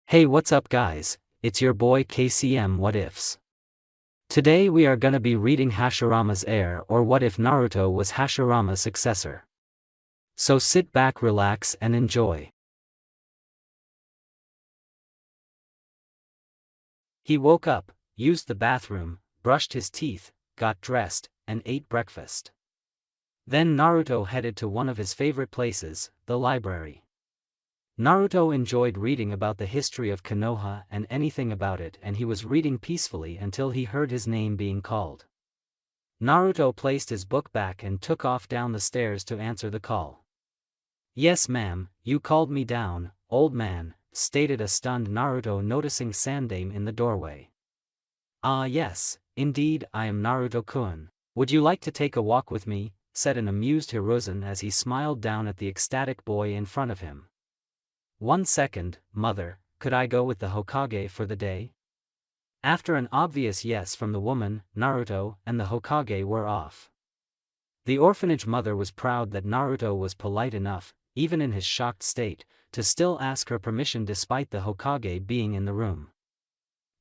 Hey, what's up guys, it's your boy KCM What Ifs. Today we are gonna be reading Hashirama's Heir, or What If Naruto Was Hashirama's Successor. So sit back, relax and enjoy. He woke up, used the bathroom, brushed his teeth, got dressed, and ate breakfast. Then Naruto headed to one of his favorite places, the library. Naruto enjoyed reading about the history of Konoha and anything about it, and he was reading peacefully until he heard his name being called. Naruto placed his book back and took off down the stairs to answer the call. "Yes ma'am, you called me down, old man," stated a stunned Naruto, noticing Sandame in the doorway. "Ah yes, indeed, I am Naruto-kun. Would you like to take a walk with me?" said an amused Hiruzen as he smiled down at the ecstatic boy in front of him. "1 second, mother, could I go with the Hokage for the day?" After an obvious yes from the woman, Naruto and the Hokage were off. The orphanage mother was proud that Naruto was polite enough, even in his shocked state, to still ask her permission despite the Hokage being in the room.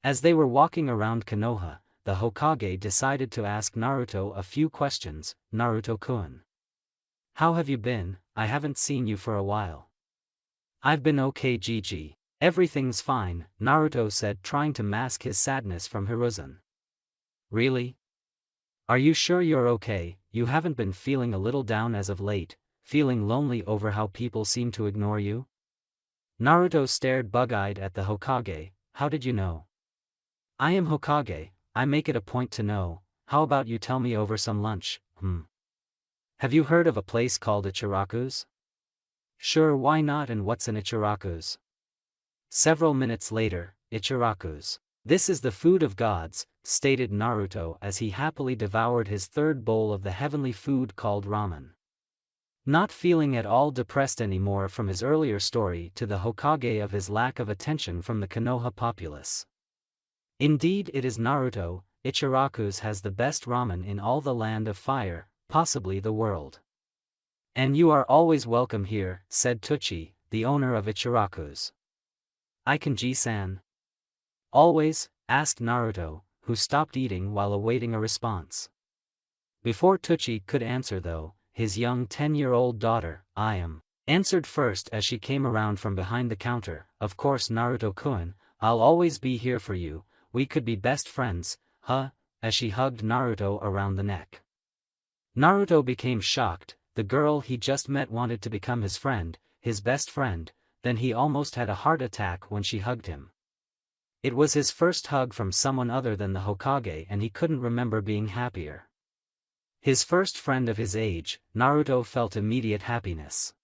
As they were walking around Konoha, the Hokage decided to ask Naruto a few questions. "Naruto-kun, how have you been? I haven't seen you for a while." "I've been okay, Gigi. Everything's fine," Naruto said, trying to mask his sadness from Hiruzen. "Really? Are you sure you're okay? You haven't been feeling a little down as of late, feeling lonely over how people seem to ignore you?" Naruto stared bug-eyed at the Hokage. "How did you know?" "I am Hokage, I make it a point to know. How about you tell me over some lunch?" "Have you heard of a place called Ichiraku's?" "Sure, why not, and what's an Ichiraku's?" Several minutes later, "Ichiraku's. This is the food of gods," stated Naruto as he happily devoured his third bowl of the heavenly food called ramen. Not feeling at all depressed anymore from his earlier story to the Hokage of his lack of attention from the Konoha populace. "Indeed it is, Naruto, Ichiraku's has the best ramen in all the land of fire, possibly the world. And you are always welcome here," said Tucci, the owner of Ichiraku's. "Ikenji-san?" "Always?" asked Naruto, who stopped eating while awaiting a response. Before Tucci could answer though, his young 10-year-old daughter, Ayam, answered first as she came around from behind the counter. "Of course, Naruto-kun, I'll always be here for you, we could be best friends, huh?" as she hugged Naruto around the neck. Naruto became shocked. The girl he just met wanted to become his friend, his best friend, then he almost had a heart attack when she hugged him. It was his first hug from someone other than the Hokage, and he couldn't remember being happier. His first friend of his age, Naruto felt immediate happiness.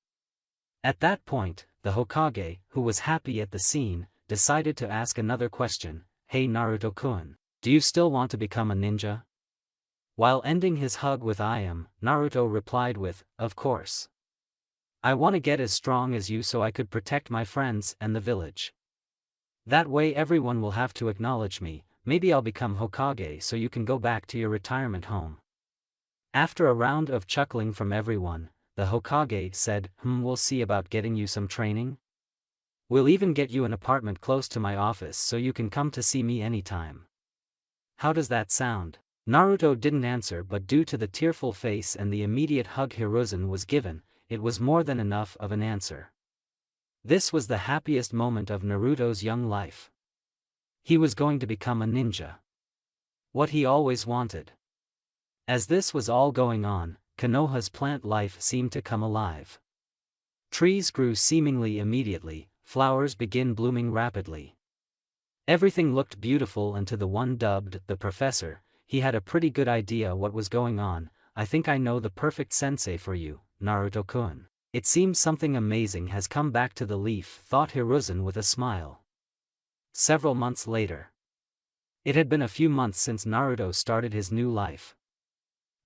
At that point, the Hokage, who was happy at the scene, decided to ask another question. "Hey Naruto-kun, do you still want to become a ninja?" While ending his hug with Ayam, Naruto replied with, "Of course. I want to get as strong as you so I could protect my friends and the village. That way everyone will have to acknowledge me. Maybe I'll become Hokage so you can go back to your retirement home." After a round of chuckling from everyone, the Hokage said, We'll see about getting you some training. We'll even get you an apartment close to my office so you can come to see me anytime. How does that sound?" Naruto didn't answer, but due to the tearful face and the immediate hug Hiruzen was given, it was more than enough of an answer. This was the happiest moment of Naruto's young life. He was going to become a ninja. What he always wanted. As this was all going on, Konoha's plant life seemed to come alive. Trees grew seemingly immediately, flowers began blooming rapidly. Everything looked beautiful, and to the one dubbed the Professor, he had a pretty good idea what was going on. "I think I know the perfect sensei for you, Naruto-kun. It seems something amazing has come back to the leaf," thought Hiruzen with a smile. Several months later. It had been a few months since Naruto started his new life.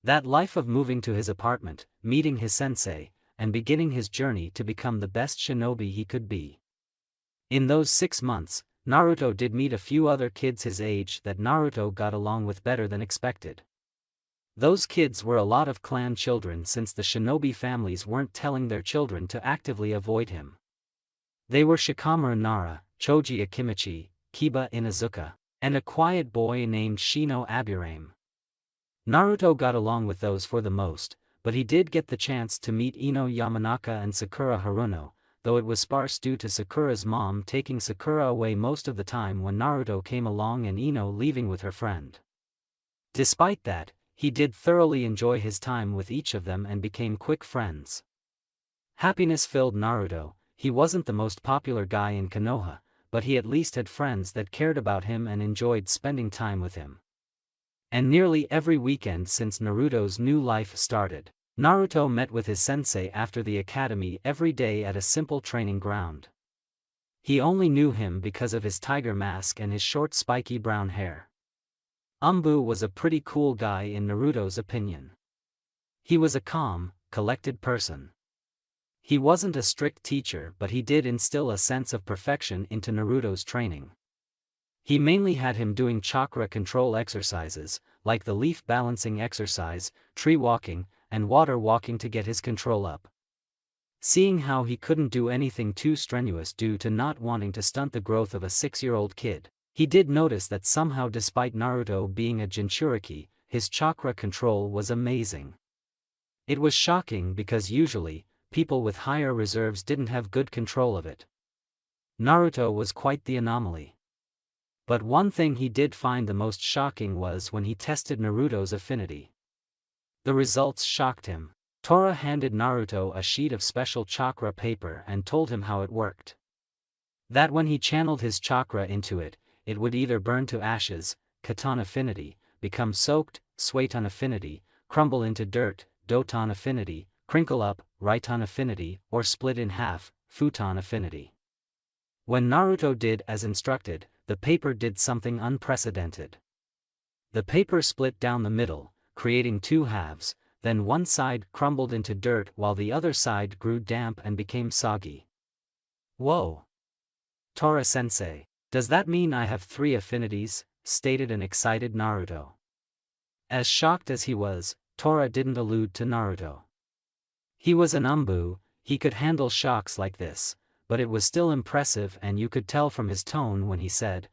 That life of moving to his apartment, meeting his sensei, and beginning his journey to become the best shinobi he could be. In those 6 months, Naruto did meet a few other kids his age that Naruto got along with better than expected. Those kids were a lot of clan children, since the shinobi families weren't telling their children to actively avoid him. They were Shikamaru Nara, Choji Akimichi, Kiba Inazuka, and a quiet boy named Shino Aburame. Naruto got along with those for the most, but he did get the chance to meet Ino Yamanaka and Sakura Haruno, though it was sparse due to Sakura's mom taking Sakura away most of the time when Naruto came along and Ino leaving with her friend. Despite that, he did thoroughly enjoy his time with each of them and became quick friends. Happiness filled Naruto. He wasn't the most popular guy in Konoha, but he at least had friends that cared about him and enjoyed spending time with him. And nearly every weekend since Naruto's new life started, Naruto met with his sensei after the academy every day at a simple training ground. He only knew him because of his tiger mask and his short spiky brown hair. Umbu was a pretty cool guy in Naruto's opinion. He was a calm, collected person. He wasn't a strict teacher, but he did instill a sense of perfection into Naruto's training. He mainly had him doing chakra control exercises, like the leaf balancing exercise, tree walking, and water walking to get his control up. Seeing how he couldn't do anything too strenuous due to not wanting to stunt the growth of a 6-year-old kid, he did notice that somehow despite Naruto being a Jinchuriki, his chakra control was amazing. It was shocking because usually, people with higher reserves didn't have good control of it. Naruto was quite the anomaly. But one thing he did find the most shocking was when he tested Naruto's affinity. The results shocked him. Tora handed Naruto a sheet of special chakra paper and told him how it worked. That when he channeled his chakra into it, it would either burn to ashes, Katon affinity, become soaked, Suiton affinity, crumble into dirt, Doton affinity, crinkle up, Raiton affinity, or split in half, Futon affinity. When Naruto did as instructed, the paper did something unprecedented. The paper split down the middle, creating two halves, then one side crumbled into dirt while the other side grew damp and became soggy. Whoa! Tora-sensei, does that mean I have 3 affinities? Stated an excited Naruto. As shocked as he was, Tora didn't allude to Naruto. He was an Umbu, he could handle shocks like this, but it was still impressive and you could tell from his tone when he said,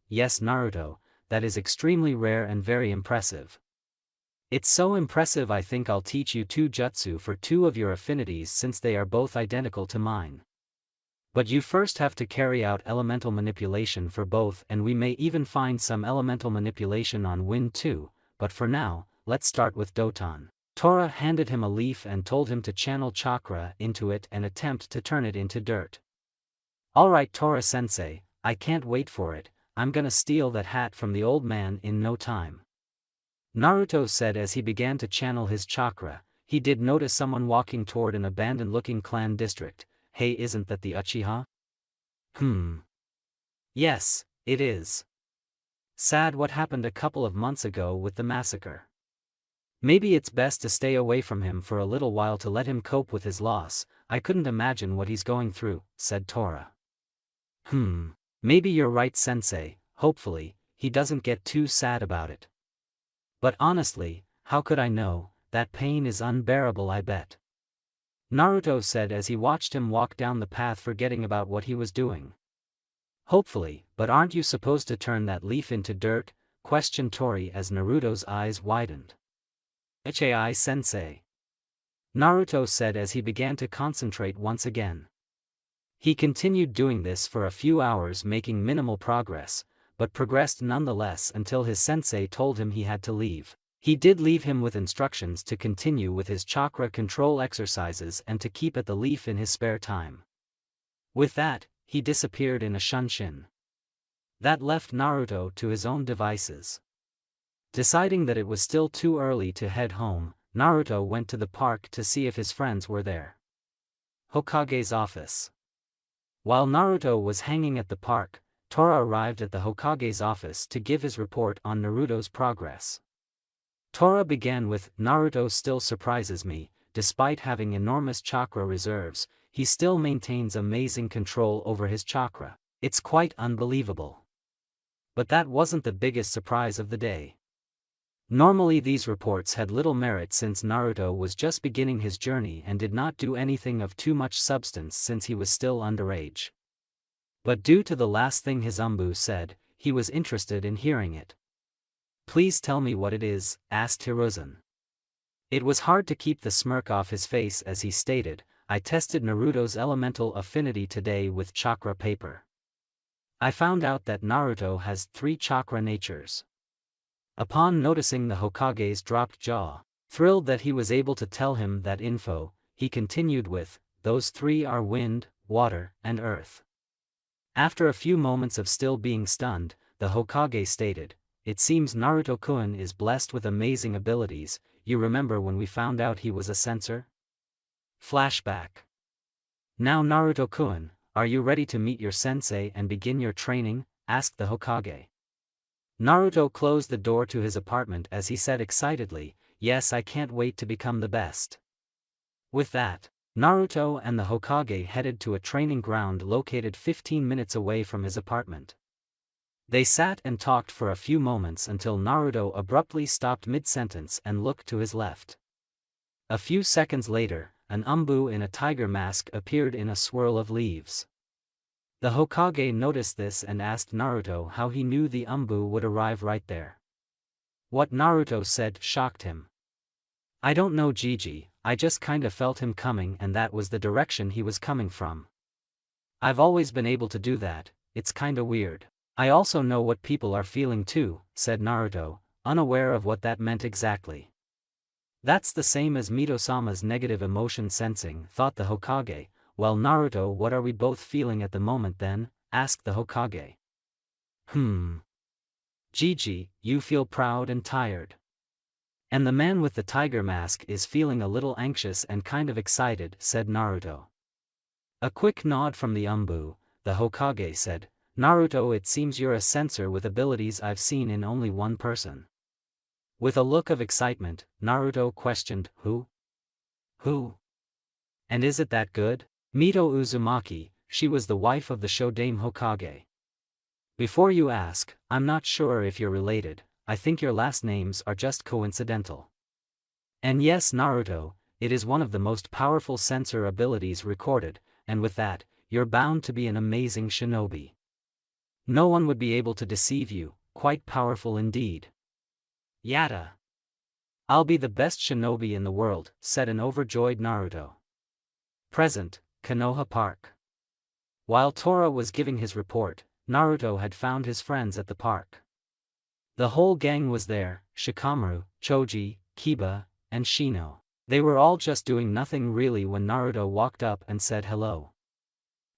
yes Naruto, that is extremely rare and very impressive. It's so impressive I think I'll teach you 2 jutsu for 2 of your affinities since they are both identical to mine. But you first have to carry out elemental manipulation for both and we may even find some elemental manipulation on wind too, but for now, let's start with Doton. Tora handed him a leaf and told him to channel chakra into it and attempt to turn it into dirt. Alright Tora-sensei, I can't wait for it, I'm gonna steal that hat from the old man in no time. Naruto said as he began to channel his chakra. He did notice someone walking toward an abandoned-looking clan district. Hey, isn't that the Uchiha? Yes, it is. Sad what happened a couple of months ago with the massacre. Maybe it's best to stay away from him for a little while to let him cope with his loss. I couldn't imagine what he's going through, said Tora. Maybe you're right sensei, hopefully, he doesn't get too sad about it. But honestly, how could I know? That pain is unbearable I bet. Naruto said as he watched him walk down the path forgetting about what he was doing. Hopefully, but aren't you supposed to turn that leaf into dirt? Questioned Tori as Naruto's eyes widened. Hei-sensei. Naruto said as he began to concentrate once again. He continued doing this for a few hours making minimal progress, but progressed nonetheless until his sensei told him he had to leave. He did leave him with instructions to continue with his chakra control exercises and to keep at the leaf in his spare time. With that, he disappeared in a shunshin. That left Naruto to his own devices. Deciding that it was still too early to head home, Naruto went to the park to see if his friends were there. Hokage's office. While Naruto was hanging at the park, Tora arrived at the Hokage's office to give his report on Naruto's progress. Tora began with, Naruto still surprises me, despite having enormous chakra reserves, he still maintains amazing control over his chakra, it's quite unbelievable. But that wasn't the biggest surprise of the day. Normally these reports had little merit since Naruto was just beginning his journey and did not do anything of too much substance since he was still underage. But due to the last thing his umbu said, he was interested in hearing it. "Please tell me what it is," asked Hiruzen. It was hard to keep the smirk off his face as he stated, "I tested Naruto's elemental affinity today with chakra paper. I found out that Naruto has 3 chakra natures." Upon noticing the Hokage's dropped jaw, thrilled that he was able to tell him that info, he continued with, "Those 3 are wind, water, and earth." After a few moments of still being stunned, the Hokage stated, "It seems Naruto-kun is blessed with amazing abilities. You remember when we found out he was a censor?" Flashback. "Now Naruto-kun, are you ready to meet your sensei and begin your training?" asked the Hokage. Naruto closed the door to his apartment as he said excitedly, "Yes, I can't wait to become the best." With that, Naruto and the Hokage headed to a training ground located 15 minutes away from his apartment. They sat and talked for a few moments until Naruto abruptly stopped mid-sentence and looked to his left. A few seconds later, an umbu in a tiger mask appeared in a swirl of leaves. The Hokage noticed this and asked Naruto how he knew the umbu would arrive right there. What Naruto said shocked him. "I don't know, Gigi, I just kinda felt him coming and that was the direction he was coming from. I've always been able to do that, it's kinda weird. I also know what people are feeling too," said Naruto, unaware of what that meant exactly. "That's the same as Mito-sama's negative emotion sensing," thought the Hokage. "Well Naruto, what are we both feeling at the moment then?" asked the Hokage. Gigi, you feel proud and tired. And the man with the tiger mask is feeling a little anxious and kind of excited," said Naruto. A quick nod from the umbu, the Hokage said, "Naruto, it seems you're a censor with abilities I've seen in only one person." With a look of excitement, Naruto questioned, "Who? Who? And is it that good?" "Mito Uzumaki, she was the wife of the Shodaime Hokage. Before you ask, I'm not sure if you're related, I think your last names are just coincidental. And yes Naruto, it is one of the most powerful censor abilities recorded, and with that, you're bound to be an amazing shinobi. No one would be able to deceive you, quite powerful indeed." "Yada! I'll be the best shinobi in the world," said an overjoyed Naruto. Present, Konoha Park. While Tora was giving his report, Naruto had found his friends at the park. The whole gang was there, Shikamaru, Choji, Kiba, and Shino. They were all just doing nothing really when Naruto walked up and said hello.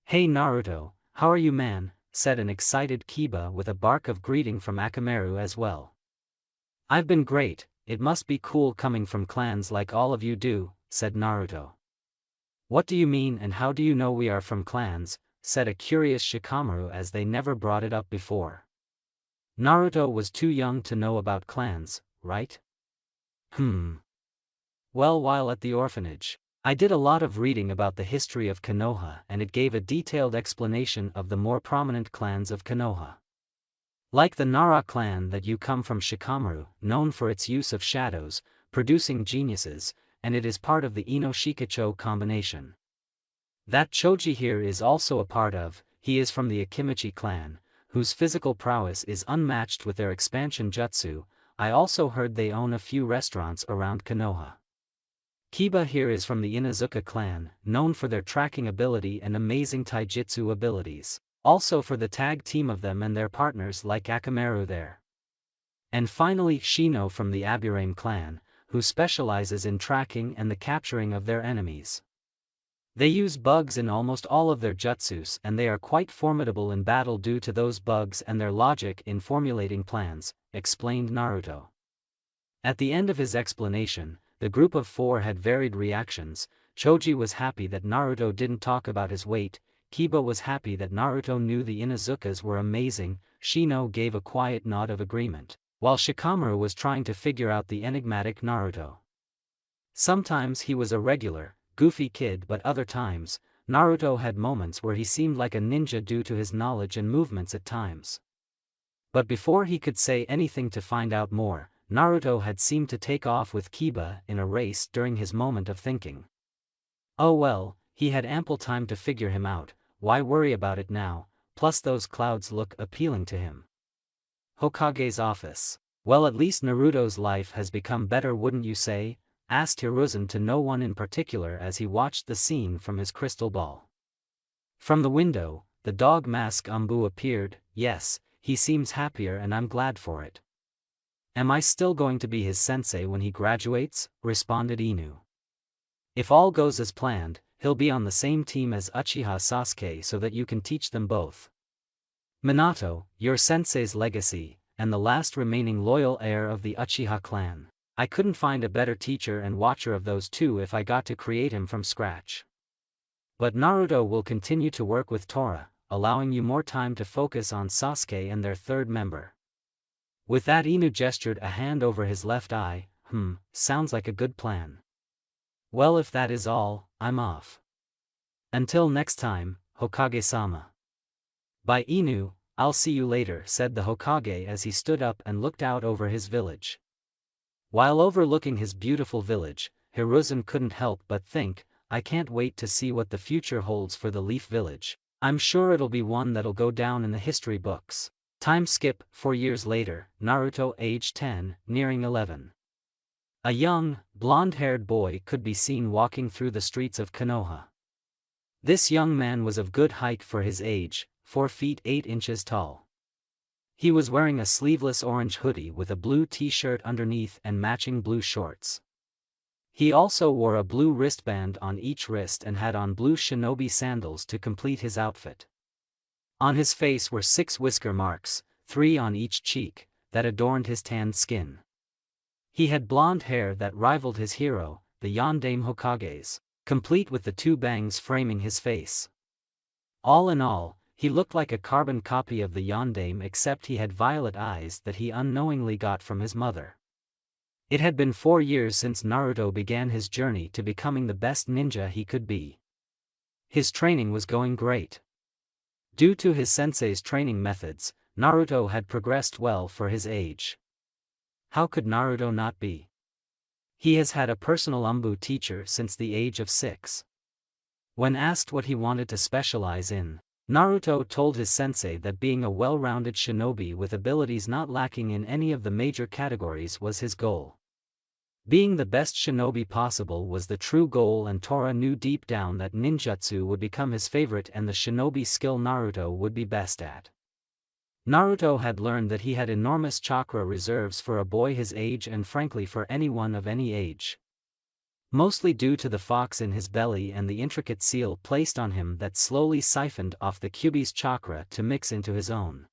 "Hey Naruto, how are you man?" said an excited Kiba with a bark of greeting from Akamaru as well. "I've been great, it must be cool coming from clans like all of you do," said Naruto. "What do you mean and how do you know we are from clans?" said a curious Shikamaru as they never brought it up before. Naruto was too young to know about clans, right? Well, while at the orphanage, I did a lot of reading about the history of Konoha and it gave a detailed explanation of the more prominent clans of Konoha. Like the Nara clan that you come from Shikamaru, known for its use of shadows, producing geniuses, and it is part of the Ino-Shikacho combination. That Choji here is also a part of, he is from the Akimichi clan, whose physical prowess is unmatched with their expansion jutsu. I also heard they own a few restaurants around Konoha. Kiba here is from the Inazuka clan, known for their tracking ability and amazing taijutsu abilities, also for the tag team of them and their partners like Akamaru there. And finally Shino from the Aburame clan, who specializes in tracking and the capturing of their enemies. They use bugs in almost all of their jutsus and they are quite formidable in battle due to those bugs and their logic in formulating plans, explained Naruto. At the end of his explanation, the group of 4 had varied reactions. Choji was happy that Naruto didn't talk about his weight, Kiba was happy that Naruto knew the Inazukas were amazing, Shino gave a quiet nod of agreement, while Shikamaru was trying to figure out the enigmatic Naruto. Sometimes he was a regular, goofy kid but other times, Naruto had moments where he seemed like a ninja due to his knowledge and movements at times. But before he could say anything to find out more, Naruto had seemed to take off with Kiba in a race during his moment of thinking. Oh well, he had ample time to figure him out, why worry about it now? plus those clouds look appealing to him. Hokage's office. Well, at least Naruto's life has become better, wouldn't you say? Asked Hiruzen to no one in particular as he watched the scene from his crystal ball. From the window, the dog mask Umbu appeared. Yes, he seems happier and I'm glad for it. Am I still going to be his sensei when he graduates? Responded Inu. If all goes as planned, he'll be on the same team as Uchiha Sasuke so that you can teach them both. Minato, your sensei's legacy, and the last remaining loyal heir of the Uchiha clan. I couldn't find a better teacher and watcher of those two if I got to create him from scratch. But Naruto will continue to work with Tora, allowing you more time to focus on Sasuke and their third member. With that, Inu gestured a hand over his left eye. Sounds like a good plan. Well, if that is all, I'm off. Until next time, Hokage-sama. By Inu, I'll see you later, said the Hokage as he stood up and looked out over his village. While overlooking his beautiful village, Hiruzen couldn't help but think, I can't wait to see what the future holds for the Leaf Village. I'm sure it'll be one that'll go down in the history books. Time skip, 4 years later, Naruto age 10, nearing 11. A young, blonde-haired boy could be seen walking through the streets of Konoha. This young man was of good height for his age, 4 feet 8 inches tall. He was wearing a sleeveless orange hoodie with a blue t-shirt underneath and matching blue shorts. He also wore a blue wristband on each wrist and had on blue shinobi sandals to complete his outfit. On his face were 6 whisker marks, 3 on each cheek, that adorned his tanned skin. He had blonde hair that rivaled his hero, the Yondaime Hokage's, complete with the 2 bangs framing his face. All in all, he looked like a carbon copy of the Yondaime, except he had violet eyes that he unknowingly got from his mother. It had been 4 years since Naruto began his journey to becoming the best ninja he could be. His training was going great. Due to his sensei's training methods, Naruto had progressed well for his age. How could Naruto not be? He has had a personal Umbu teacher since the age of 6. When asked what he wanted to specialize in, Naruto told his sensei that being a well-rounded shinobi with abilities not lacking in any of the major categories was his goal. Being the best shinobi possible was the true goal, and Tora knew deep down that ninjutsu would become his favorite and the shinobi skill Naruto would be best at. Naruto had learned that he had enormous chakra reserves for a boy his age and frankly for anyone of any age. Mostly due to the fox in his belly and the intricate seal placed on him that slowly siphoned off the Kyuubi's chakra to mix into his own.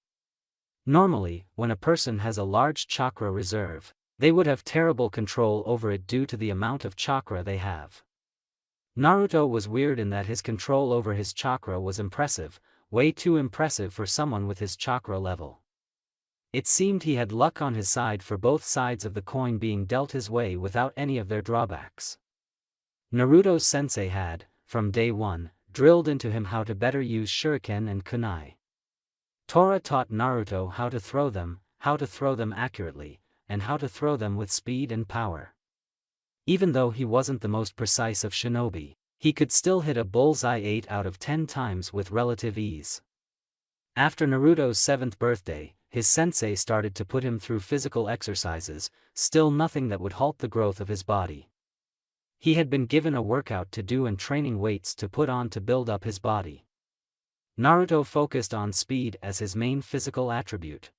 Normally, when a person has a large chakra reserve, they would have terrible control over it due to the amount of chakra they have. Naruto was weird in that his control over his chakra was impressive, way too impressive for someone with his chakra level. It seemed he had luck on his side for both sides of the coin being dealt his way without any of their drawbacks. Naruto's sensei had, from day one, drilled into him how to better use shuriken and kunai. Tora taught Naruto how to throw them accurately, and how to throw them with speed and power. Even though he wasn't the most precise of shinobi, he could still hit a bullseye 8 out of 10 times with relative ease. After Naruto's 7th birthday, his sensei started to put him through physical exercises, still nothing that would halt the growth of his body. He had been given a workout to do and training weights to put on to build up his body. Naruto focused on speed as his main physical attribute.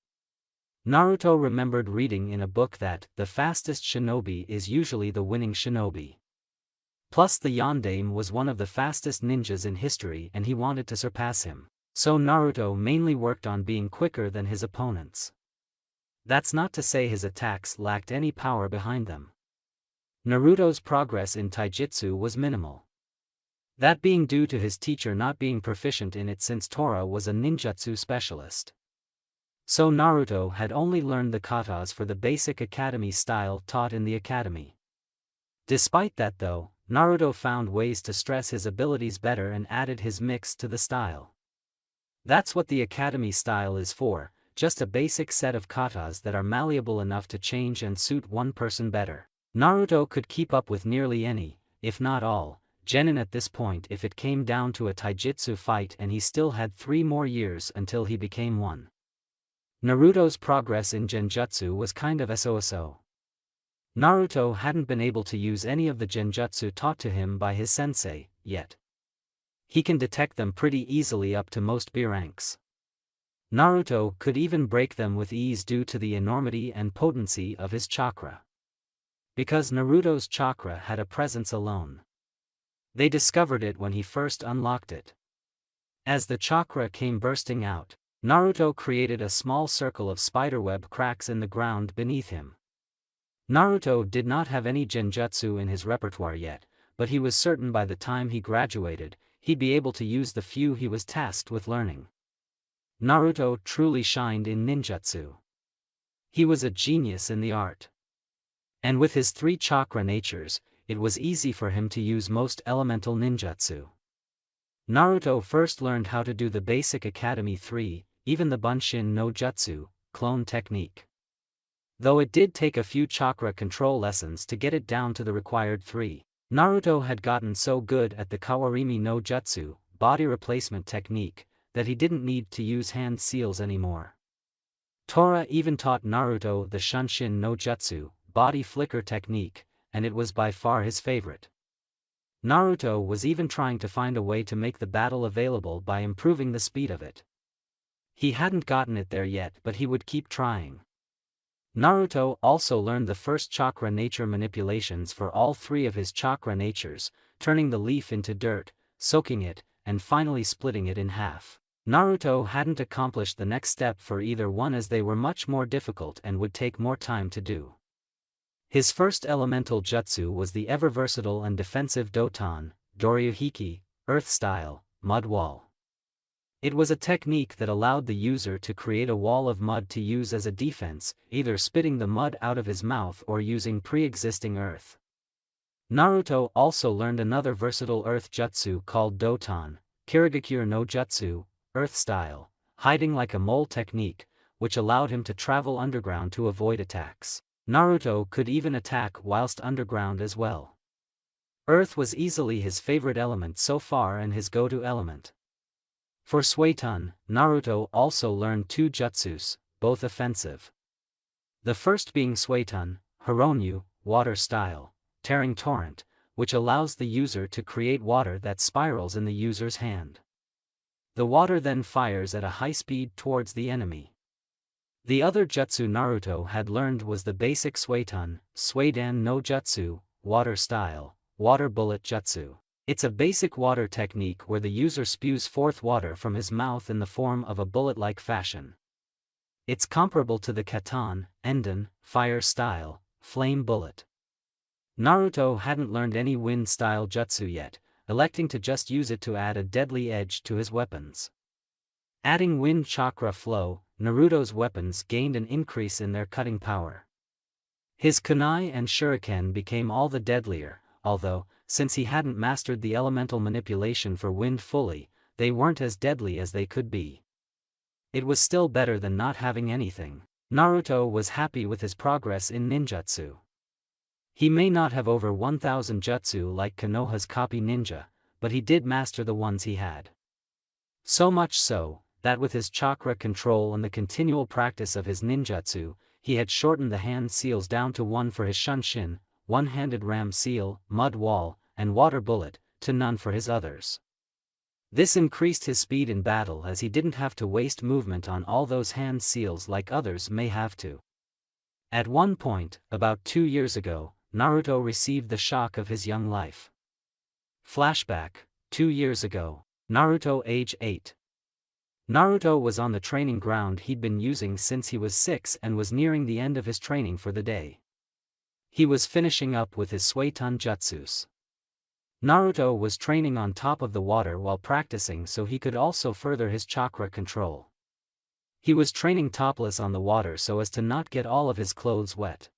Naruto remembered reading in a book that the fastest shinobi is usually the winning shinobi. Plus the Yondaime was one of the fastest ninjas in history and he wanted to surpass him, so Naruto mainly worked on being quicker than his opponents. That's not to say his attacks lacked any power behind them. Naruto's progress in taijutsu was minimal. That being due to his teacher not being proficient in it since Tora was a ninjutsu specialist. So Naruto had only learned the katas for the basic academy style taught in the academy. Despite that though, Naruto found ways to stress his abilities better and added his mix to the style. That's what the academy style is for, just a basic set of katas that are malleable enough to change and suit one person better. Naruto could keep up with nearly any, if not all, Genin at this point if it came down to a taijutsu fight, and he still had 3 more years until he became one. Naruto's progress in genjutsu was kind of so-so. Naruto hadn't been able to use any of the genjutsu taught to him by his sensei, yet. He can detect them pretty easily up to most B ranks. Naruto could even break them with ease due to the enormity and potency of his chakra. Because Naruto's chakra had a presence alone. They discovered it when he first unlocked it. As the chakra came bursting out, Naruto created a small circle of spiderweb cracks in the ground beneath him. Naruto did not have any genjutsu in his repertoire yet, but he was certain by the time he graduated, he'd be able to use the few he was tasked with learning. Naruto truly shined in ninjutsu. He was a genius in the art. And with his 3 chakra natures, it was easy for him to use most elemental ninjutsu. Naruto first learned how to do the basic Academy 3, even the Bunshin no Jutsu, clone technique. Though it did take a few chakra control lessons to get it down to the required 3, Naruto had gotten so good at the Kawarimi no Jutsu, body replacement technique, that he didn't need to use hand seals anymore. Tora even taught Naruto the Shunshin no Jutsu, body flicker technique, and it was by far his favorite. Naruto was even trying to find a way to make the battle available by improving the speed of it. He hadn't gotten it there yet, but he would keep trying. Naruto also learned the first chakra nature manipulations for all 3 of his chakra natures, turning the leaf into dirt, soaking it, and finally splitting it in half. Naruto hadn't accomplished the next step for either one as they were much more difficult and would take more time to do. His first elemental jutsu was the ever-versatile and defensive Doton, Doryuhiki, Earth Style, Mud Wall. It was a technique that allowed the user to create a wall of mud to use as a defense, either spitting the mud out of his mouth or using pre-existing earth. Naruto also learned another versatile earth jutsu called Doton, Kirigakure no Jutsu, Earth Style, hiding like a mole technique, which allowed him to travel underground to avoid attacks. Naruto could even attack whilst underground as well. Earth was easily his favorite element so far and his go-to element. For Suiton, Naruto also learned 2 jutsus, both offensive. The first being Suiton, Hironyu, Water Style, Tearing Torrent, which allows the user to create water that spirals in the user's hand. The water then fires at a high speed towards the enemy. The other jutsu Naruto had learned was the basic Suiton, Suidan no Jutsu, Water Style, Water Bullet Jutsu. It's a basic water technique where the user spews forth water from his mouth in the form of a bullet-like fashion. It's comparable to the Katan, Enden, Fire Style, Flame Bullet. Naruto hadn't learned any wind-style jutsu yet, electing to just use it to add a deadly edge to his weapons. Adding wind chakra flow, Naruto's weapons gained an increase in their cutting power. His kunai and shuriken became all the deadlier, although, since he hadn't mastered the elemental manipulation for wind fully, they weren't as deadly as they could be. It was still better than not having anything. Naruto was happy with his progress in ninjutsu. He may not have over 1,000 jutsu like Konoha's copy ninja, but he did master the ones he had. So much so, that with his chakra control and the continual practice of his ninjutsu, he had shortened the hand seals down to 1 for his Shunshin, one-handed ram seal, mud wall, and water bullet, to none for his others. This increased his speed in battle as he didn't have to waste movement on all those hand seals like others may have to. At one point, about 2 years ago, Naruto received the shock of his young life. Flashback, 2 years ago, Naruto age 8. Naruto was on the training ground he'd been using since he was 6 and was nearing the end of his training for the day. He was finishing up with his Suiton jutsus. Naruto was training on top of the water while practicing so he could also further his chakra control. He was training topless on the water so as to not get all of his clothes wet.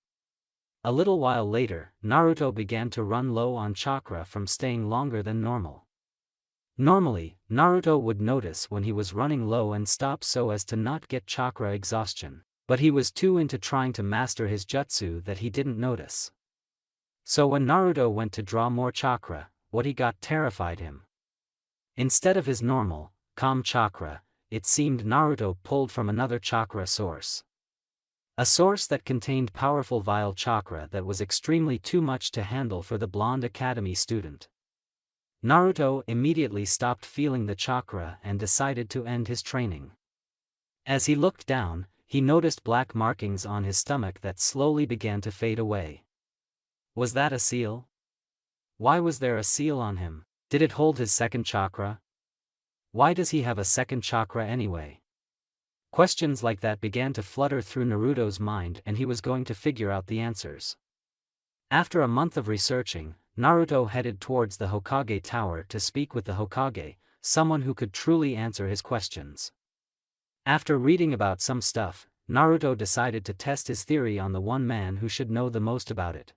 A little while later, Naruto began to run low on chakra from staying longer than normal. Normally, Naruto would notice when he was running low and stop so as to not get chakra exhaustion, but he was too into trying to master his jutsu that he didn't notice. So when Naruto went to draw more chakra, what he got terrified him. Instead of his normal, calm chakra, it seemed Naruto pulled from another chakra source. A source that contained powerful vile chakra that was extremely too much to handle for the blonde academy student. Naruto immediately stopped feeling the chakra and decided to end his training. As he looked down, he noticed black markings on his stomach that slowly began to fade away. Was that a seal? Why was there a seal on him? Did it hold his second chakra? Why does he have a second chakra anyway? Questions like that began to flutter through Naruto's mind, and he was going to figure out the answers. After a month of researching, Naruto headed towards the Hokage Tower to speak with the Hokage, someone who could truly answer his questions. After reading about some stuff, Naruto decided to test his theory on the one man who should know the most about it.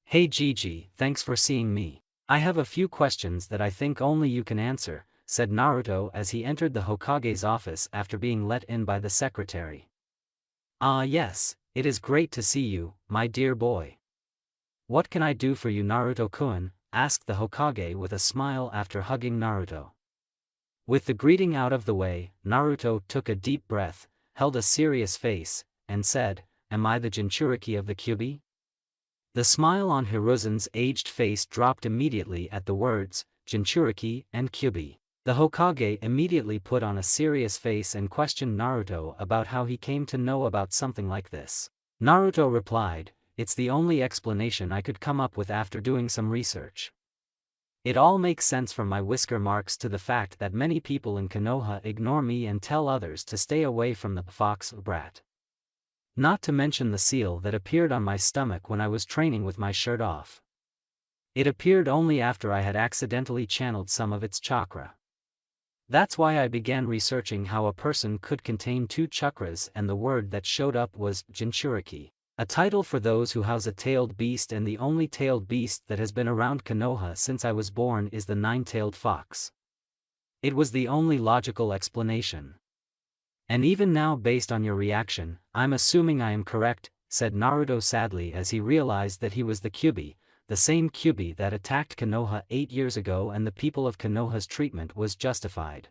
"Hey Gigi, thanks for seeing me. I have a few questions that I think only you can answer," said Naruto as he entered the Hokage's office after being let in by the secretary. "Ah yes, it is great to see you, my dear boy. What can I do for you, Naruto-kun?" asked the Hokage with a smile after hugging Naruto. With the greeting out of the way, Naruto took a deep breath, held a serious face, and said, "Am I the Jinchuriki of the Kyuubi?" The smile on Hiruzen's aged face dropped immediately at the words, Jinchuriki and Kyuubi. The Hokage immediately put on a serious face and questioned Naruto about how he came to know about something like this. Naruto replied, "It's the only explanation I could come up with after doing some research. It all makes sense from my whisker marks to the fact that many people in Konoha ignore me and tell others to stay away from the fox brat. Not to mention the seal that appeared on my stomach when I was training with my shirt off. It appeared only after I had accidentally channeled some of its chakra. That's why I began researching how a person could contain two chakras, and the word that showed up was Jinchuriki, a title for those who house a tailed beast, and the only tailed beast that has been around Konoha since I was born is the nine-tailed fox. It was the only logical explanation. And even now, based on your reaction, I'm assuming I am correct," said Naruto sadly as he realized that he was the Kyuubi, the same Kyuubi that attacked Konoha 8 years ago, and the people of Konoha's treatment was justified.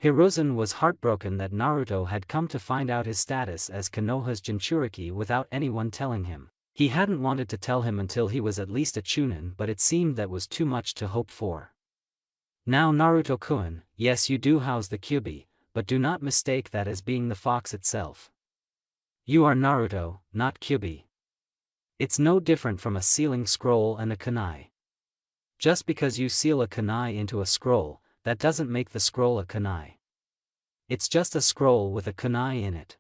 Hiruzen was heartbroken that Naruto had come to find out his status as Konoha's Jinchuriki without anyone telling him. He hadn't wanted to tell him until he was at least a Chunin, but it seemed that was too much to hope for. "Now Naruto-kun, yes, you do house the Kyuubi, but do not mistake that as being the fox itself. You are Naruto, not Kyuubi. It's no different from a sealing scroll and a kunai. Just because you seal a kunai into a scroll, that doesn't make the scroll a kunai. It's just a scroll with a kunai in it.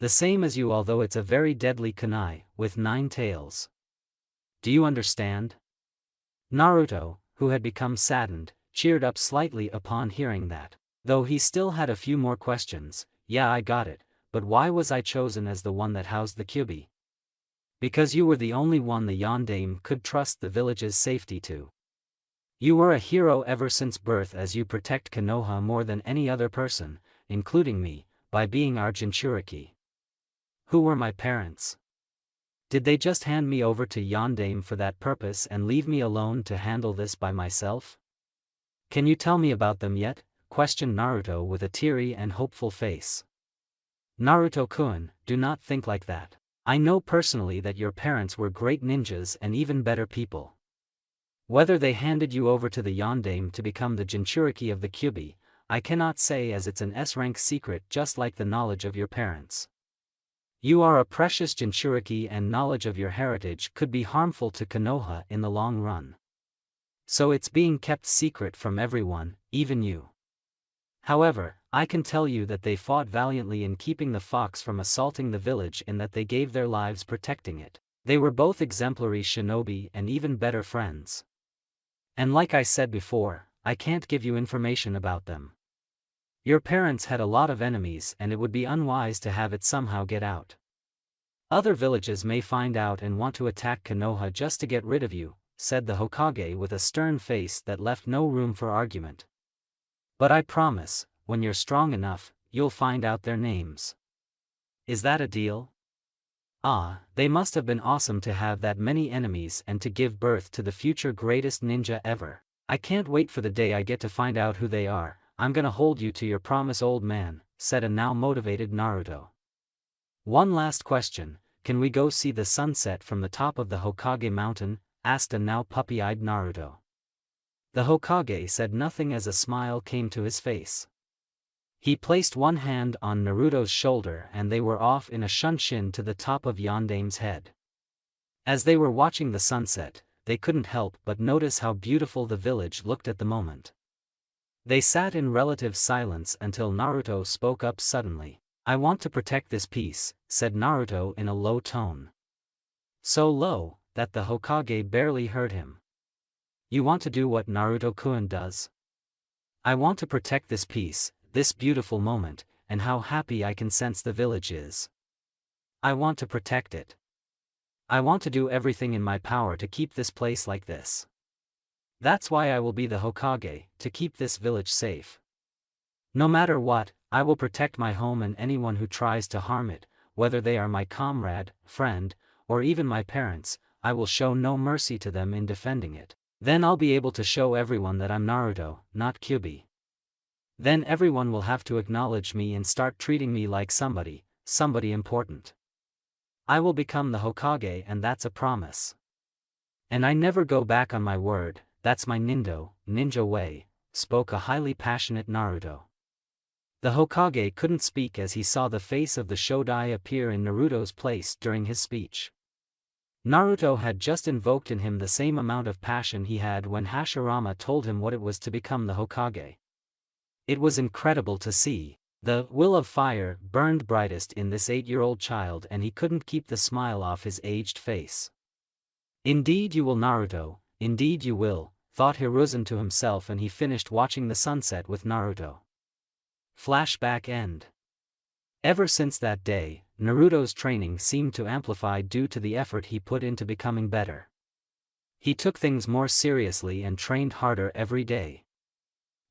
The same as you, although it's a very deadly kunai, with 9 tails. Do you understand?" Naruto, who had become saddened, cheered up slightly upon hearing that. Though he still had a few more questions. "Yeah, I got it, but why was I chosen as the one that housed the Kyuubi?" "Because you were the only one the Yondaime could trust the village's safety to. You were a hero ever since birth, as you protect Konoha more than any other person, including me, by being our Jinchuriki." "Who were my parents? Did they just hand me over to Yondaime for that purpose and leave me alone to handle this by myself? Can you tell me about them yet?" questioned Naruto with a teary and hopeful face. "Naruto-kun, do not think like that. I know personally that your parents were great ninjas and even better people. Whether they handed you over to the Yondaime to become the Jinchuriki of the Kyuubi, I cannot say, as it's an S-rank secret, just like the knowledge of your parents. You are a precious Jinchuriki, and knowledge of your heritage could be harmful to Konoha in the long run. So it's being kept secret from everyone, even you. However, I can tell you that they fought valiantly in keeping the fox from assaulting the village, and that they gave their lives protecting it. They were both exemplary shinobi and even better friends. And like I said before, I can't give you information about them. Your parents had a lot of enemies, and it would be unwise to have it somehow get out. Other villages may find out and want to attack Konoha just to get rid of you," said the Hokage with a stern face that left no room for argument. "But I promise, when you're strong enough, you'll find out their names. Is that a deal?" Ah, they must have been awesome to have that many enemies and to give birth to the future greatest ninja ever. I can't wait for the day I get to find out who they are. I'm gonna hold you to your promise, old man, said a now motivated Naruto. One last question, can we go see the sunset from the top of the Hokage mountain, asked a now puppy-eyed Naruto. The Hokage said nothing as a smile came to his face. He placed one hand on Naruto's shoulder and they were off in a shunshin to the top of Yandame's head. As they were watching the sunset, they couldn't help but notice how beautiful the village looked at the moment. They sat in relative silence until Naruto spoke up suddenly. I want to protect this peace, said Naruto in a low tone. So low, that the Hokage barely heard him. You want to do what Naruto-kun does? I want to protect this peace, this beautiful moment, and how happy I can sense the village is. I want to protect it. I want to do everything in my power to keep this place like this. That's why I will be the Hokage, to keep this village safe. No matter what, I will protect my home and anyone who tries to harm it, whether they are my comrade, friend, or even my parents, I will show no mercy to them in defending it. Then I'll be able to show everyone that I'm Naruto, not Kyuubi. Then everyone will have to acknowledge me and start treating me like somebody important. I will become the Hokage and that's a promise. And I never go back on my word, that's my ninja way, spoke a highly passionate Naruto. The Hokage couldn't speak as he saw the face of the Shodai appear in Naruto's place during his speech. Naruto had just invoked in him the same amount of passion he had when Hashirama told him what it was to become the Hokage. It was incredible to see. The will of fire burned brightest in this 8-year-old child and he couldn't keep the smile off his aged face. Indeed you will, Naruto, indeed you will, thought Hiruzen to himself, and he finished watching the sunset with Naruto. Flashback end. Ever since that day, Naruto's training seemed to amplify due to the effort he put into becoming better. He took things more seriously and trained harder every day.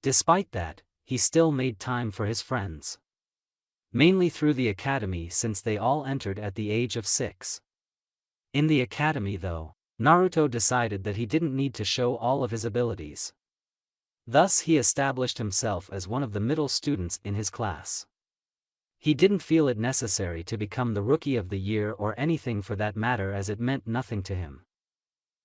Despite that, he still made time for his friends. Mainly through the academy, since they all entered at the age of 6. In the academy though, Naruto decided that he didn't need to show all of his abilities. Thus he established himself as one of the middle students in his class. He didn't feel it necessary to become the Rookie of the Year or anything for that matter, as it meant nothing to him.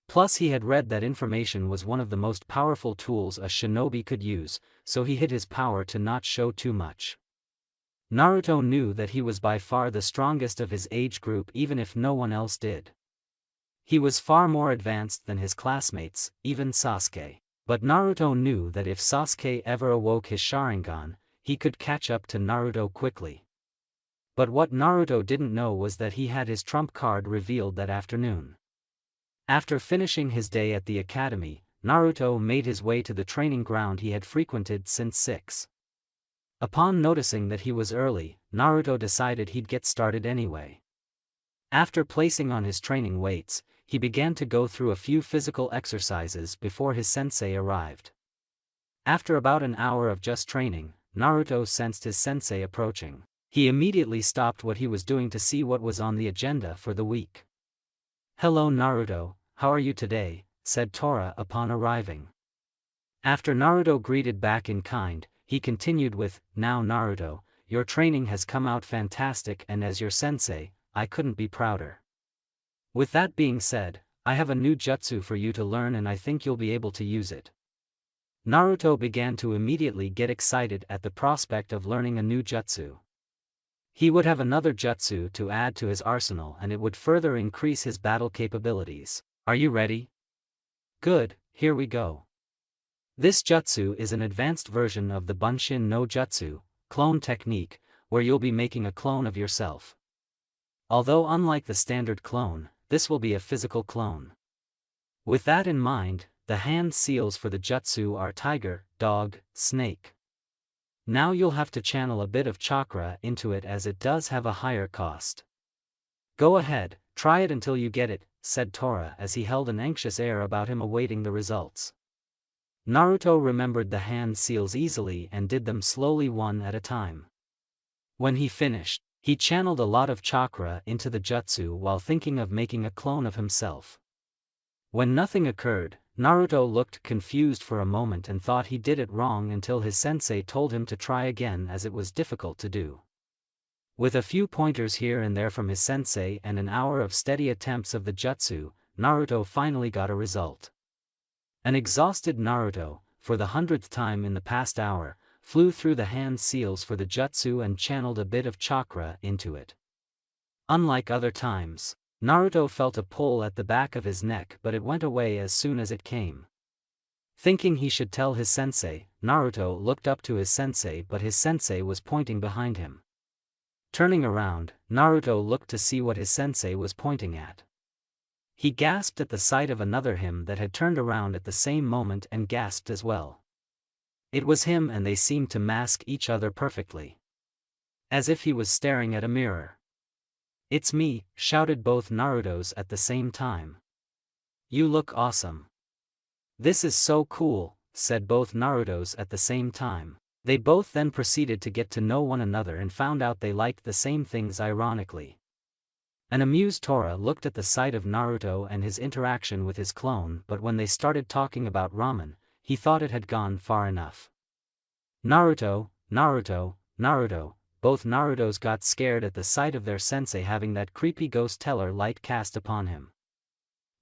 Plus he had read that information was one of the most powerful tools a shinobi could use, so he hid his power to not show too much. Naruto knew that he was by far the strongest of his age group even if no one else did. He was far more advanced than his classmates, even Sasuke. But Naruto knew that if Sasuke ever awoke his Sharingan, he could catch up to Naruto quickly. But what Naruto didn't know was that he had his trump card revealed that afternoon. After finishing his day at the academy, Naruto made his way to the training ground he had frequented since 6. Upon noticing that he was early, Naruto decided he'd get started anyway. After placing on his training weights, he began to go through a few physical exercises before his sensei arrived. After about an hour of just training, Naruto sensed his sensei approaching. He immediately stopped what he was doing to see what was on the agenda for the week. "Hello Naruto, how are you today?" said Tora upon arriving. After Naruto greeted back in kind, he continued with, "Now Naruto, your training has come out fantastic and as your sensei, I couldn't be prouder. With that being said, I have a new jutsu for you to learn and I think you'll be able to use it." Naruto began to immediately get excited at the prospect of learning a new jutsu. He would have another jutsu to add to his arsenal and it would further increase his battle capabilities. Are you ready? Good, here we go. This jutsu is an advanced version of the Bunshin no Jutsu, clone technique, where you'll be making a clone of yourself. Although unlike the standard clone, this will be a physical clone. With that in mind, the hand seals for the jutsu are tiger, dog, snake. Now you'll have to channel a bit of chakra into it as it does have a higher cost. Go ahead, try it until you get it, said Tora as he held an anxious air about him awaiting the results. Naruto remembered the hand seals easily and did them slowly one at a time. When he finished, He channeled a lot of chakra into the jutsu while thinking of making a clone of himself. When nothing occurred, Naruto looked confused for a moment and thought he did it wrong until his sensei told him to try again, as it was difficult to do. With a few pointers here and there from his sensei and an hour of steady attempts of the jutsu, Naruto finally got a result. An exhausted Naruto, for the 100th time in the past hour, flew through the hand seals for the jutsu and channeled a bit of chakra into it. Unlike other times, Naruto felt a pull at the back of his neck, but it went away as soon as it came. Thinking he should tell his sensei, Naruto looked up to his sensei, but his sensei was pointing behind him. Turning around, Naruto looked to see what his sensei was pointing at. He gasped at the sight of another him that had turned around at the same moment and gasped as well. It was him, and they seemed to mask each other perfectly. As if he was staring at a mirror. "It's me," shouted both Narutos at the same time. "You look awesome." "This is so cool," said both Narutos at the same time. They both then proceeded to get to know one another and found out they liked the same things ironically. An amused Tora looked at the sight of Naruto and his interaction with his clone, but when they started talking about ramen, he thought it had gone far enough. Naruto, Naruto, Naruto. Both Narutos got scared at the sight of their sensei having that creepy ghost teller light cast upon him.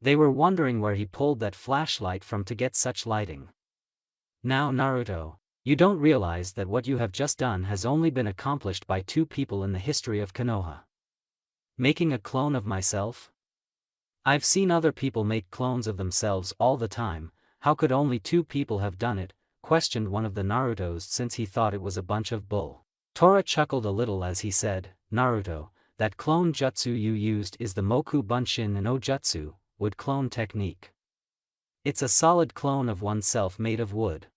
They were wondering where he pulled that flashlight from to get such lighting. "Now Naruto, you don't realize that what you have just done has only been accomplished by 2 people in the history of Konoha. Making a clone of myself? I've seen other people make clones of themselves all the time, how could only 2 people have done it?" questioned one of the Narutos, since he thought it was a bunch of bull. Tora chuckled a little as he said, "Naruto, that clone jutsu you used is the Moku Bunshin no Jutsu, wood clone technique. It's a solid clone of oneself made of wood.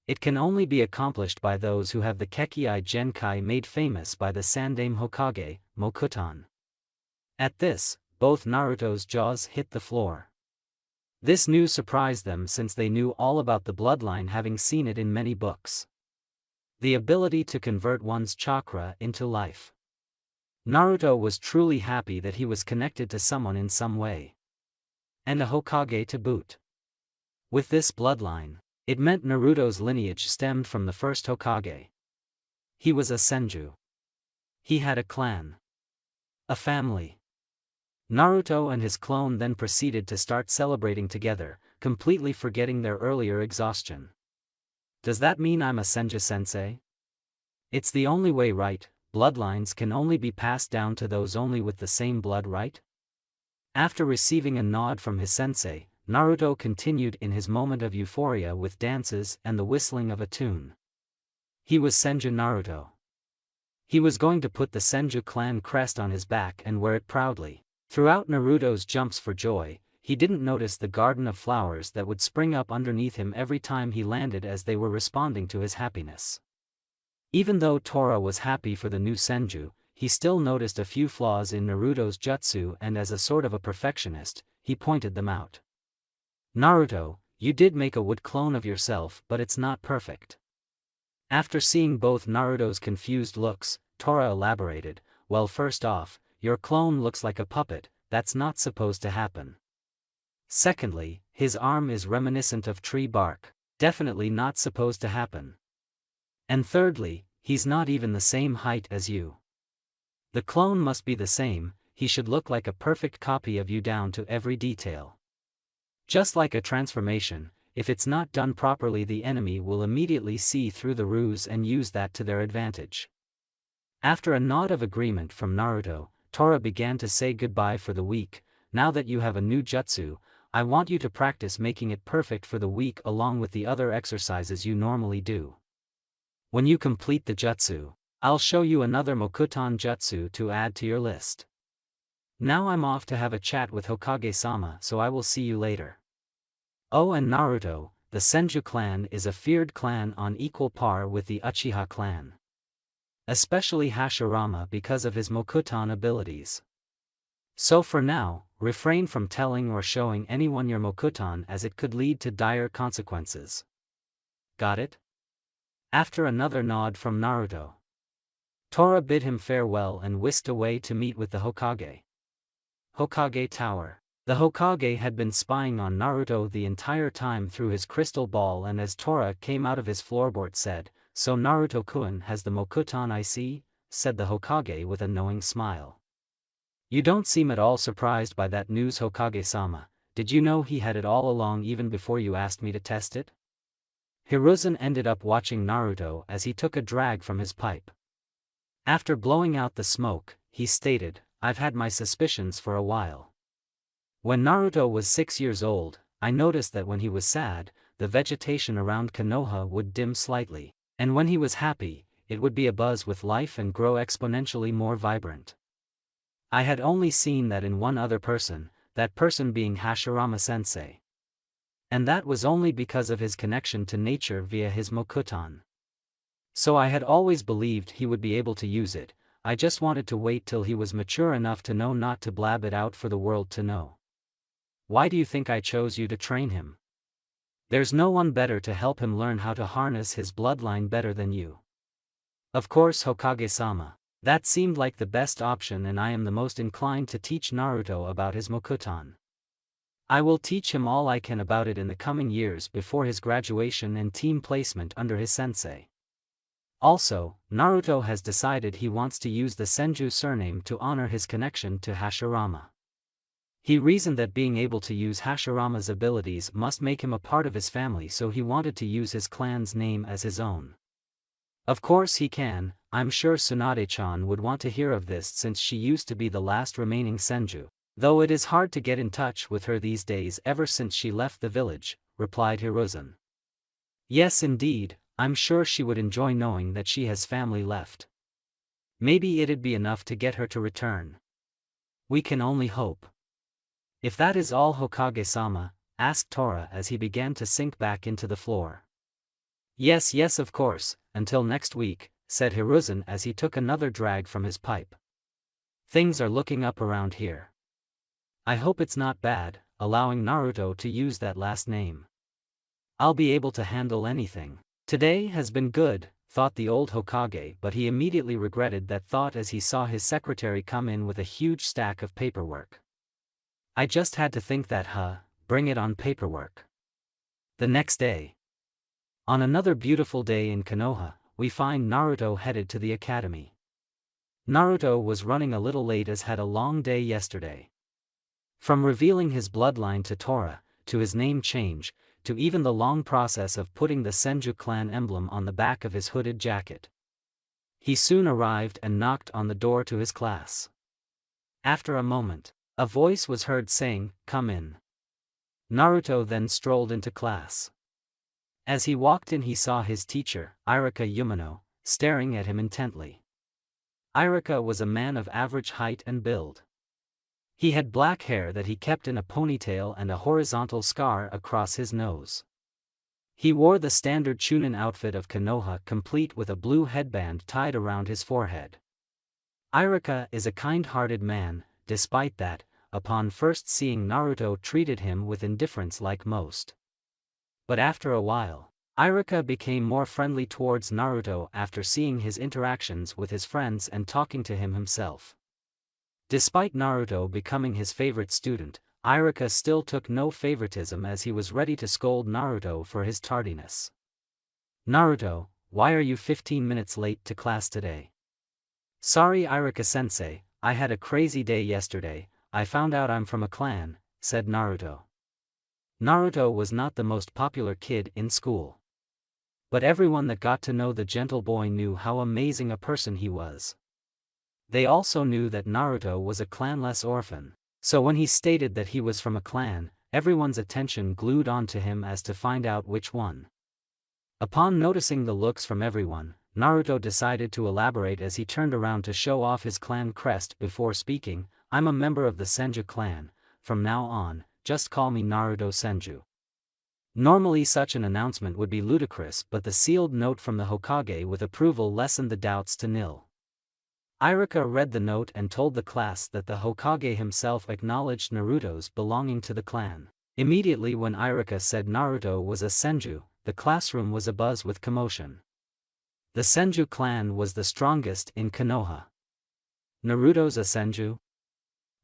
It can only be accomplished by those who have the Kekkei Genkai made famous by the Sandaime Hokage, Mokuton." At this, both Naruto's jaws hit the floor. This news surprised them since they knew all about the bloodline, having seen it in many books. The ability to convert one's chakra into life. Naruto was truly happy that he was connected to someone in some way. And a Hokage to boot. With this bloodline, it meant Naruto's lineage stemmed from the first Hokage. He was a Senju. He had a clan. A family. Naruto and his clone then proceeded to start celebrating together, completely forgetting their earlier exhaustion. "Does that mean I'm a Senju sensei? It's the only way, right? Bloodlines can only be passed down to those only with the same blood, right?" After receiving a nod from his sensei, Naruto continued in his moment of euphoria with dances and the whistling of a tune. He was Senju Naruto. He was going to put the Senju clan crest on his back and wear it proudly. Throughout Naruto's jumps for joy, he didn't notice the garden of flowers that would spring up underneath him every time he landed, as they were responding to his happiness. Even though Tora was happy for the new Senju, he still noticed a few flaws in Naruto's jutsu, and as a sort of a perfectionist, he pointed them out. "Naruto, you did make a wood clone of yourself, but it's not perfect." After seeing both Naruto's confused looks, Tora elaborated, "Well, first off, your clone looks like a puppet, that's not supposed to happen. Secondly, his arm is reminiscent of tree bark, definitely not supposed to happen. And thirdly, he's not even the same height as you. The clone must be the same, he should look like a perfect copy of you down to every detail. Just like a transformation, if it's not done properly, the enemy will immediately see through the ruse and use that to their advantage." After a nod of agreement from Naruto, Tora began to say goodbye for the week. "Now that you have a new jutsu, I want you to practice making it perfect for the week along with the other exercises you normally do. When you complete the jutsu, I'll show you another Mokuton jutsu to add to your list. Now I'm off to have a chat with Hokage-sama, so I will see you later." Oh, and Naruto, the Senju clan is a feared clan on equal par with the Uchiha clan. Especially Hashirama because of his Mokuton abilities. So for now, refrain from telling or showing anyone your Mokuton, as it could lead to dire consequences. Got it? After another nod from Naruto, Tora bid him farewell and whisked away to meet with the Hokage. Hokage Tower. The Hokage had been spying on Naruto the entire time through his crystal ball, and as Tora came out of his floorboard said, "So Naruto-kun has the Mokuton, I see," said the Hokage with a knowing smile. "You don't seem at all surprised by that news, Hokage-sama. Did you know he had it all along even before you asked me to test it?" Hiruzen ended up watching Naruto as he took a drag from his pipe. After blowing out the smoke, he stated, "I've had my suspicions for a while. When Naruto was 6 years old, I noticed that when he was sad, the vegetation around Konoha would dim slightly, and when he was happy, it would be abuzz with life and grow exponentially more vibrant. I had only seen that in one other person, that person being Hashirama-sensei. And that was only because of his connection to nature via his Mokuton. So I had always believed he would be able to use it. I just wanted to wait till he was mature enough to know not to blab it out for the world to know. Why do you think I chose you to train him? There's no one better to help him learn how to harness his bloodline better than you." "Of course, Hokage-sama. That seemed like the best option, and I am the most inclined to teach Naruto about his Mokuton. I will teach him all I can about it in the coming years before his graduation and team placement under his sensei. Also, Naruto has decided he wants to use the Senju surname to honor his connection to Hashirama. He reasoned that being able to use Hashirama's abilities must make him a part of his family, so he wanted to use his clan's name as his own. Of course he can. I'm sure Tsunade-chan would want to hear of this since she used to be the last remaining Senju, though it is hard to get in touch with her these days ever since she left the village," replied Hiruzen. "Yes indeed, I'm sure she would enjoy knowing that she has family left. Maybe it'd be enough to get her to return. We can only hope." "If that is all, Hokage-sama?" asked Tora as he began to sink back into the floor. Yes, of course, until next week," said Hiruzen as he took another drag from his pipe. "Things are looking up around here. I hope it's not bad, allowing Naruto to use that last name. I'll be able to handle anything. Today has been good," thought the old Hokage, but he immediately regretted that thought as he saw his secretary come in with a huge stack of paperwork. "I just had to think that, bring it on, paperwork." The next day. On another beautiful day in Konoha, we find Naruto headed to the academy. Naruto was running a little late as had a long day yesterday. From revealing his bloodline to Tora, to his name change, to even the long process of putting the Senju clan emblem on the back of his hooded jacket. He soon arrived and knocked on the door to his class. After a moment, a voice was heard saying, "Come in." Naruto then strolled into class. As he walked in, he saw his teacher, Irika Umino, staring at him intently. Irika was a man of average height and build. He had black hair that he kept in a ponytail and a horizontal scar across his nose. He wore the standard Chunin outfit of Konoha, complete with a blue headband tied around his forehead. Irika is a kind-hearted man. Despite that, upon first seeing Naruto, treated him with indifference like most. But after a while, Irika became more friendly towards Naruto after seeing his interactions with his friends and talking to him himself. Despite Naruto becoming his favorite student, Irika still took no favoritism as he was ready to scold Naruto for his tardiness. "Naruto, why are you 15 minutes late to class today?" "Sorry, Irika-sensei, I had a crazy day yesterday. I found out I'm from a clan," said Naruto. Naruto was not the most popular kid in school. But everyone that got to know the gentle boy knew how amazing a person he was. They also knew that Naruto was a clanless orphan, so when he stated that he was from a clan, everyone's attention glued onto him as to find out which one. Upon noticing the looks from everyone, Naruto decided to elaborate as he turned around to show off his clan crest before speaking. "I'm a member of the Senju clan. From now on, just call me Naruto Senju." Normally such an announcement would be ludicrous, but the sealed note from the Hokage with approval lessened the doubts to nil. Irika read the note and told the class that the Hokage himself acknowledged Naruto's belonging to the clan. Immediately when Irika said Naruto was a Senju, the classroom was abuzz with commotion. The Senju clan was the strongest in Konoha. Naruto's a Senju?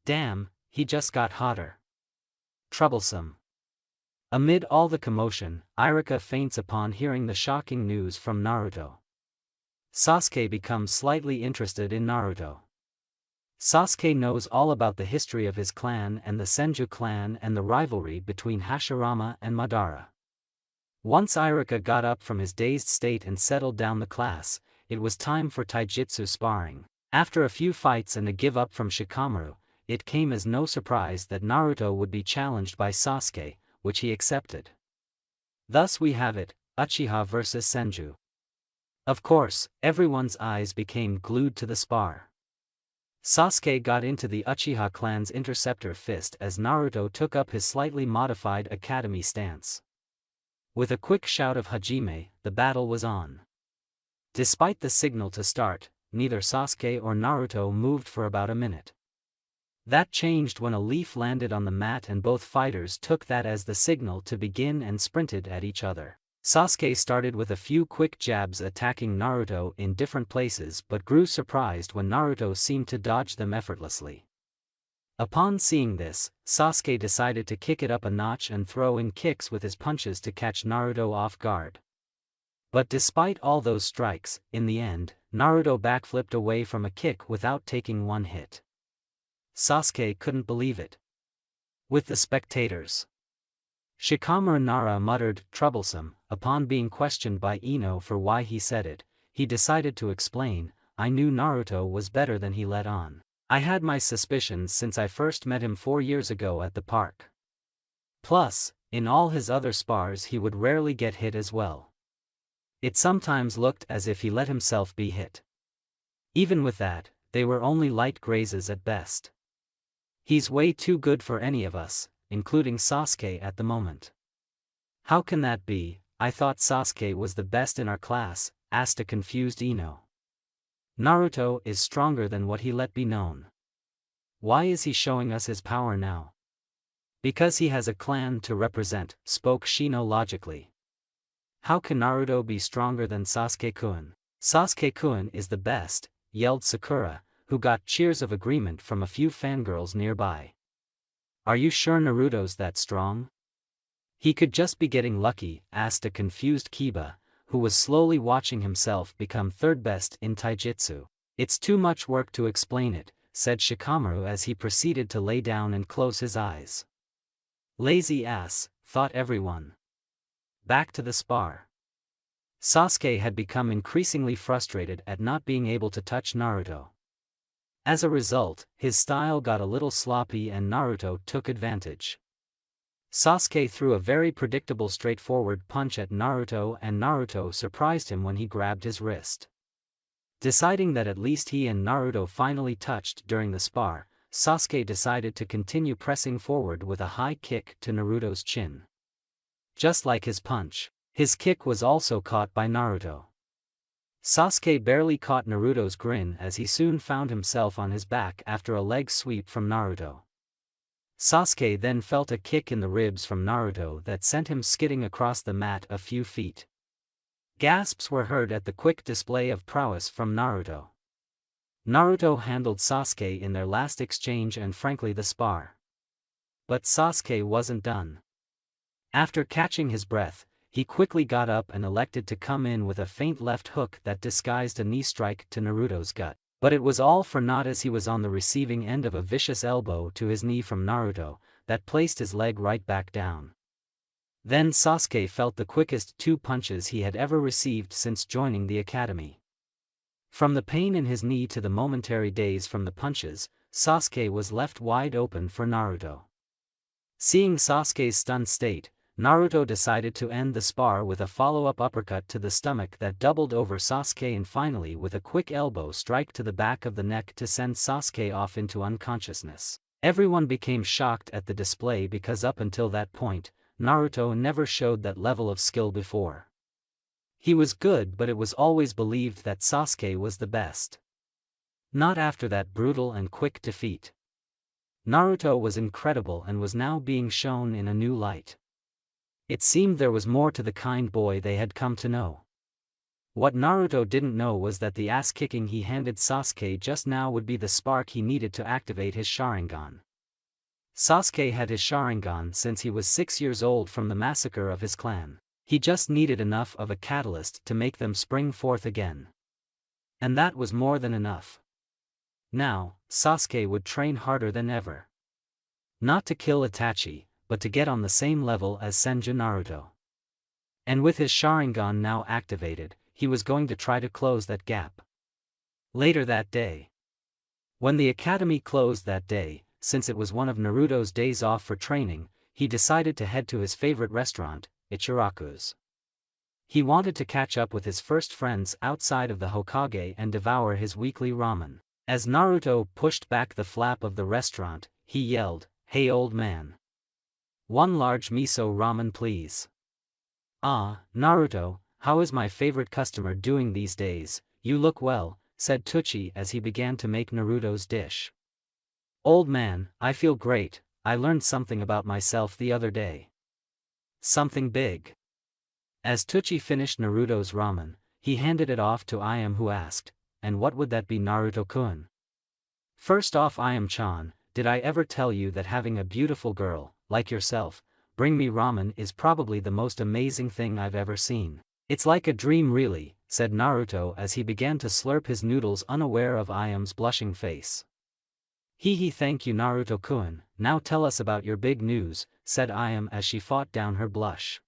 Damn, he just got hotter. Troublesome. Amid all the commotion, Iruka faints upon hearing the shocking news from Naruto. Sasuke becomes slightly interested in Naruto. Sasuke knows all about the history of his clan and the Senju clan and the rivalry between Hashirama and Madara. Once Iruka got up from his dazed state and settled down the class, it was time for taijutsu sparring. After a few fights and a give-up from Shikamaru, it came as no surprise that Naruto would be challenged by Sasuke, which he accepted. Thus we have it, Uchiha vs Senju. Of course, everyone's eyes became glued to the spar. Sasuke got into the Uchiha clan's interceptor fist as Naruto took up his slightly modified academy stance. With a quick shout of Hajime, the battle was on. Despite the signal to start, neither Sasuke or Naruto moved for about a minute. That changed when a leaf landed on the mat and both fighters took that as the signal to begin and sprinted at each other. Sasuke started with a few quick jabs attacking Naruto in different places but grew surprised when Naruto seemed to dodge them effortlessly. Upon seeing this, Sasuke decided to kick it up a notch and throw in kicks with his punches to catch Naruto off guard. But despite all those strikes, in the end, Naruto backflipped away from a kick without taking one hit. Sasuke couldn't believe it. With the spectators. Shikamaru Nara muttered, "Troublesome," upon being questioned by Ino for why he said it. He decided to explain, "I knew Naruto was better than he let on. I had my suspicions since I first met him 4 years ago at the park. Plus, in all his other spars he would rarely get hit as well. It sometimes looked as if he let himself be hit. Even with that, they were only light grazes at best. He's way too good for any of us, including Sasuke at the moment." "How can that be? I thought Sasuke was the best in our class," asked a confused Ino. "Naruto is stronger than what he let be known. Why is he showing us his power now?" "Because he has a clan to represent," spoke Shino logically. "How can Naruto be stronger than Sasuke-kun?" "Sasuke-kun is the best," yelled Sakura, who got cheers of agreement from a few fangirls nearby. "Are you sure Naruto's that strong?" "He could just be getting lucky," asked a confused Kiba, who was slowly watching himself become third best in taijutsu. "It's too much work to explain it," said Shikamaru as he proceeded to lay down and close his eyes. "Lazy ass," thought everyone. Back to the spar. Sasuke had become increasingly frustrated at not being able to touch Naruto. As a result, his style got a little sloppy and Naruto took advantage. Sasuke threw a very predictable straightforward punch at Naruto and Naruto surprised him when he grabbed his wrist. Deciding that at least he and Naruto finally touched during the spar, Sasuke decided to continue pressing forward with a high kick to Naruto's chin. Just like his punch, his kick was also caught by Naruto. Sasuke barely caught Naruto's grin as he soon found himself on his back after a leg sweep from Naruto. Sasuke then felt a kick in the ribs from Naruto that sent him skidding across the mat a few feet. Gasps were heard at the quick display of prowess from Naruto. Naruto handled Sasuke in their last exchange and frankly the spar. But Sasuke wasn't done. After catching his breath, he quickly got up and elected to come in with a feint left hook that disguised a knee strike to Naruto's gut. But it was all for naught as he was on the receiving end of a vicious elbow to his knee from Naruto, that placed his leg right back down. Then Sasuke felt the quickest 2 punches he had ever received since joining the academy. From the pain in his knee to the momentary daze from the punches, Sasuke was left wide open for Naruto. Seeing Sasuke's stunned state, Naruto decided to end the spar with a follow-up uppercut to the stomach that doubled over Sasuke and finally with a quick elbow strike to the back of the neck to send Sasuke off into unconsciousness. Everyone became shocked at the display because up until that point, Naruto never showed that level of skill before. He was good but it was always believed that Sasuke was the best. Not after that brutal and quick defeat. Naruto was incredible and was now being shown in a new light. It seemed there was more to the kind boy they had come to know. What Naruto didn't know was that the ass-kicking he handed Sasuke just now would be the spark he needed to activate his Sharingan. Sasuke had his Sharingan since he was 6 years old from the massacre of his clan. He just needed enough of a catalyst to make them spring forth again. And that was more than enough. Now, Sasuke would train harder than ever. Not to kill Itachi, but to get on the same level as Senju Naruto. And with his Sharingan now activated, he was going to try to close that gap. Later that day. When the academy closed that day, since it was one of Naruto's days off for training, he decided to head to his favorite restaurant, Ichiraku's. He wanted to catch up with his first friends outside of the Hokage and devour his weekly ramen. As Naruto pushed back the flap of the restaurant, he yelled, "Hey old man! One large miso ramen please." "Ah, Naruto, how is my favorite customer doing these days? You look well," said Teuchi as he began to make Naruto's dish. "Old man, I feel great. I learned something about myself the other day." "Something big?" As Teuchi finished Naruto's ramen, he handed it off to Iam, who asked, "And what would that be, Naruto-kun?" "First off, Iam-chan, did I ever tell you that having a beautiful girl, like yourself, bring me ramen is probably the most amazing thing I've ever seen? It's like a dream really," said Naruto as he began to slurp his noodles, unaware of Iam's blushing face. "Hee, thank you Naruto-kun, now tell us about your big news," said Iam as she fought down her blush.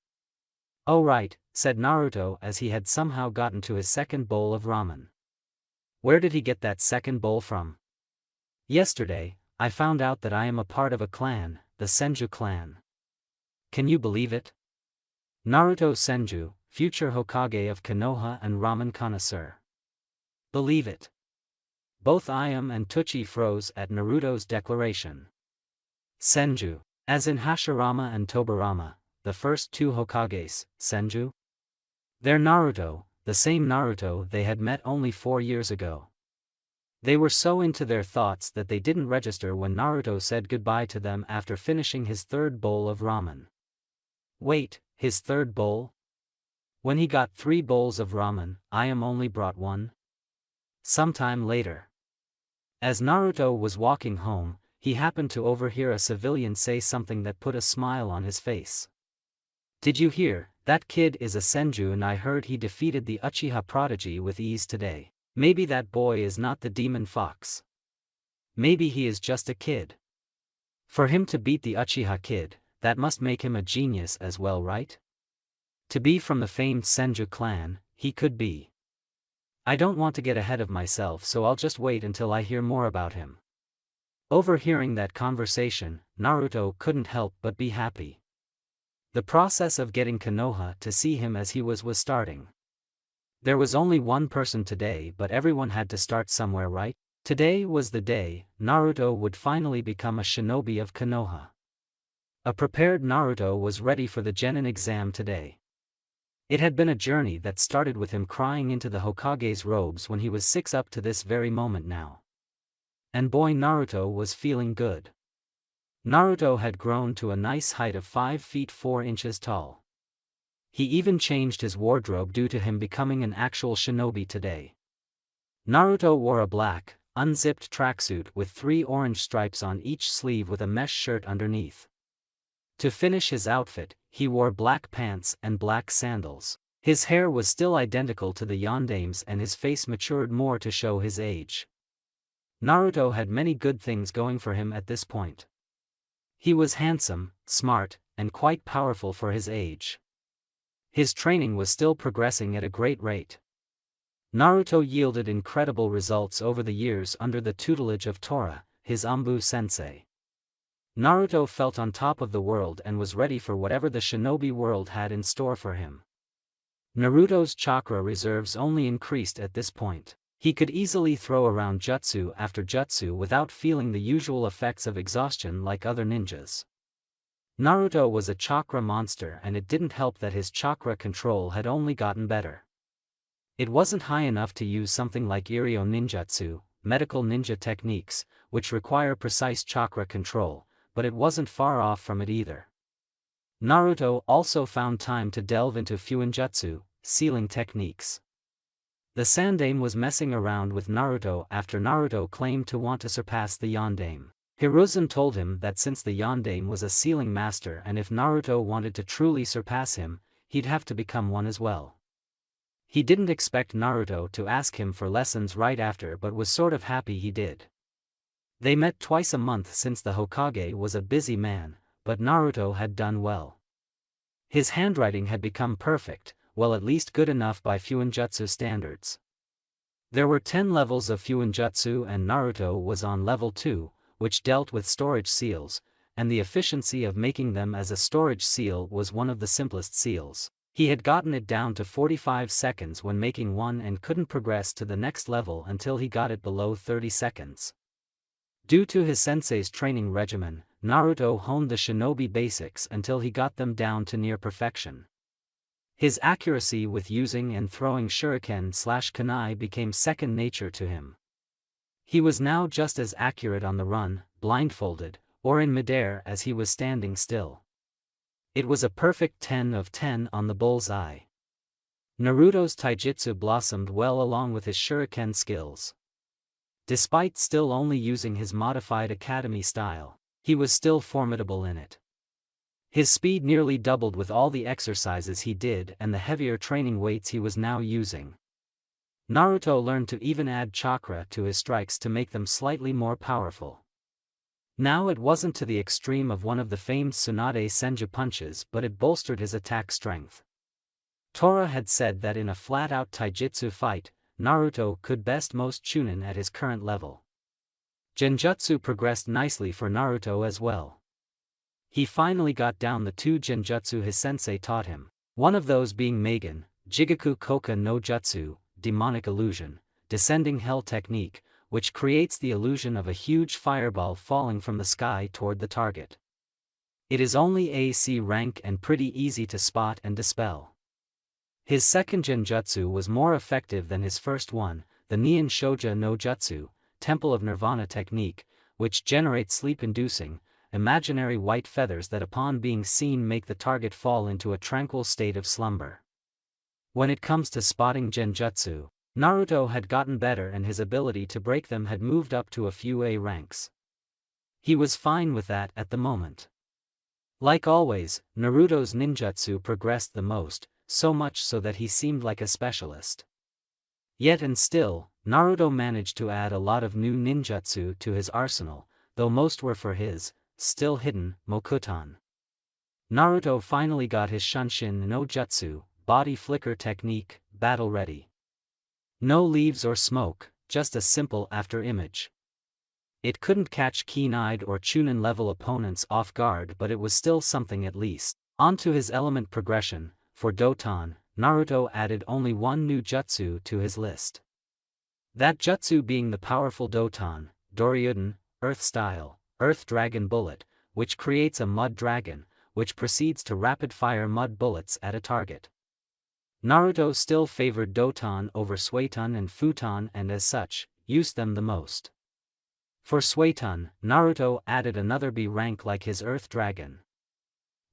"Oh right," said Naruto as he had somehow gotten to his second bowl of ramen. "Where did he get that second bowl from?" "Yesterday, I found out that I am a part of a clan, the Senju clan. Can you believe it? Naruto Senju, future Hokage of Konoha and ramen connoisseur. Believe it." Both Iam and Teuchi froze at Naruto's declaration. Senju, as in Hashirama and Tobirama, the first two Hokages, Senju? They're Naruto, the same Naruto they had met only 4 years ago. They were so into their thoughts that they didn't register when Naruto said goodbye to them after finishing his third bowl of ramen. Wait, his third bowl? When he got 3 bowls of ramen, Iam only brought 1? Sometime later. As Naruto was walking home, he happened to overhear a civilian say something that put a smile on his face. "Did you hear, that kid is a Senju and I heard he defeated the Uchiha prodigy with ease today. Maybe that boy is not the demon fox. Maybe he is just a kid. For him to beat the Uchiha kid, that must make him a genius as well, right? To be from the famed Senju clan, he could be. I don't want to get ahead of myself, so I'll just wait until I hear more about him." Overhearing that conversation, Naruto couldn't help but be happy. The process of getting Konoha to see him as he was starting. There was only one person today, but everyone had to start somewhere, right? Today was the day Naruto would finally become a shinobi of Konoha. A prepared Naruto was ready for the Genin exam today. It had been a journey that started with him crying into the Hokage's robes when he was 6 up to this very moment now. And boy, Naruto was feeling good. Naruto had grown to a nice height of 5 feet 4 inches tall. He even changed his wardrobe due to him becoming an actual shinobi today. Naruto wore a black, unzipped tracksuit with 3 orange stripes on each sleeve with a mesh shirt underneath. To finish his outfit, he wore black pants and black sandals. His hair was still identical to the Yandame's and his face matured more to show his age. Naruto had many good things going for him at this point. He was handsome, smart, and quite powerful for his age. His training was still progressing at a great rate. Naruto yielded incredible results over the years under the tutelage of Tora, his Anbu sensei. Naruto felt on top of the world and was ready for whatever the shinobi world had in store for him. Naruto's chakra reserves only increased at this point. He could easily throw around jutsu after jutsu without feeling the usual effects of exhaustion like other ninjas. Naruto was a chakra monster, and it didn't help that his chakra control had only gotten better. It wasn't high enough to use something like Iryo ninjutsu, medical ninja techniques, which require precise chakra control, but it wasn't far off from it either. Naruto also found time to delve into fuinjutsu, sealing techniques. The Sandame was messing around with Naruto after Naruto claimed to want to surpass the Yondaime. Hiruzen told him that since the Yondaime was a sealing master and if Naruto wanted to truly surpass him, he'd have to become one as well. He didn't expect Naruto to ask him for lessons right after but was sort of happy he did. They met twice a month since the Hokage was a busy man, but Naruto had done well. His handwriting had become perfect, well at least good enough by Fuinjutsu standards. There were 10 levels of Fuinjutsu and Naruto was on level 2, which dealt with storage seals, and the efficiency of making them as a storage seal was one of the simplest seals. He had gotten it down to 45 seconds when making one and couldn't progress to the next level until he got it below 30 seconds. Due to his sensei's training regimen, Naruto honed the shinobi basics until he got them down to near perfection. His accuracy with using and throwing shuriken/kunai became second nature to him. He was now just as accurate on the run, blindfolded, or in midair as he was standing still. It was a perfect 10 of 10 on the bull's eye. Naruto's taijutsu blossomed well along with his shuriken skills. Despite still only using his modified academy style, he was still formidable in it. His speed nearly doubled with all the exercises he did and the heavier training weights he was now using. Naruto learned to even add chakra to his strikes to make them slightly more powerful. Now it wasn't to the extreme of one of the famed Tsunade Senju punches but it bolstered his attack strength. Tora had said that in a flat-out taijutsu fight, Naruto could best most Chunin at his current level. Genjutsu progressed nicely for Naruto as well. He finally got down the 2 genjutsu his sensei taught him, one of those being Magen, Jigaku Koka no Jutsu, demonic illusion, descending hell technique, which creates the illusion of a huge fireball falling from the sky toward the target. It is only AC rank and pretty easy to spot and dispel. His second genjutsu was more effective than his first one, the Nien Shoja no Jutsu, Temple of Nirvana technique, which generates sleep-inducing, imaginary white feathers that upon being seen make the target fall into a tranquil state of slumber. When it comes to spotting genjutsu, Naruto had gotten better and his ability to break them had moved up to a few A ranks. He was fine with that at the moment. Like always, Naruto's ninjutsu progressed the most, so much so that he seemed like a specialist. Yet and still, Naruto managed to add a lot of new ninjutsu to his arsenal, though most were for his, still hidden, Mokuton. Naruto finally got his Shunshin no Jutsu, body flicker technique, battle ready. No leaves or smoke, just a simple after image. It couldn't catch keen-eyed or Chunin level opponents off guard but it was still something at least. On to his element progression, for Doton, Naruto added only one new jutsu to his list. That jutsu being the powerful Doton, Doryuden, Earth Style, Earth Dragon Bullet, which creates a mud dragon, which proceeds to rapid-fire mud bullets at a target. Naruto still favored Doton over Suiton and Futon and as such, used them the most. For Suiton, Naruto added another B rank like his Earth Dragon.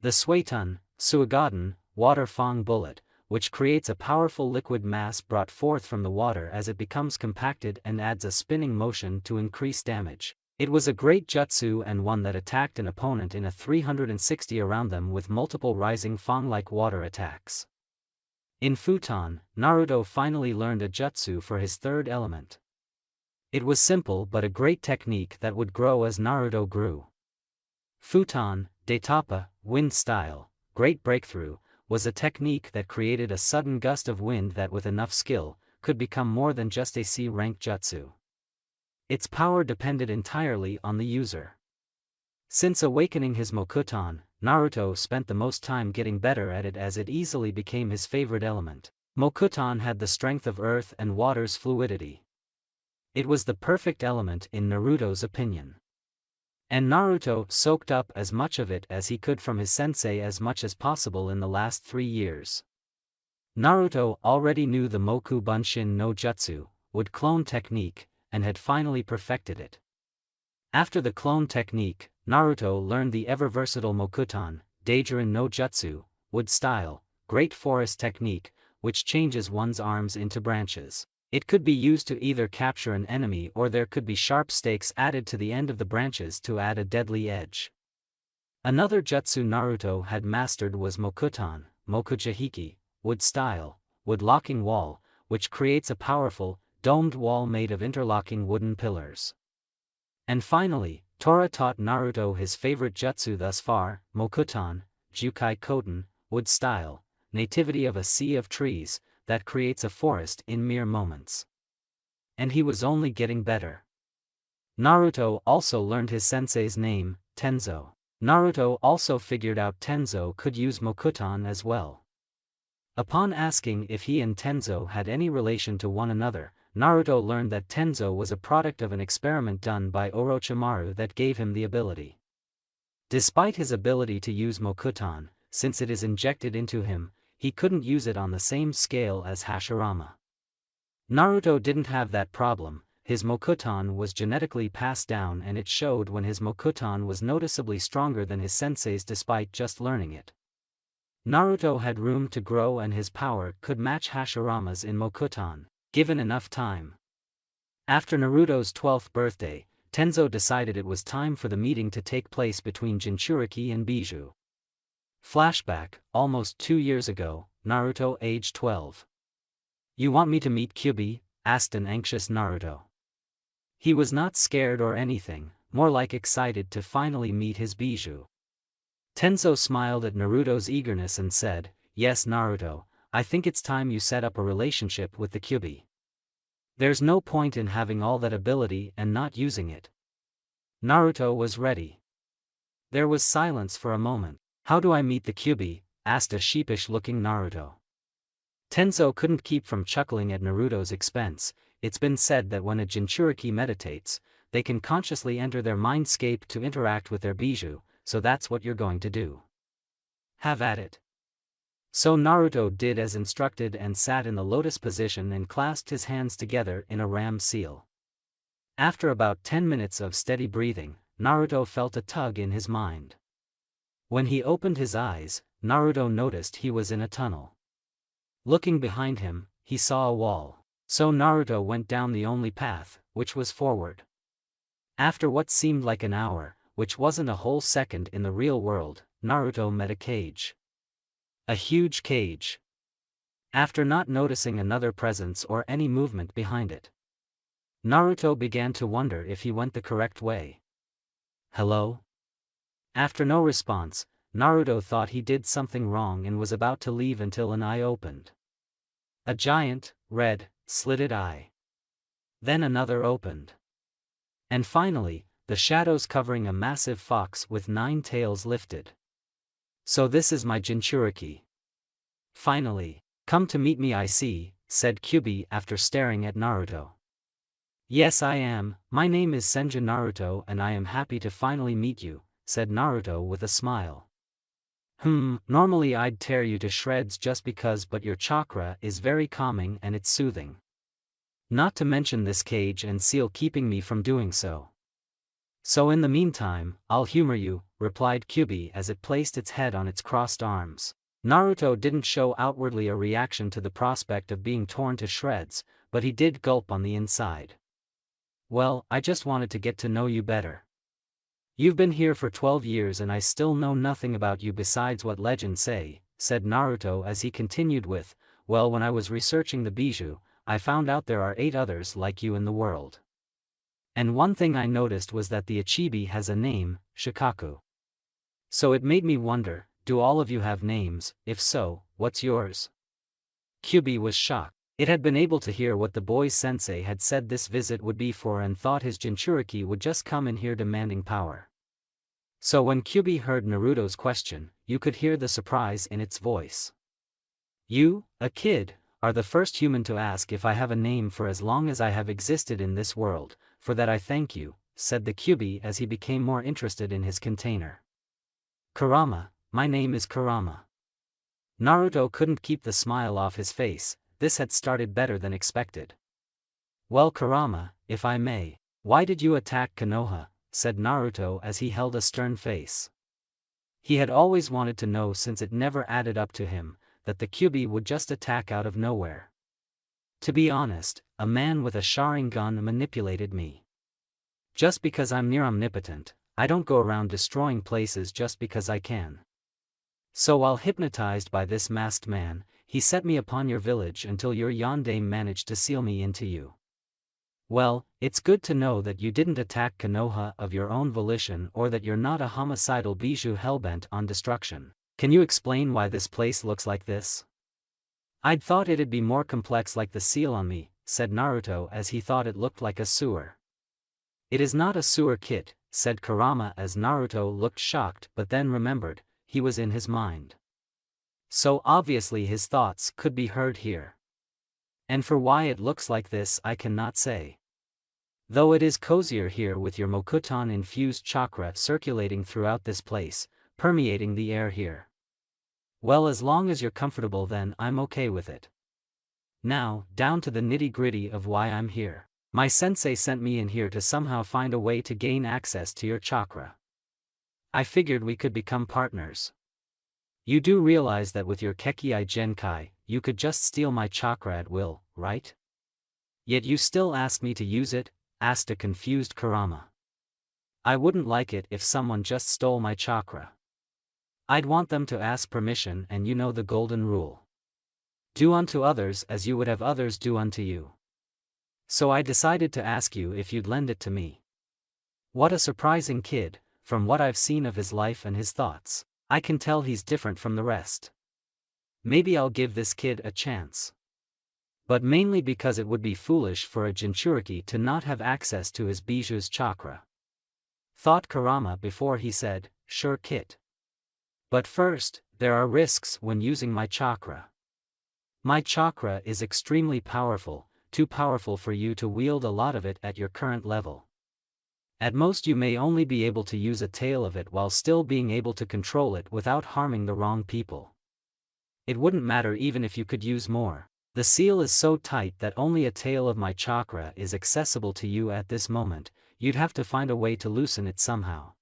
The Suiton, Suigaden, Water Fang Bullet, which creates a powerful liquid mass brought forth from the water as it becomes compacted and adds a spinning motion to increase damage. It was a great jutsu and one that attacked an opponent in a 360 around them with multiple rising fang-like water attacks. In Futon, Naruto finally learned a jutsu for his third element. It was simple but a great technique that would grow as Naruto grew. Futon, Daitapa, Wind Style, Great Breakthrough, was a technique that created a sudden gust of wind that with enough skill, could become more than just a C-rank jutsu. Its power depended entirely on the user. Since awakening his Mokuton, Naruto spent the most time getting better at it as it easily became his favorite element. Mokuton had the strength of earth and water's fluidity. It was the perfect element in Naruto's opinion. And Naruto soaked up as much of it as he could from his sensei as much as possible in the last 3 years. Naruto already knew the Moku Bunshin no Jutsu, wood clone technique, and had finally perfected it. After the clone technique, Naruto learned the ever-versatile Mokuton, Daijurin no Jutsu, wood style, Great Forest technique, which changes one's arms into branches. It could be used to either capture an enemy or there could be sharp stakes added to the end of the branches to add a deadly edge. Another jutsu Naruto had mastered was Mokuton, Mokujihiki, wood style, wood locking wall, which creates a powerful, domed wall made of interlocking wooden pillars. And finally, Tora taught Naruto his favorite jutsu thus far, Mokuton, Jukai Koten, wood style, nativity of a sea of trees, that creates a forest in mere moments. And he was only getting better. Naruto also learned his sensei's name, Tenzo. Naruto also figured out Tenzo could use Mokuton as well. Upon asking if he and Tenzo had any relation to one another, Naruto learned that Tenzo was a product of an experiment done by Orochimaru that gave him the ability. Despite his ability to use Mokuton, since it is injected into him, he couldn't use it on the same scale as Hashirama. Naruto didn't have that problem. His Mokuton was genetically passed down and it showed when his Mokuton was noticeably stronger than his sensei's despite just learning it. Naruto had room to grow and his power could match Hashirama's in Mokuton, given enough time. After Naruto's 12th birthday, Tenzo decided it was time for the meeting to take place between Jinchuriki and Bijou. Flashback, almost 2 years ago, Naruto age 12. "You want me to meet Kyubi?" asked an anxious Naruto. He was not scared or anything, more like excited to finally meet his Bijou. Tenzo smiled at Naruto's eagerness and said, "Yes Naruto, I think it's time you set up a relationship with the Kyubi. There's no point in having all that ability and not using it." Naruto was ready. There was silence for a moment. "How do I meet the Kyubi?" asked a sheepish-looking Naruto. Tenzo couldn't keep from chuckling at Naruto's expense. It's been said that when a Jinchuriki meditates, they can consciously enter their mindscape to interact with their Bijou, so that's what you're going to do. Have at it. So Naruto did as instructed and sat in the lotus position and clasped his hands together in a ram seal. After about 10 minutes of steady breathing, Naruto felt a tug in his mind. When he opened his eyes, Naruto noticed he was in a tunnel. Looking behind him, he saw a wall. So Naruto went down the only path, which was forward. After what seemed like an hour, which wasn't a whole second in the real world, Naruto met a cage. A huge cage. After not noticing another presence or any movement behind it, Naruto began to wonder if he went the correct way. "Hello?" After no response, Naruto thought he did something wrong and was about to leave until an eye opened. A giant, red, slitted eye. Then another opened. And finally, the shadows covering a massive fox with 9 tails lifted. "So this is my Jinchuriki. Finally, come to meet me I see," said Kyubi after staring at Naruto. "Yes I am, my name is Senju Naruto and I am happy to finally meet you," said Naruto with a smile. Normally I'd tear you to shreds just because, but your chakra is very calming and it's soothing. Not to mention this cage and seal keeping me from doing so. So in the meantime, I'll humor you," replied Kyubi as it placed its head on its crossed arms. Naruto didn't show outwardly a reaction to the prospect of being torn to shreds, but he did gulp on the inside. "Well, I just wanted to get to know you better. You've been here for 12 years and I still know nothing about you besides what legends say," said Naruto as he continued with, "Well, when I was researching the Bijou, I found out there are 8 others like you in the world. And one thing I noticed was that the Ichibi has a name, Shikaku. So it made me wonder, do all of you have names? If so, what's yours?" Kyubi was shocked. It had been able to hear what the boy's sensei had said this visit would be for and thought his Jinchuriki would just come in here demanding power. So when Kyubi heard Naruto's question, you could hear the surprise in its voice. "You, a kid, are the first human to ask if I have a name for as long as I have existed in this world, for that I thank you," said the Kyubi as he became more interested in his container. "Kurama, my name is Kurama." Naruto couldn't keep the smile off his face. This had started better than expected. "Well Kurama, if I may, why did you attack Konoha?" said Naruto as he held a stern face. He had always wanted to know, since it never added up to him, that the Kyubi would just attack out of nowhere. To be honest, a man with a Sharingan manipulated me. Just because I'm near omnipotent, I don't go around destroying places just because I can. So while hypnotized by this masked man, he set me upon your village until your yondaime managed to seal me into you. Well, it's good to know that you didn't attack Konoha of your own volition or that you're not a homicidal bijou hellbent on destruction. Can you explain why this place looks like this? I'd thought it'd be more complex like the seal on me, said Naruto as he thought it looked like a sewer. It is not a sewer kit, said Kurama as Naruto looked shocked but then remembered, he was in his mind. So obviously his thoughts could be heard here. And for why it looks like this I cannot say. Though it is cozier here with your Mokuton-infused chakra circulating throughout this place, permeating the air here. Well, as long as you're comfortable then I'm okay with it. Now, down to the nitty-gritty of why I'm here. My sensei sent me in here to somehow find a way to gain access to your chakra. I figured we could become partners. You do realize that with your Kekii Genkai, you could just steal my chakra at will, right? Yet you still ask me to use it, asked a confused Kurama. I wouldn't like it if someone just stole my chakra. I'd want them to ask permission, and you know the golden rule. Do unto others as you would have others do unto you. So I decided to ask you if you'd lend it to me. What a surprising kid, from what I've seen of his life and his thoughts, I can tell he's different from the rest. Maybe I'll give this kid a chance. But mainly because it would be foolish for a Jinchuriki to not have access to his bijou's chakra. Thought Kurama before he said, sure kid. But first, there are risks when using my chakra. My chakra is extremely powerful, too powerful for you to wield a lot of it at your current level. At most you may only be able to use a tail of it while still being able to control it without harming the wrong people. It wouldn't matter even if you could use more. The seal is so tight that only a tail of my chakra is accessible to you at this moment, you'd have to find a way to loosen it somehow.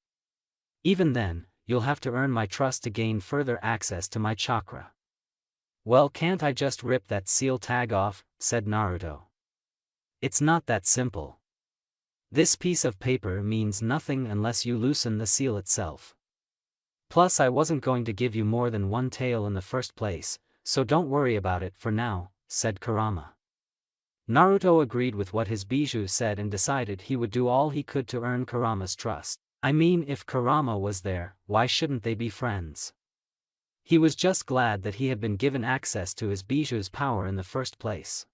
Even then, you'll have to earn my trust to gain further access to my chakra. Well, can't I just rip that seal tag off, said Naruto. It's not that simple. This piece of paper means nothing unless you loosen the seal itself. Plus I wasn't going to give you more than one tail in the first place, so don't worry about it for now, said Kurama. Naruto agreed with what his bijou said and decided he would do all he could to earn Kurama's trust. I mean, if Kurama was there, why shouldn't they be friends? He was just glad that he had been given access to his bijou's power in the first place.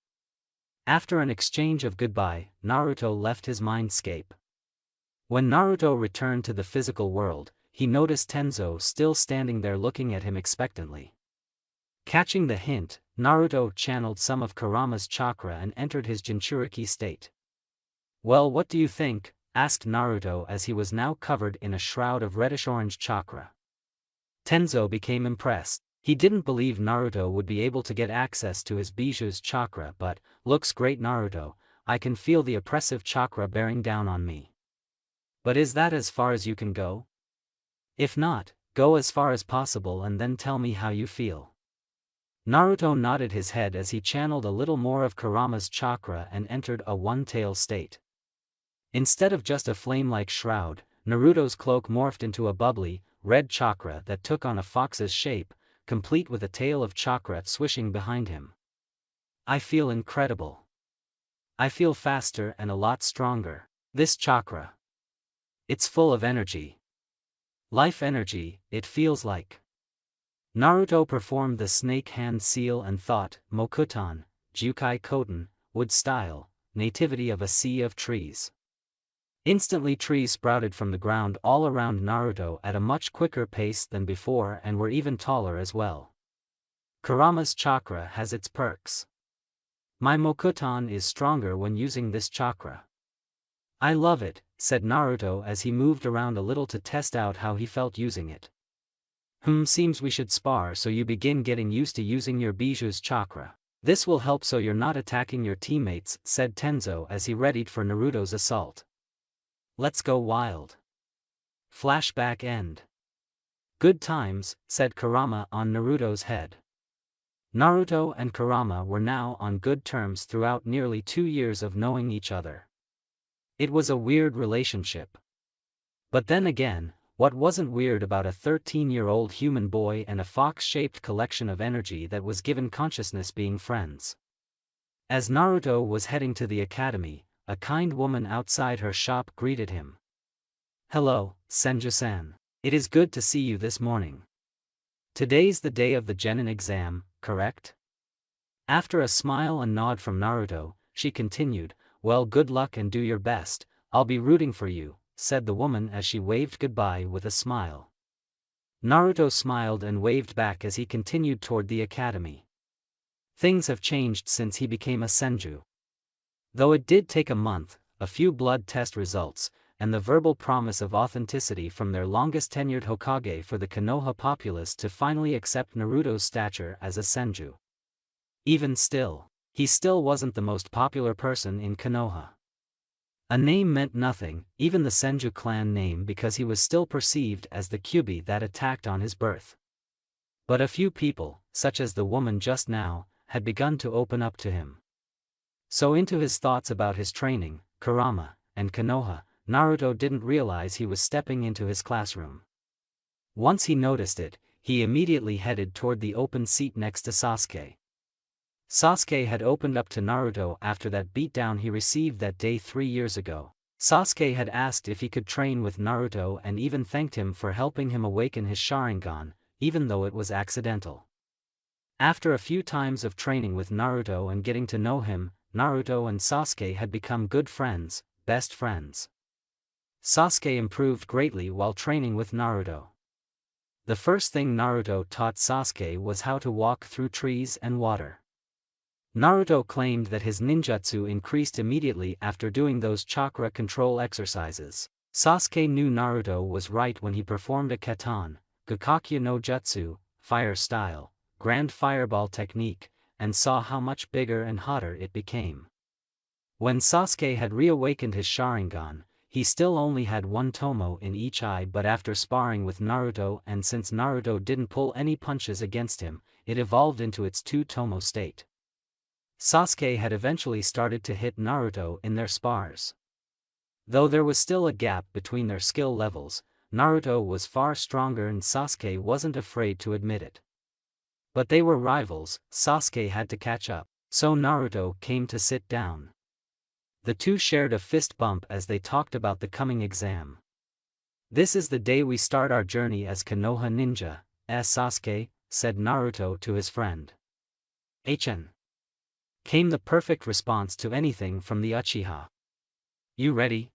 After an exchange of goodbye, Naruto left his mindscape. When Naruto returned to the physical world, he noticed Tenzo still standing there looking at him expectantly. Catching the hint, Naruto channeled some of Kurama's chakra and entered his Jinchuriki state. Well, what do you think? Asked Naruto as he was now covered in a shroud of reddish-orange chakra. Tenzo became impressed. He didn't believe Naruto would be able to get access to his bijou's chakra, but, looks great Naruto, I can feel the oppressive chakra bearing down on me. But is that as far as you can go? If not, go as far as possible and then tell me how you feel. Naruto nodded his head as he channeled a little more of Kurama's chakra and entered a one-tail state. Instead of just a flame-like shroud, Naruto's cloak morphed into a bubbly, red chakra that took on a fox's shape, complete with a tail of chakra swishing behind him. I feel incredible. I feel faster and a lot stronger. This chakra. It's full of energy. Life energy, it feels like. Naruto performed the snake hand seal and thought, Mokuton, Jukai Koten, wood style, nativity of a sea of trees. Instantly trees sprouted from the ground all around Naruto at a much quicker pace than before and were even taller as well. Kurama's chakra has its perks. My Mokuton is stronger when using this chakra. I love it, said Naruto as he moved around a little to test out how he felt using it. Seems we should spar so you begin getting used to using your bijou's chakra. This will help so you're not attacking your teammates, said Tenzo as he readied for Naruto's assault. Let's go wild. Flashback end. Good times, said Kurama on Naruto's head. Naruto and Kurama were now on good terms throughout nearly 2 years of knowing each other. It was a weird relationship. But then again, what wasn't weird about a 13-year-old human boy and a fox-shaped collection of energy that was given consciousness being friends? As Naruto was heading to the academy, a kind woman outside her shop greeted him. "Hello, Senju-san. It is good to see you this morning. Today's the day of the Genin exam, correct?" After a smile and nod from Naruto, she continued, "Well, good luck and do your best, I'll be rooting for you," said the woman as she waved goodbye with a smile. Naruto smiled and waved back as he continued toward the academy. Things have changed since he became a Senju. Though it did take a month, a few blood test results, and the verbal promise of authenticity from their longest-tenured Hokage for the Konoha populace to finally accept Naruto's stature as a Senju. Even still, he still wasn't the most popular person in Konoha. A name meant nothing, even the Senju clan name, because he was still perceived as the Kyuubi that attacked on his birth. But a few people, such as the woman just now, had begun to open up to him. So into his thoughts about his training, Kurama, and Konoha, Naruto didn't realize he was stepping into his classroom. Once he noticed it, he immediately headed toward the open seat next to Sasuke. Sasuke had opened up to Naruto after that beatdown he received that day 3 years ago. Sasuke had asked if he could train with Naruto and even thanked him for helping him awaken his Sharingan, even though it was accidental. After a few times of training with Naruto and getting to know him, Naruto and Sasuke had become good friends, best friends. Sasuke improved greatly while training with Naruto. The first thing Naruto taught Sasuke was how to walk through trees and water. Naruto claimed that his ninjutsu increased immediately after doing those chakra control exercises. Sasuke knew Naruto was right when he performed a katan, Gakakyu no Jutsu, fire style, grand fireball technique, and saw how much bigger and hotter it became. When Sasuke had reawakened his Sharingan, he still only had one tomo in each eye, but after sparring with Naruto and since Naruto didn't pull any punches against him, it evolved into its 2-tomo state. Sasuke had eventually started to hit Naruto in their spars. Though there was still a gap between their skill levels, Naruto was far stronger and Sasuke wasn't afraid to admit it. But they were rivals, Sasuke had to catch up, so Naruto came to sit down. The two shared a fist bump as they talked about the coming exam. "This is the day we start our journey as Konoha ninja, Sasuke," said Naruto to his friend. "HN," came the perfect response to anything from the Uchiha. "You ready?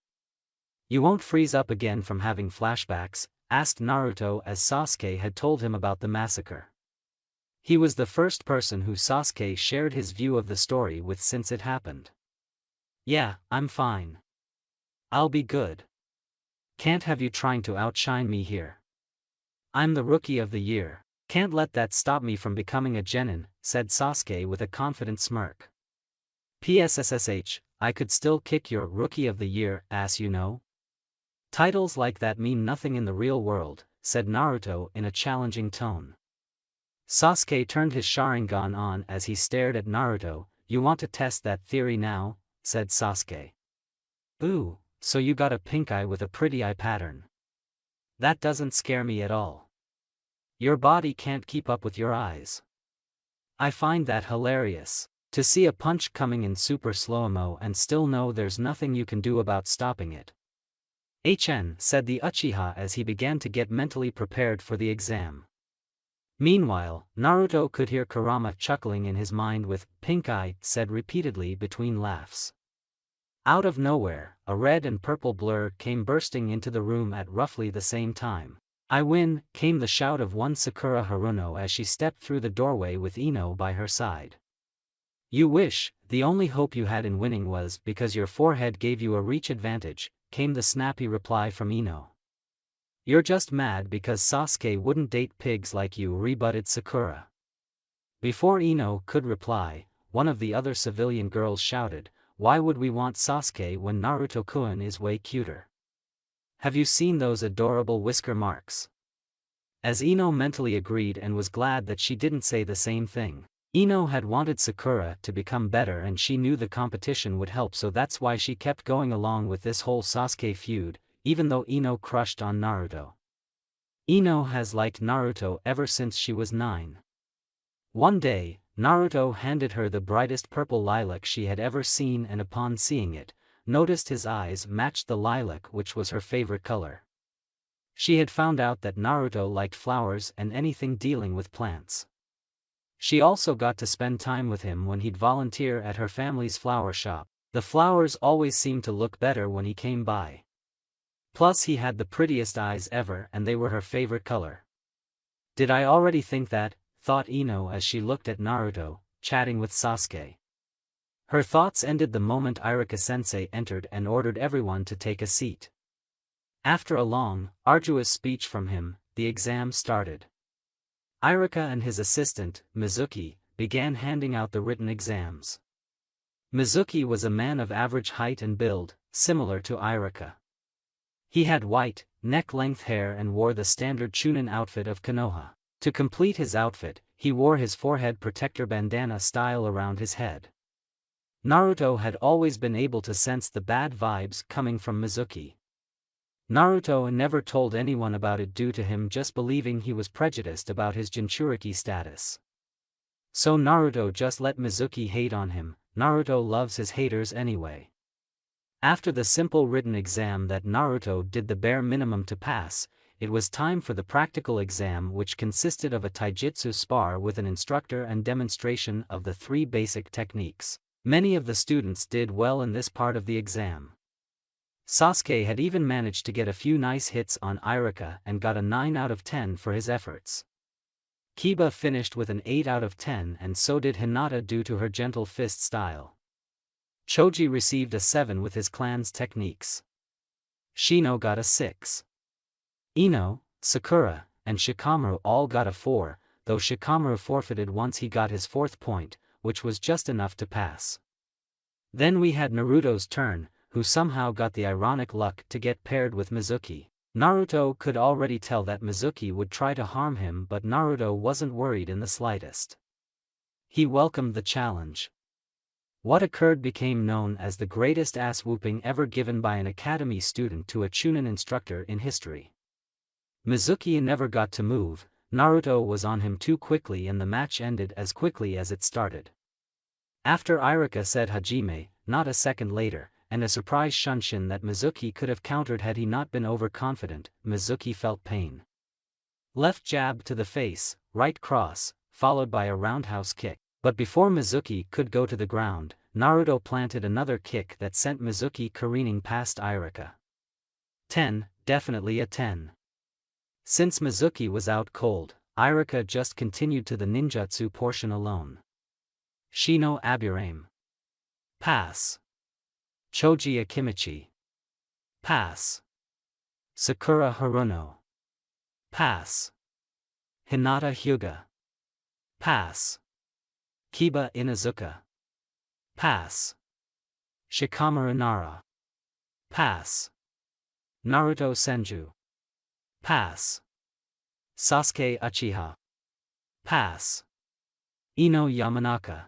You won't freeze up again from having flashbacks?" asked Naruto as Sasuke had told him about the massacre. He was the first person who Sasuke shared his view of the story with since it happened. "Yeah, I'm fine. I'll be good. Can't have you trying to outshine me here. I'm the rookie of the year. Can't let that stop me from becoming a Genin," said Sasuke with a confident smirk. "PSSSH, I could still kick your rookie of the year ass, you know. Titles like that mean nothing in the real world," said Naruto in a challenging tone. Sasuke turned his Sharingan on as he stared at Naruto. "You want to test that theory now?" said Sasuke. "Ooh, so you got a pink eye with a pretty eye pattern. That doesn't scare me at all. Your body can't keep up with your eyes. I find that hilarious. To see a punch coming in super slow-mo and still know there's nothing you can do about stopping it." "HN," said the Uchiha as he began to get mentally prepared for the exam. Meanwhile, Naruto could hear Kurama chuckling in his mind with "pink eye" said repeatedly between laughs. Out of nowhere, a red and purple blur came bursting into the room at roughly the same time. "I win," came the shout of one Sakura Haruno as she stepped through the doorway with Ino by her side. "You wish, the only hope you had in winning was because your forehead gave you a reach advantage," came the snappy reply from Ino. "You're just mad because Sasuke wouldn't date pigs like you," rebutted Sakura. Before Ino could reply, one of the other civilian girls shouted, "Why would we want Sasuke when Naruto-kun is way cuter? Have you seen those adorable whisker marks?" As Ino mentally agreed and was glad that she didn't say the same thing, Ino had wanted Sakura to become better and she knew the competition would help, so that's why she kept going along with this whole Sasuke feud, even though Ino crushed on Naruto. Ino has liked Naruto ever since she was 9. One day, Naruto handed her the brightest purple lilac she had ever seen, and upon seeing it, noticed his eyes matched the lilac, which was her favorite color. She had found out that Naruto liked flowers and anything dealing with plants. She also got to spend time with him when he'd volunteer at her family's flower shop. The flowers always seemed to look better when he came by. Plus he had the prettiest eyes ever and they were her favorite color. Did I already think that, thought Ino as she looked at Naruto, chatting with Sasuke. Her thoughts ended the moment Iruka-sensei entered and ordered everyone to take a seat. After a long, arduous speech from him, the exam started. Iruka and his assistant, Mizuki, began handing out the written exams. Mizuki was a man of average height and build, similar to Iruka. He had white, neck-length hair and wore the standard Chunin outfit of Konoha. To complete his outfit, he wore his forehead protector bandana style around his head. Naruto had always been able to sense the bad vibes coming from Mizuki. Naruto never told anyone about it due to him just believing he was prejudiced about his Jinchuriki status. So Naruto just let Mizuki hate on him. Naruto loves his haters anyway. After the simple written exam that Naruto did the bare minimum to pass, it was time for the practical exam, which consisted of a taijutsu spar with an instructor and demonstration of the 3 basic techniques. Many of the students did well in this part of the exam. Sasuke had even managed to get a few nice hits on Iruka and got a 9 out of 10 for his efforts. Kiba finished with an 8 out of 10 and so did Hinata due to her gentle fist style. Choji received a 7 with his clan's techniques. Shino got a 6. Ino, Sakura, and Shikamaru all got a 4, though Shikamaru forfeited once he got his 4th point, which was just enough to pass. Then we had Naruto's turn, who somehow got the ironic luck to get paired with Mizuki. Naruto could already tell that Mizuki would try to harm him, but Naruto wasn't worried in the slightest. He welcomed the challenge. What occurred became known as the greatest ass-whooping ever given by an academy student to a Chunin instructor in history. Mizuki never got to move, Naruto was on him too quickly and the match ended as quickly as it started. After Iruka said Hajime, not a second later, and a surprise Shunshin that Mizuki could have countered had he not been overconfident, Mizuki felt pain. Left jab to the face, right cross, followed by a roundhouse kick. But before Mizuki could go to the ground, Naruto planted another kick that sent Mizuki careening past Iruka. 10, definitely a 10. Since Mizuki was out cold, Iruka just continued to the ninjutsu portion alone. Shino Aburame. Pass. Choji Akimichi. Pass. Sakura Haruno. Pass. Hinata Hyuga. Pass. Kiba Inuzuka. Pass. Shikamaru Nara. Pass. Naruto Senju. Pass. Sasuke Uchiha. Pass. Ino Yamanaka.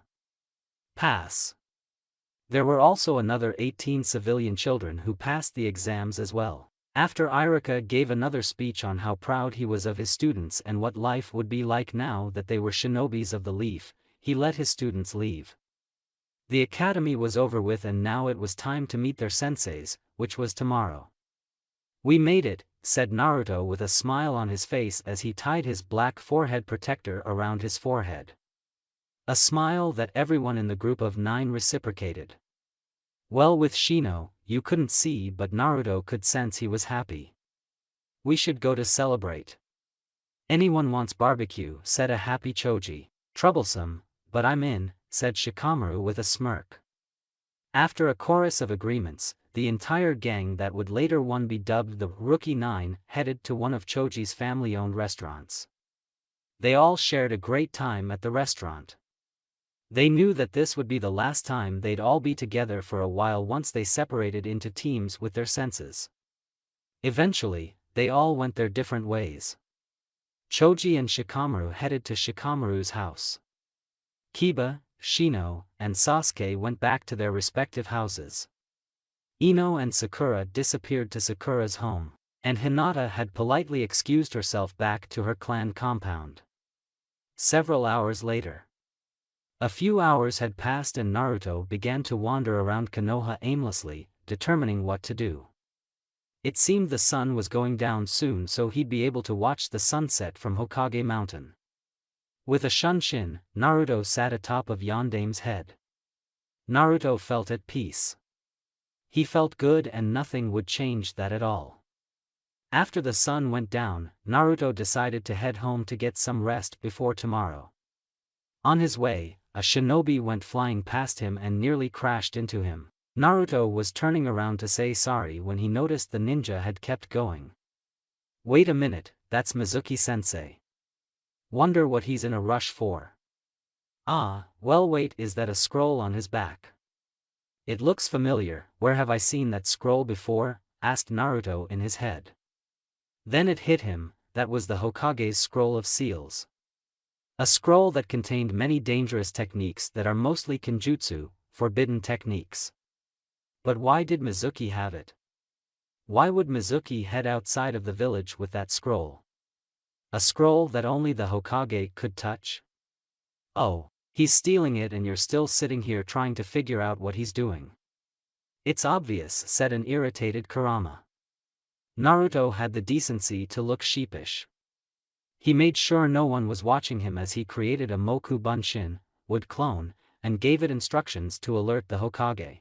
Pass. There were also another 18 civilian children who passed the exams as well. After Iruka gave another speech on how proud he was of his students and what life would be like now that they were shinobis of the leaf, he let his students leave. The academy was over with and now it was time to meet their senseis, which was tomorrow. "We made it," said Naruto with a smile on his face as he tied his black forehead protector around his forehead. A smile that everyone in the group of 9 reciprocated. Well, with Shino, you couldn't see but Naruto could sense he was happy. "We should go to celebrate." "Anyone wants barbecue," said a happy Choji. "Troublesome, but I'm in," said Shikamaru with a smirk. After a chorus of agreements, the entire gang that would later one be dubbed the Rookie 9 headed to one of Choji's family-owned restaurants. They all shared a great time at the restaurant. They knew that this would be the last time they'd all be together for a while once they separated into teams with their senses. Eventually, they all went their different ways. Choji and Shikamaru headed to Shikamaru's house. Kiba, Shino, and Sasuke went back to their respective houses. Ino and Sakura disappeared to Sakura's home, and Hinata had politely excused herself back to her clan compound. Several hours later. A few hours had passed and Naruto began to wander around Konoha aimlessly, determining what to do. It seemed the sun was going down soon, so he'd be able to watch the sunset from Hokage Mountain. With a shunshin, Naruto sat atop of Yondame's head. Naruto felt at peace. He felt good and nothing would change that at all. After the sun went down, Naruto decided to head home to get some rest before tomorrow. On his way, a shinobi went flying past him and nearly crashed into him. Naruto was turning around to say sorry when he noticed the ninja had kept going. Wait a minute, that's Mizuki-sensei. Wonder what he's in a rush for. Ah, well wait, is that a scroll on his back? It looks familiar, where have I seen that scroll before? Asked Naruto in his head. Then it hit him, that was the Hokage's scroll of seals. A scroll that contained many dangerous techniques that are mostly kenjutsu, forbidden techniques. But why did Mizuki have it? Why would Mizuki head outside of the village with that scroll? A scroll that only the Hokage could touch? Oh, he's stealing it and you're still sitting here trying to figure out what he's doing. It's obvious, said an irritated Kurama. Naruto had the decency to look sheepish. He made sure no one was watching him as he created a Moku Bunshin, wood clone, and gave it instructions to alert the Hokage.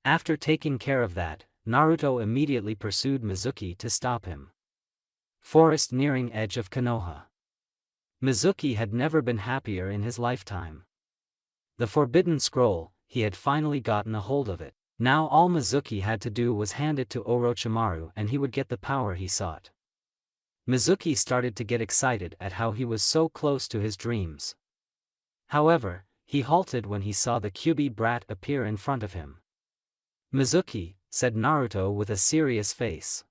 After taking care of that, Naruto immediately pursued Mizuki to stop him. Forest nearing edge of Konoha. Mizuki had never been happier in his lifetime. The forbidden scroll, he had finally gotten a hold of it. Now all Mizuki had to do was hand it to Orochimaru and he would get the power he sought. Mizuki started to get excited at how he was so close to his dreams. However, he halted when he saw the Kyuubi brat appear in front of him. Mizuki, said Naruto with a serious face.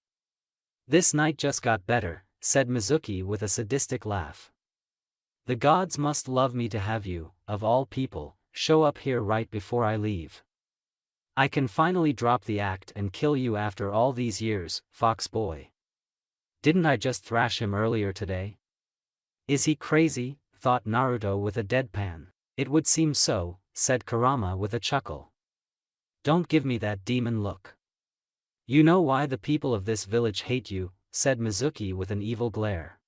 This night just got better, said Mizuki with a sadistic laugh. The gods must love me to have you, of all people, show up here right before I leave. I can finally drop the act and kill you after all these years, fox boy. Didn't I just thrash him earlier today? Is he crazy? Thought Naruto with a deadpan. It would seem so, said Kurama with a chuckle. Don't give me that demon look. You know why the people of this village hate you, said Mizuki with an evil glare.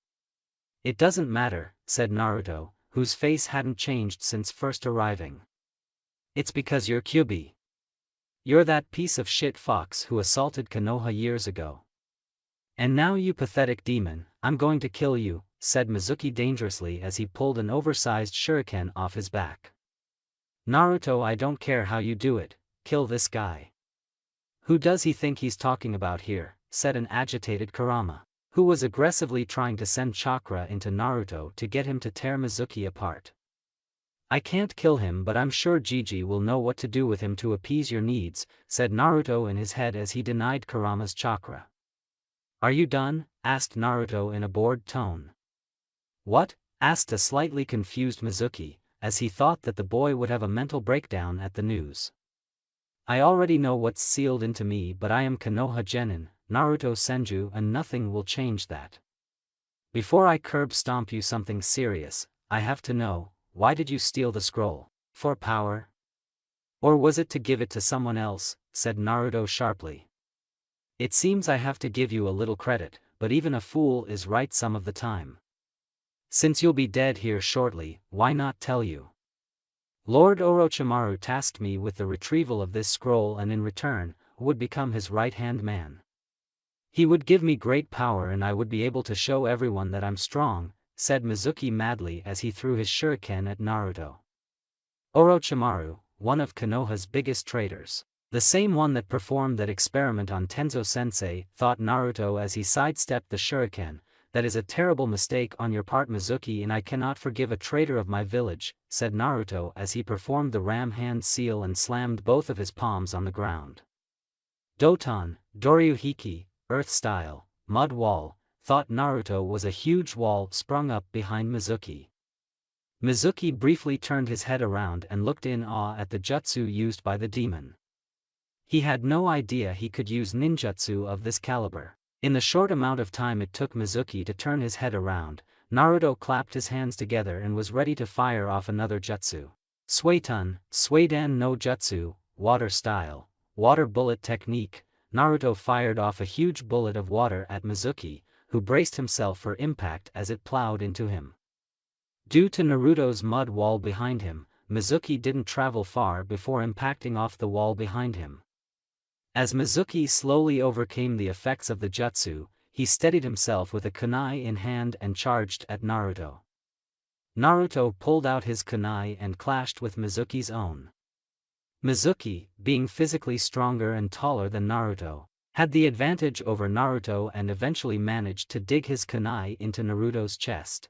It doesn't matter, said Naruto, whose face hadn't changed since first arriving. It's because you're Kyuubi. You're that piece of shit fox who assaulted Konoha years ago. And now you pathetic demon, I'm going to kill you, said Mizuki dangerously as he pulled an oversized shuriken off his back. Naruto, I don't care how you do it, kill this guy. Who does he think he's talking about here, said an agitated Kurama, who was aggressively trying to send chakra into Naruto to get him to tear Mizuki apart. I can't kill him, but I'm sure Gigi will know what to do with him to appease your needs, said Naruto in his head as he denied Kurama's chakra. Are you done? Asked Naruto in a bored tone. What? Asked a slightly confused Mizuki, as he thought that the boy would have a mental breakdown at the news. I already know what's sealed into me, but I am Konoha Genin, Naruto Senju, and nothing will change that. Before I curb stomp you something serious, I have to know, why did you steal the scroll? For power? Or was it to give it to someone else? Said Naruto sharply. It seems I have to give you a little credit, but even a fool is right some of the time. Since you'll be dead here shortly, why not tell you? Lord Orochimaru tasked me with the retrieval of this scroll and in return, would become his right-hand man. He would give me great power and I would be able to show everyone that I'm strong, said Mizuki madly as he threw his shuriken at Naruto. Orochimaru, one of Konoha's biggest traitors. The same one that performed that experiment on Tenzo-sensei, thought Naruto as he sidestepped the shuriken. That is a terrible mistake on your part, Mizuki, and I cannot forgive a traitor of my village, said Naruto as he performed the ram hand seal and slammed both of his palms on the ground. Doton, Doryuhiki, earth style, mud wall, thought Naruto was a huge wall sprung up behind Mizuki. Mizuki briefly turned his head around and looked in awe at the jutsu used by the demon. He had no idea he could use ninjutsu of this caliber. In the short amount of time it took Mizuki to turn his head around, Naruto clapped his hands together and was ready to fire off another jutsu. Suidan no Jutsu, water style, water bullet technique. Naruto fired off a huge bullet of water at Mizuki, who braced himself for impact as it plowed into him. Due to Naruto's mud wall behind him, Mizuki didn't travel far before impacting off the wall behind him. As Mizuki slowly overcame the effects of the jutsu, he steadied himself with a kunai in hand and charged at Naruto. Naruto pulled out his kunai and clashed with Mizuki's own. Mizuki, being physically stronger and taller than Naruto, had the advantage over Naruto and eventually managed to dig his kunai into Naruto's chest.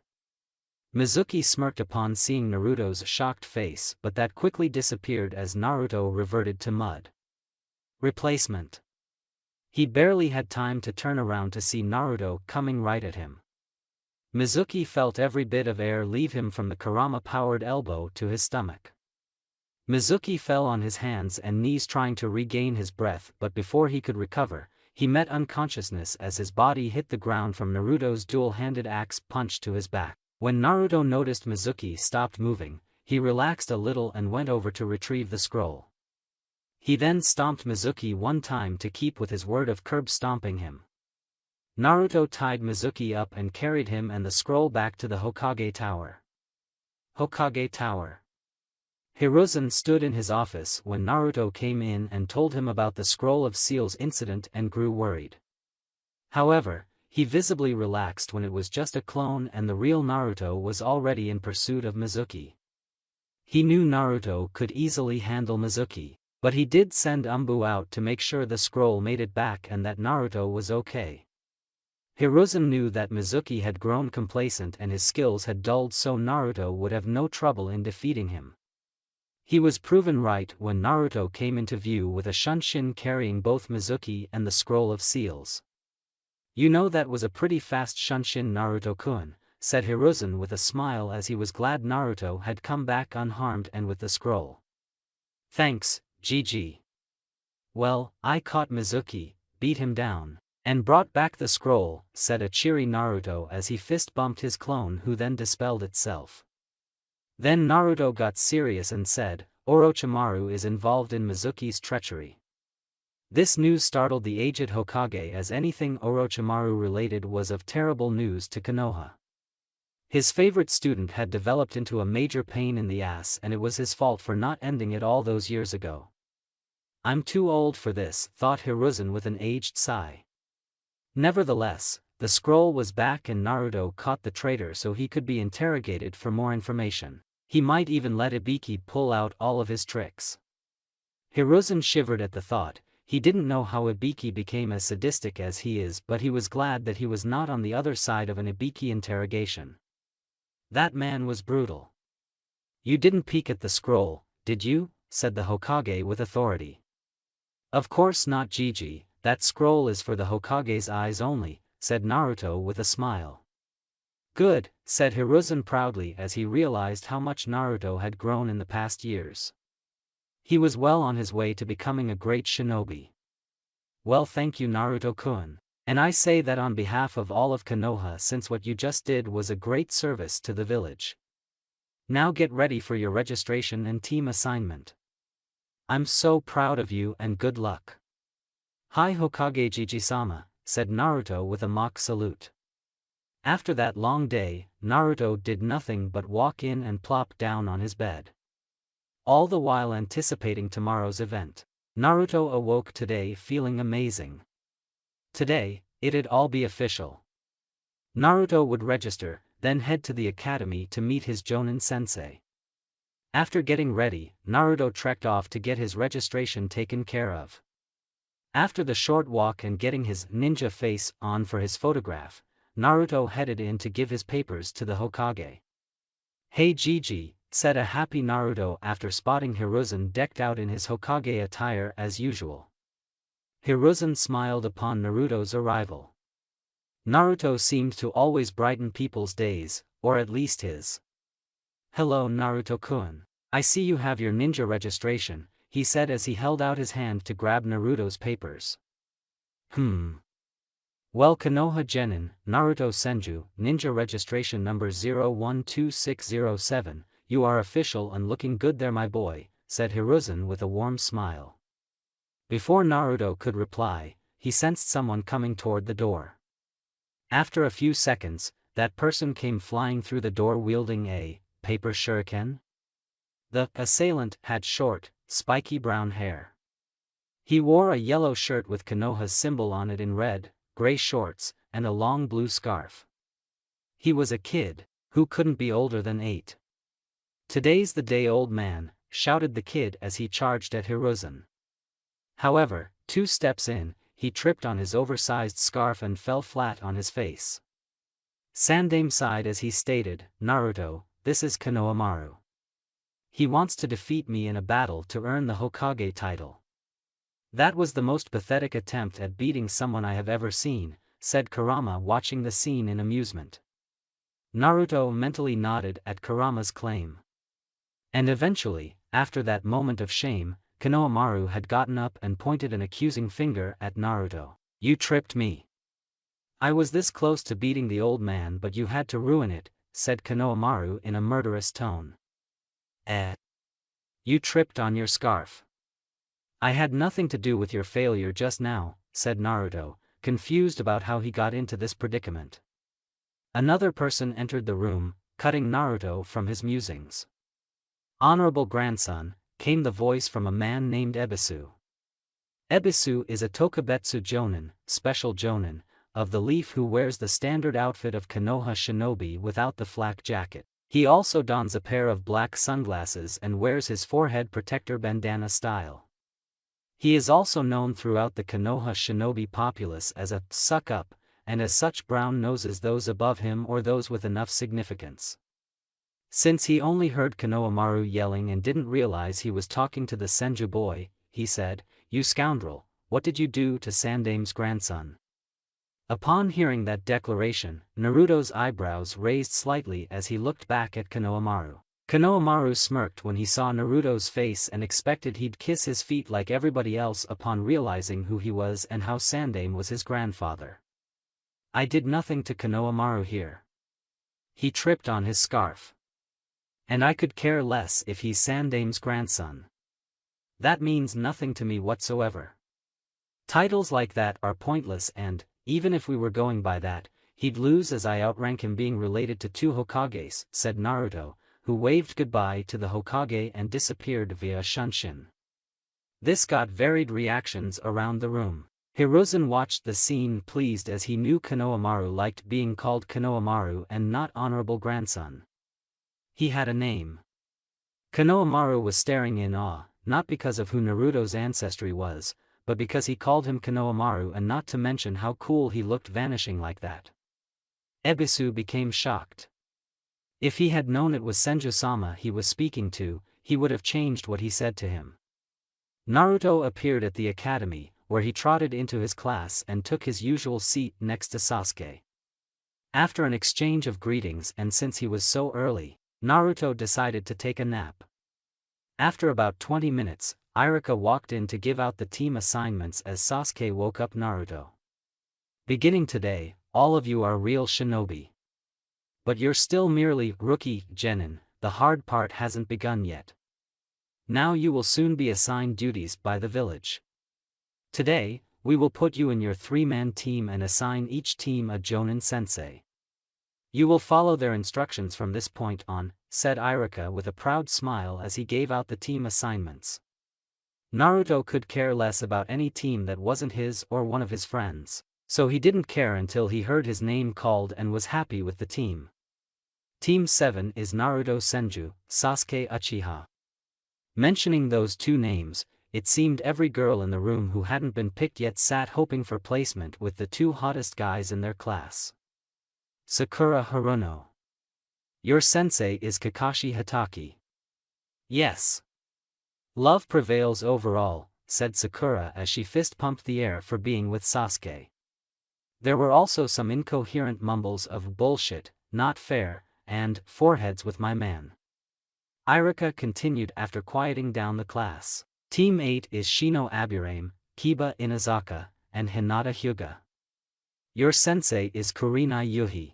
Mizuki smirked upon seeing Naruto's shocked face, but that quickly disappeared as Naruto reverted to mud. Replacement. He barely had time to turn around to see Naruto coming right at him. Mizuki felt every bit of air leave him from the Kurama-powered elbow to his stomach. Mizuki fell on his hands and knees trying to regain his breath, but before he could recover, he met unconsciousness as his body hit the ground from Naruto's dual-handed axe punch to his back. When Naruto noticed Mizuki stopped moving, he relaxed a little and went over to retrieve the scroll. He then stomped Mizuki one time to keep with his word of curb stomping him. Naruto tied Mizuki up and carried him and the scroll back to the Hokage Tower. Hokage Tower. Hiruzen stood in his office when Naruto came in and told him about the Scroll of Seals incident and grew worried. However, he visibly relaxed when it was just a clone and the real Naruto was already in pursuit of Mizuki. He knew Naruto could easily handle Mizuki, but he did send Umbu out to make sure the scroll made it back and that Naruto was okay. Hiruzen knew that Mizuki had grown complacent and his skills had dulled, so Naruto would have no trouble in defeating him. He was proven right when Naruto came into view with a Shunshin carrying both Mizuki and the Scroll of Seals. "You know, that was a pretty fast Shunshin, Naruto-kun," said Hiruzen with a smile as he was glad Naruto had come back unharmed and with the scroll. "Thanks, GG. Well, I caught Mizuki, beat him down, and brought back the scroll," said a cheery Naruto as he fist-bumped his clone, who then dispelled itself. Then Naruto got serious and said, "Orochimaru is involved in Mizuki's treachery." This news startled the aged Hokage, as anything Orochimaru related was of terrible news to Konoha. His favorite student had developed into a major pain in the ass and it was his fault for not ending it all those years ago. "I'm too old for this," thought Hiruzen with an aged sigh. Nevertheless, the scroll was back and Naruto caught the traitor so he could be interrogated for more information. He might even let Ibiki pull out all of his tricks. Hiruzen shivered at the thought. He didn't know how Ibiki became as sadistic as he is, but he was glad that he was not on the other side of an Ibiki interrogation. That man was brutal. "You didn't peek at the scroll, did you?" said the Hokage with authority. "Of course not, Gigi, that scroll is for the Hokage's eyes only," said Naruto with a smile. "Good," said Hiruzen proudly as he realized how much Naruto had grown in the past years. He was well on his way to becoming a great shinobi. "Well, thank you, Naruto-kun. And I say that on behalf of all of Konoha, since what you just did was a great service to the village. Now get ready for your registration and team assignment. I'm so proud of you and good luck." "Hi Hokage Gigi-sama," said Naruto with a mock salute. After that long day, Naruto did nothing but walk in and plop down on his bed. All the while anticipating tomorrow's event. Naruto awoke today feeling amazing. Today, it'd all be official. Naruto would register, then head to the academy to meet his Jonin sensei. After getting ready, Naruto trekked off to get his registration taken care of. After the short walk and getting his ninja face on for his photograph, Naruto headed in to give his papers to the Hokage. "Hey Gigi," said a happy Naruto after spotting Hiruzen decked out in his Hokage attire as usual. Hiruzen smiled upon Naruto's arrival. Naruto seemed to always brighten people's days, or at least his. Hello Naruto-kun. I see you have your ninja registration, he said as he held out his hand to grab Naruto's papers. Well, Konoha Genin, Naruto Senju, ninja registration number 012607, you are official and looking good there my boy, said Hiruzen with a warm smile. Before Naruto could reply, he sensed someone coming toward the door. After a few seconds, that person came flying through the door wielding a paper shuriken. The assailant had short, spiky brown hair. He wore a yellow shirt with Konoha's symbol on it in red, gray shorts, and a long blue scarf. He was a kid, who couldn't be older than 8. Today's the day old man, shouted the kid as he charged at Hiruzen. However, 2 steps in, he tripped on his oversized scarf and fell flat on his face. Sandaime sighed as he stated, Naruto, this is Konohamaru. He wants to defeat me in a battle to earn the Hokage title. That was the most pathetic attempt at beating someone I have ever seen, said Kurama watching the scene in amusement. Naruto mentally nodded at Kurama's claim. And eventually, after that moment of shame, Konohamaru had gotten up and pointed an accusing finger at Naruto. You tripped me. I was this close to beating the old man but you had to ruin it, said Konohamaru in a murderous tone. You tripped on your scarf. I had nothing to do with your failure just now, said Naruto, confused about how he got into this predicament. Another person entered the room, cutting Naruto from his musings. Honorable grandson, came the voice from a man named Ebisu. Ebisu is a Tokubetsu Jonin, special Jonin, of the leaf who wears the standard outfit of Konoha shinobi without the flak jacket. He also dons a pair of black sunglasses and wears his forehead protector bandana style. He is also known throughout the Konoha shinobi populace as a suck-up, and as such brown noses those above him or those with enough significance. Since he only heard Konohamaru yelling and didn't realize he was talking to the Senju boy, he said, You scoundrel, what did you do to Sandaime's grandson? Upon hearing that declaration, Naruto's eyebrows raised slightly as he looked back at Konohamaru. Konohamaru smirked when he saw Naruto's face and expected he'd kiss his feet like everybody else upon realizing who he was and how Sandaime was his grandfather. I did nothing to Konohamaru here. He tripped on his scarf. And I could care less if he's Sandaime's grandson. That means nothing to me whatsoever. Titles like that are pointless and, even if we were going by that, he'd lose as I outrank him being related to 2 Hokages, said Naruto, who waved goodbye to the Hokage and disappeared via Shunshin. This got varied reactions around the room. Hiruzen watched the scene pleased as he knew Konohamaru liked being called Konohamaru and not honorable grandson. He had a name. Konohamaru was staring in awe, not because of who Naruto's ancestry was, but because he called him Konohamaru and not to mention how cool he looked vanishing like that. Ebisu became shocked. If he had known it was Senju-sama he was speaking to, he would have changed what he said to him. Naruto appeared at the academy, where he trotted into his class and took his usual seat next to Sasuke. After an exchange of greetings and since he was so early, Naruto decided to take a nap. After about 20 minutes, Iruka walked in to give out the team assignments as Sasuke woke up Naruto. Beginning today, all of you are real shinobi. But you're still merely rookie genin, the hard part hasn't begun yet. Now you will soon be assigned duties by the village. Today, we will put you in your 3-man team and assign each team a Jonin sensei. You will follow their instructions from this point on, said Iruka with a proud smile as he gave out the team assignments. Naruto could care less about any team that wasn't his or one of his friends, so he didn't care until he heard his name called and was happy with the team. Team 7 is Naruto Senju, Sasuke Uchiha. Mentioning those 2 names, it seemed every girl in the room who hadn't been picked yet sat hoping for placement with the 2 hottest guys in their class. Sakura Haruno. Your sensei is Kakashi Hatake. Yes. Love prevails overall, said Sakura as she fist-pumped the air for being with Sasuke. There were also some incoherent mumbles of bullshit, not fair, and foreheads with my man. Irika continued after quieting down the class. Team 8 is Shino Aburame, Kiba Inazaka, and Hinata Hyuga. Your sensei is Kurinai Yuhi.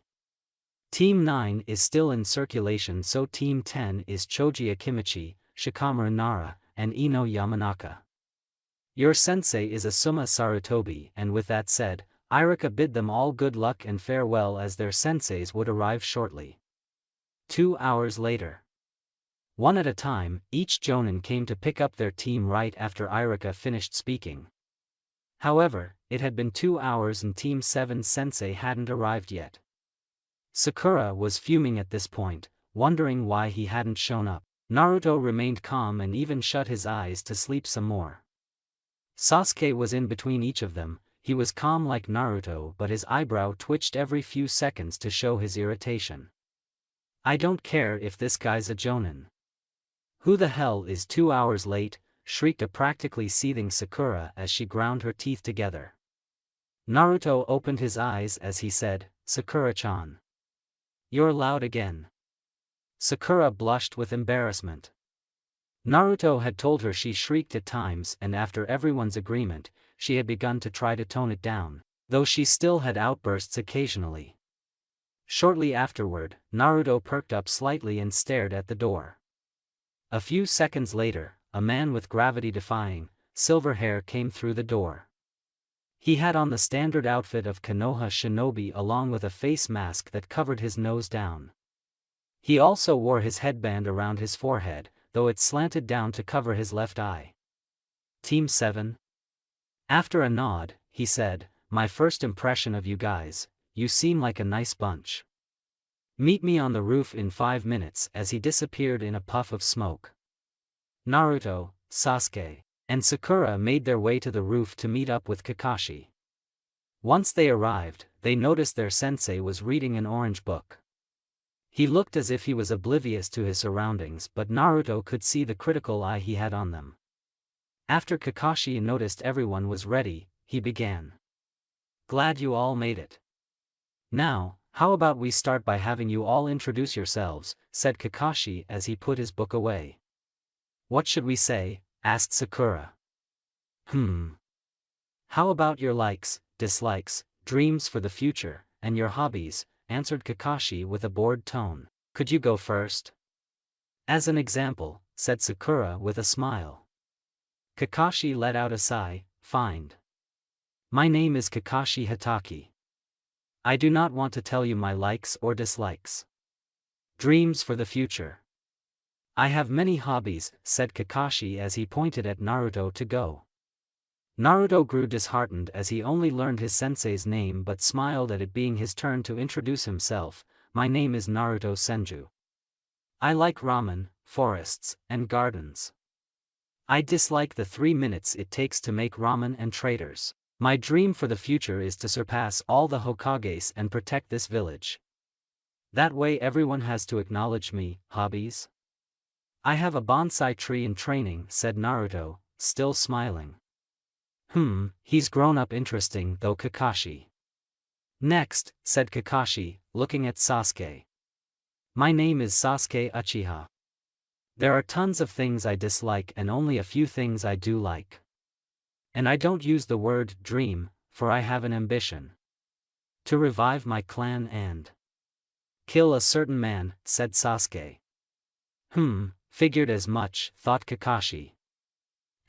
Team 9 is still in circulation, so Team 10 is Choji Akimichi, Shikamaru Nara, and Ino Yamanaka. Your sensei is Asuma Sarutobi, and with that said, Irika bid them all good luck and farewell as their senseis would arrive shortly. 2 hours later. One at a time, each Jonin came to pick up their team right after Irika finished speaking. However, it had been 2 hours and Team 7's sensei hadn't arrived yet. Sakura was fuming at this point, wondering why he hadn't shown up. Naruto remained calm and even shut his eyes to sleep some more. Sasuke was in between each of them. He was calm like Naruto, but his eyebrow twitched every few seconds to show his irritation. I don't care if this guy's a Jonin. Who the hell is 2 hours late? Shrieked a practically seething Sakura as she ground her teeth together. Naruto opened his eyes as he said, Sakura-chan. You're loud again. Sakura blushed with embarrassment. Naruto had told her she shrieked at times, and after everyone's agreement, she had begun to try to tone it down, though she still had outbursts occasionally. Shortly afterward, Naruto perked up slightly and stared at the door. A few seconds later, a man with gravity-defying, silver hair came through the door. He had on the standard outfit of Konoha shinobi along with a face mask that covered his nose down. He also wore his headband around his forehead, though it slanted down to cover his left eye. Team 7? After a nod, he said, my first impression of you guys, you seem like a nice bunch. Meet me on the roof in 5 minutes as he disappeared in a puff of smoke. Naruto, Sasuke, and Sakura made their way to the roof to meet up with Kakashi. Once they arrived, they noticed their sensei was reading an orange book. He looked as if he was oblivious to his surroundings, but Naruto could see the critical eye he had on them. After Kakashi noticed everyone was ready, he began. Glad you all made it. Now, how about we start by having you all introduce yourselves, said Kakashi as he put his book away. What should we say? Asked Sakura. How about your likes, dislikes, dreams for the future, and your hobbies, answered Kakashi with a bored tone. Could you go first? As an example, said Sakura with a smile. Kakashi let out a sigh, fine. My name is Kakashi Hataki. I do not want to tell you my likes or dislikes. Dreams for the future. I have many hobbies, said Kakashi as he pointed at Naruto to go. Naruto grew disheartened as he only learned his sensei's name but smiled at it being his turn to introduce himself. My name is Naruto Senju. I like ramen, forests, and gardens. I dislike the 3 minutes it takes to make ramen and traders. My dream for the future is to surpass all the Hokages and protect this village. That way everyone has to acknowledge me. Hobbies? I have a bonsai tree in training, said Naruto, still smiling. He's grown up interesting though, Kakashi. Next, said Kakashi, looking at Sasuke. My name is Sasuke Uchiha. There are tons of things I dislike and only a few things I do like. And I don't use the word dream, for I have an ambition. To revive my clan and kill a certain man, said Sasuke. Figured as much, thought Kakashi.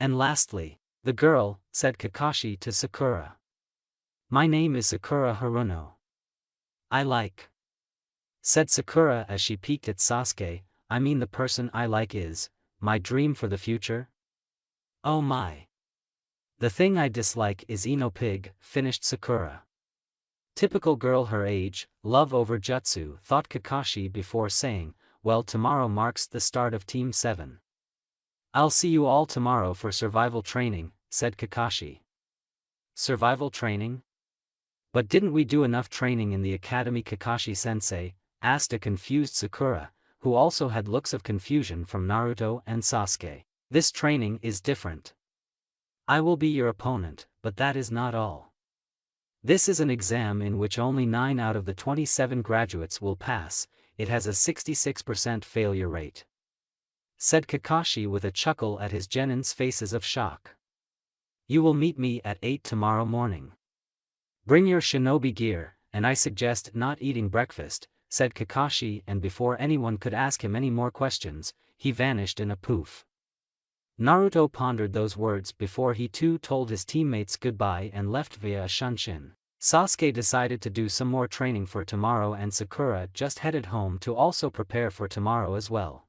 And lastly, the girl, said Kakashi to Sakura. My name is Sakura Haruno. I like, said Sakura as she peeked at Sasuke. I mean the person I like is my dream for the future? Oh my. The thing I dislike is Ino Pig, finished Sakura. Typical girl her age, love over jutsu, thought Kakashi before saying, well, tomorrow marks the start of Team 7. I'll see you all tomorrow for survival training, said Kakashi. Survival training? But didn't we do enough training in the academy? Kakashi-sensei asked a confused Sakura, who also had looks of confusion from Naruto and Sasuke. This training is different. I will be your opponent, but that is not all. This is an exam in which only 9 out of the 27 graduates will pass. It has a 66% failure rate. said Kakashi with a chuckle at his genin's faces of shock. You will meet me at 8 tomorrow morning. Bring your shinobi gear, and I suggest not eating breakfast, said Kakashi, and before anyone could ask him any more questions, he vanished in a poof. Naruto pondered those words before he too told his teammates goodbye and left via a shunshin. Sasuke decided to do some more training for tomorrow, and Sakura just headed home to also prepare for tomorrow as well.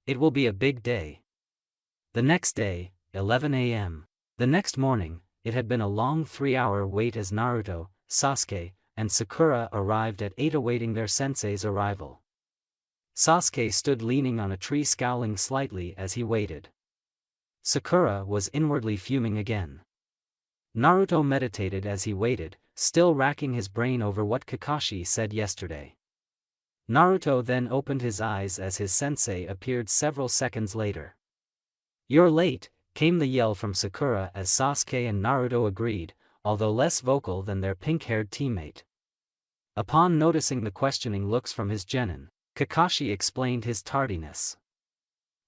It will be a big day. The next day, 11 a.m. The next morning, it had been a long 3-hour wait as Naruto, Sasuke, and Sakura arrived at 8 awaiting their sensei's arrival. Sasuke stood leaning on a tree scowling slightly as he waited. Sakura was inwardly fuming again. Naruto meditated as he waited, still racking his brain over what Kakashi said yesterday. Naruto then opened his eyes as his sensei appeared several seconds later. "You're late," came the yell from Sakura as Sasuke and Naruto agreed, although less vocal than their pink-haired teammate. Upon noticing the questioning looks from his genin, Kakashi explained his tardiness.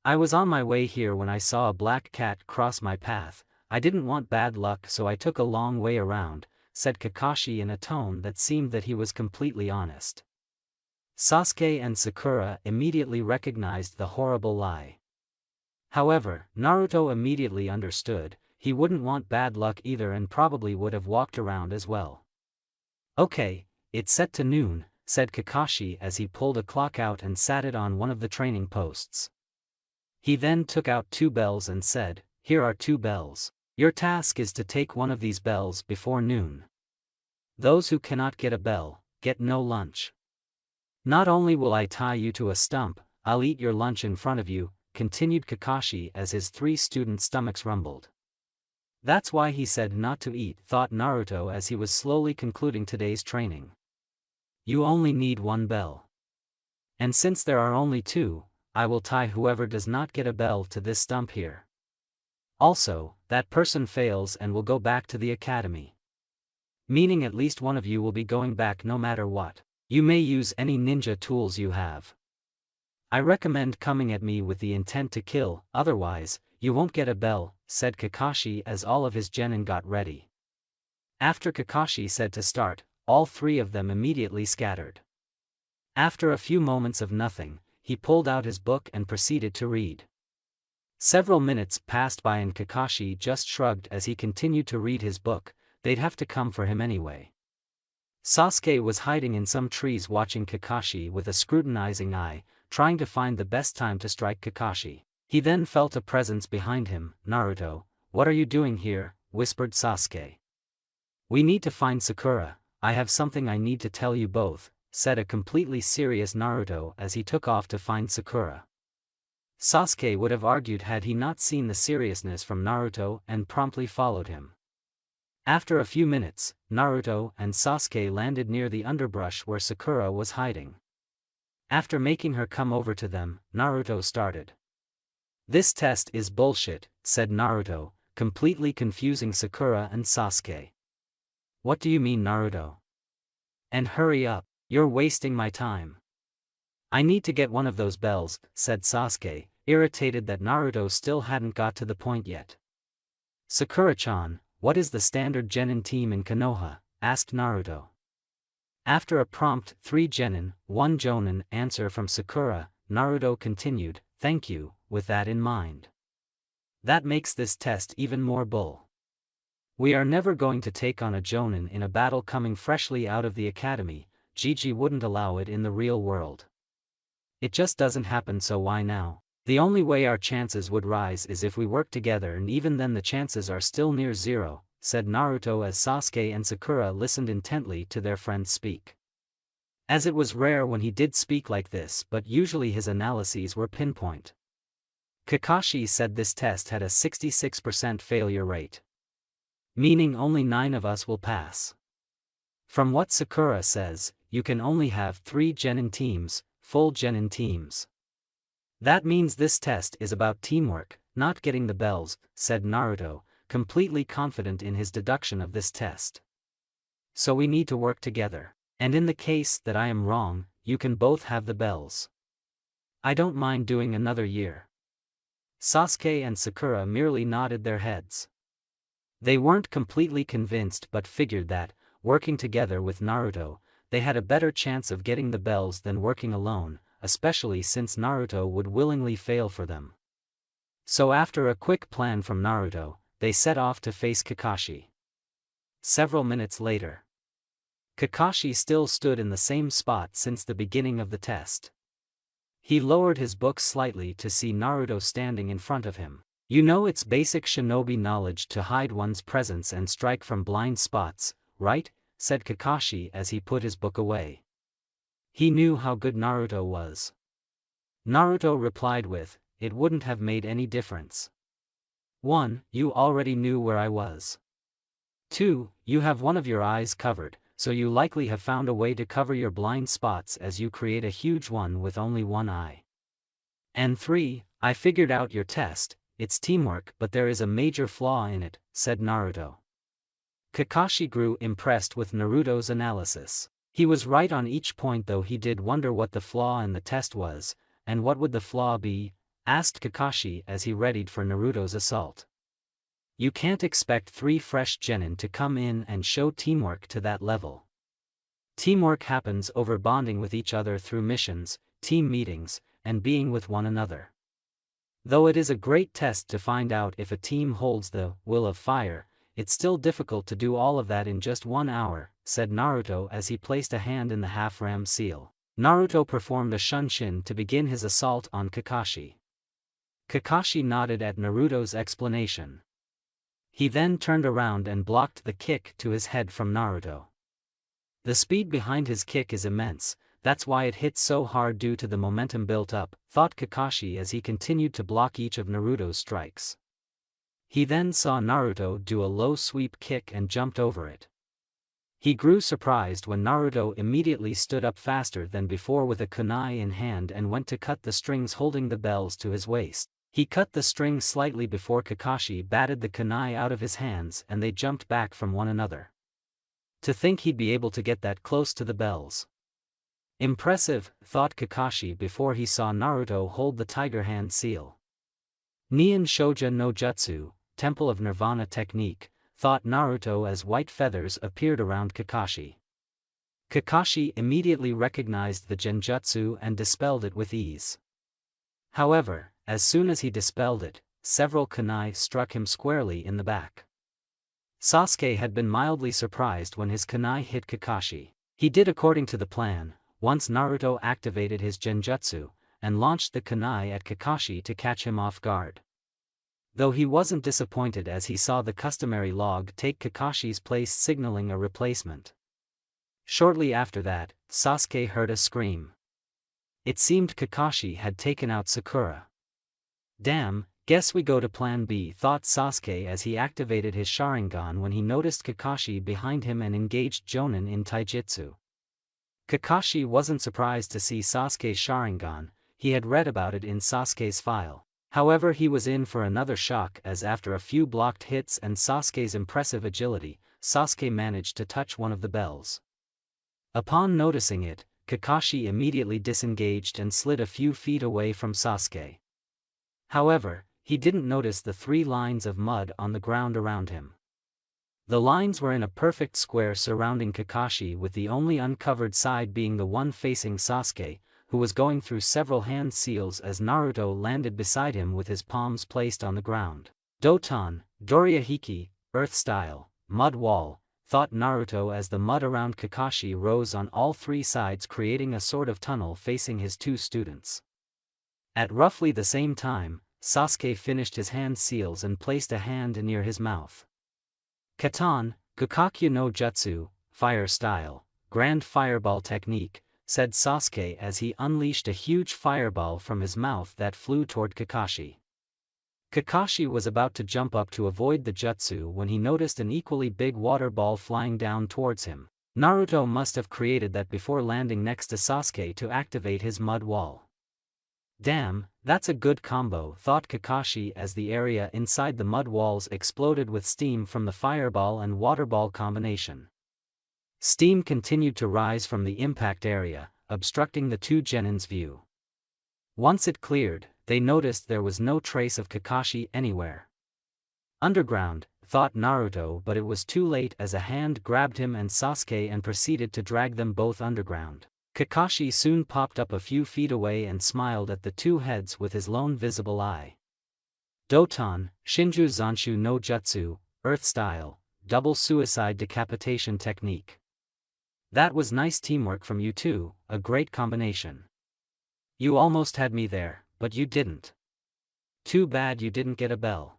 "I was on my way here when I saw a black cat cross my path. I didn't want bad luck, so I took a long way around," said Kakashi in a tone that seemed that he was completely honest. Sasuke and Sakura immediately recognized the horrible lie. However, Naruto immediately understood, he wouldn't want bad luck either and probably would have walked around as well. "Okay, it's set to noon," said Kakashi as he pulled a clock out and sat it on one of the training posts. He then took out 2 bells and said, "Here are 2 bells. Your task is to take one of these bells before noon. Those who cannot get a bell, get no lunch. Not only will I tie you to a stump, I'll eat your lunch in front of you," continued Kakashi as his 3 student stomachs rumbled. That's why he said not to eat, thought Naruto as he was slowly concluding today's training. You only need 1 bell. And since there are only 2, I will tie whoever does not get a bell to this stump here. Also, that person fails and will go back to the academy. Meaning at least one of you will be going back no matter what. You may use any ninja tools you have. I recommend coming at me with the intent to kill, otherwise, you won't get a bell, said Kakashi as all of his genin got ready. After Kakashi said to start, all 3 of them immediately scattered. After a few moments of nothing, he pulled out his book and proceeded to read. Several minutes passed by and Kakashi just shrugged as he continued to read his book. They'd have to come for him anyway. Sasuke was hiding in some trees watching Kakashi with a scrutinizing eye, trying to find the best time to strike Kakashi. He then felt a presence behind him. "Naruto, what are you doing here?" whispered Sasuke. "We need to find Sakura. I have something I need to tell you both," said a completely serious Naruto as he took off to find Sakura. Sasuke would have argued had he not seen the seriousness from Naruto and promptly followed him. After a few minutes, Naruto and Sasuke landed near the underbrush where Sakura was hiding. After making her come over to them, Naruto started. "This test is bullshit," said Naruto, completely confusing Sakura and Sasuke. "What do you mean, Naruto? And hurry up, you're wasting my time." "I need to get one of those bells," said Sasuke, irritated that Naruto still hadn't got to the point yet. "Sakura-chan, what is the standard genin team in Konoha?" asked Naruto. After a prompt 3 genin, 1 jonin answer from Sakura, Naruto continued, "Thank you, with that in mind. That makes this test even more bull. We are never going to take on a jonin in a battle coming freshly out of the academy. Gigi wouldn't allow it in the real world. It just doesn't happen, so why now? The only way our chances would rise is if we work together, and even then the chances are still near 0, said Naruto as Sasuke and Sakura listened intently to their friend speak. As it was rare when he did speak like this, but usually his analyses were pinpoint. Kakashi said this test had a 66% failure rate. Meaning only 9 of us will pass. From what Sakura says, you can only have 3 genin teams, full genin teams. That means this test is about teamwork, not getting the bells, said Naruto, completely confident in his deduction of this test. So we need to work together, and in the case that I am wrong, you can both have the bells. I don't mind doing another year. Sasuke and Sakura merely nodded their heads. They weren't completely convinced but figured that, working together with Naruto, they had a better chance of getting the bells than working alone, especially since Naruto would willingly fail for them. So after a quick plan from Naruto, they set off to face Kakashi. Several minutes later, Kakashi still stood in the same spot since the beginning of the test. He lowered his book slightly to see Naruto standing in front of him. "You know it's basic shinobi knowledge to hide one's presence and strike from blind spots, right?" said Kakashi as he put his book away. He knew how good Naruto was. Naruto replied with, "It wouldn't have made any difference. 1. You already knew where I was. 2. You have one of your eyes covered, so you likely have found a way to cover your blind spots as you create a huge one with only one eye. And 3. I figured out your test. It's teamwork but there is a major flaw in it," said Naruto. Kakashi grew impressed with Naruto's analysis. He was right on each point, though he did wonder what the flaw in the test was. "And what would the flaw be?" asked Kakashi as he readied for Naruto's assault. "You can't expect 3 fresh genin to come in and show teamwork to that level. Teamwork happens over bonding with each other through missions, team meetings, and being with one another. Though it is a great test to find out if a team holds the will of fire, it's still difficult to do all of that in just 1 hour," said Naruto as he placed a hand in the half-ram seal. Naruto performed a shunshin to begin his assault on Kakashi. Kakashi nodded at Naruto's explanation. He then turned around and blocked the kick to his head from Naruto. The speed behind his kick is immense, that's why it hits so hard due to the momentum built up, thought Kakashi as he continued to block each of Naruto's strikes. He then saw Naruto do a low sweep kick and jumped over it. He grew surprised when Naruto immediately stood up faster than before with a kunai in hand and went to cut the strings holding the bells to his waist. He cut the string slightly before Kakashi batted the kunai out of his hands and they jumped back from one another. To think he'd be able to get that close to the bells. Impressive, thought Kakashi before he saw Naruto hold the Tiger Hand seal. Nien Shoja no Jutsu, Temple of Nirvana technique, thought Naruto as white feathers appeared around Kakashi. Kakashi immediately recognized the genjutsu and dispelled it with ease. However, as soon as he dispelled it, several kunai struck him squarely in the back. Sasuke had been mildly surprised when his kunai hit Kakashi. He did according to the plan. Once Naruto activated his genjutsu, and launched the kunai at Kakashi to catch him off guard. Though he wasn't disappointed as he saw the customary log take Kakashi's place signaling a replacement. Shortly after that, Sasuke heard a scream. It seemed Kakashi had taken out Sakura. "Damn, guess we go to plan B," thought Sasuke as he activated his Sharingan when he noticed Kakashi behind him and engaged Jonin in taijutsu. Kakashi wasn't surprised to see Sasuke's Sharingan, he had read about it in Sasuke's file. However, he was in for another shock as after a few blocked hits and Sasuke's impressive agility, Sasuke managed to touch one of the bells. Upon noticing it, Kakashi immediately disengaged and slid a few feet away from Sasuke. However, he didn't notice the 3 lines of mud on the ground around him. The lines were in a perfect square surrounding Kakashi, with the only uncovered side being the one facing Sasuke, who was going through several hand seals as Naruto landed beside him with his palms placed on the ground. Doton, Dorihiki, Earth Style, Mud Wall, thought Naruto as the mud around Kakashi rose on all 3 sides, creating a sort of tunnel facing his 2 students. At roughly the same time, Sasuke finished his hand seals and placed a hand near his mouth. Katan, Gokakyu no Jutsu, Fire Style, Grand Fireball Technique, said Sasuke as he unleashed a huge fireball from his mouth that flew toward Kakashi. Kakashi was about to jump up to avoid the jutsu when he noticed an equally big water ball flying down towards him. Naruto must have created that before landing next to Sasuke to activate his mud wall. Damn, that's a good combo, thought Kakashi as the area inside the mud walls exploded with steam from the fireball and water ball combination. Steam continued to rise from the impact area, obstructing the 2 genins' view. Once it cleared, they noticed there was no trace of Kakashi anywhere. Underground, thought Naruto, but it was too late as a hand grabbed him and Sasuke and proceeded to drag them both underground. Kakashi soon popped up a few feet away and smiled at the two heads with his lone visible eye. Doton, Shinju Zanshu no Jutsu, Earth Style, Double Suicide Decapitation Technique. That was nice teamwork from you two, a great combination. You almost had me there, but you didn't. Too bad you didn't get a bell.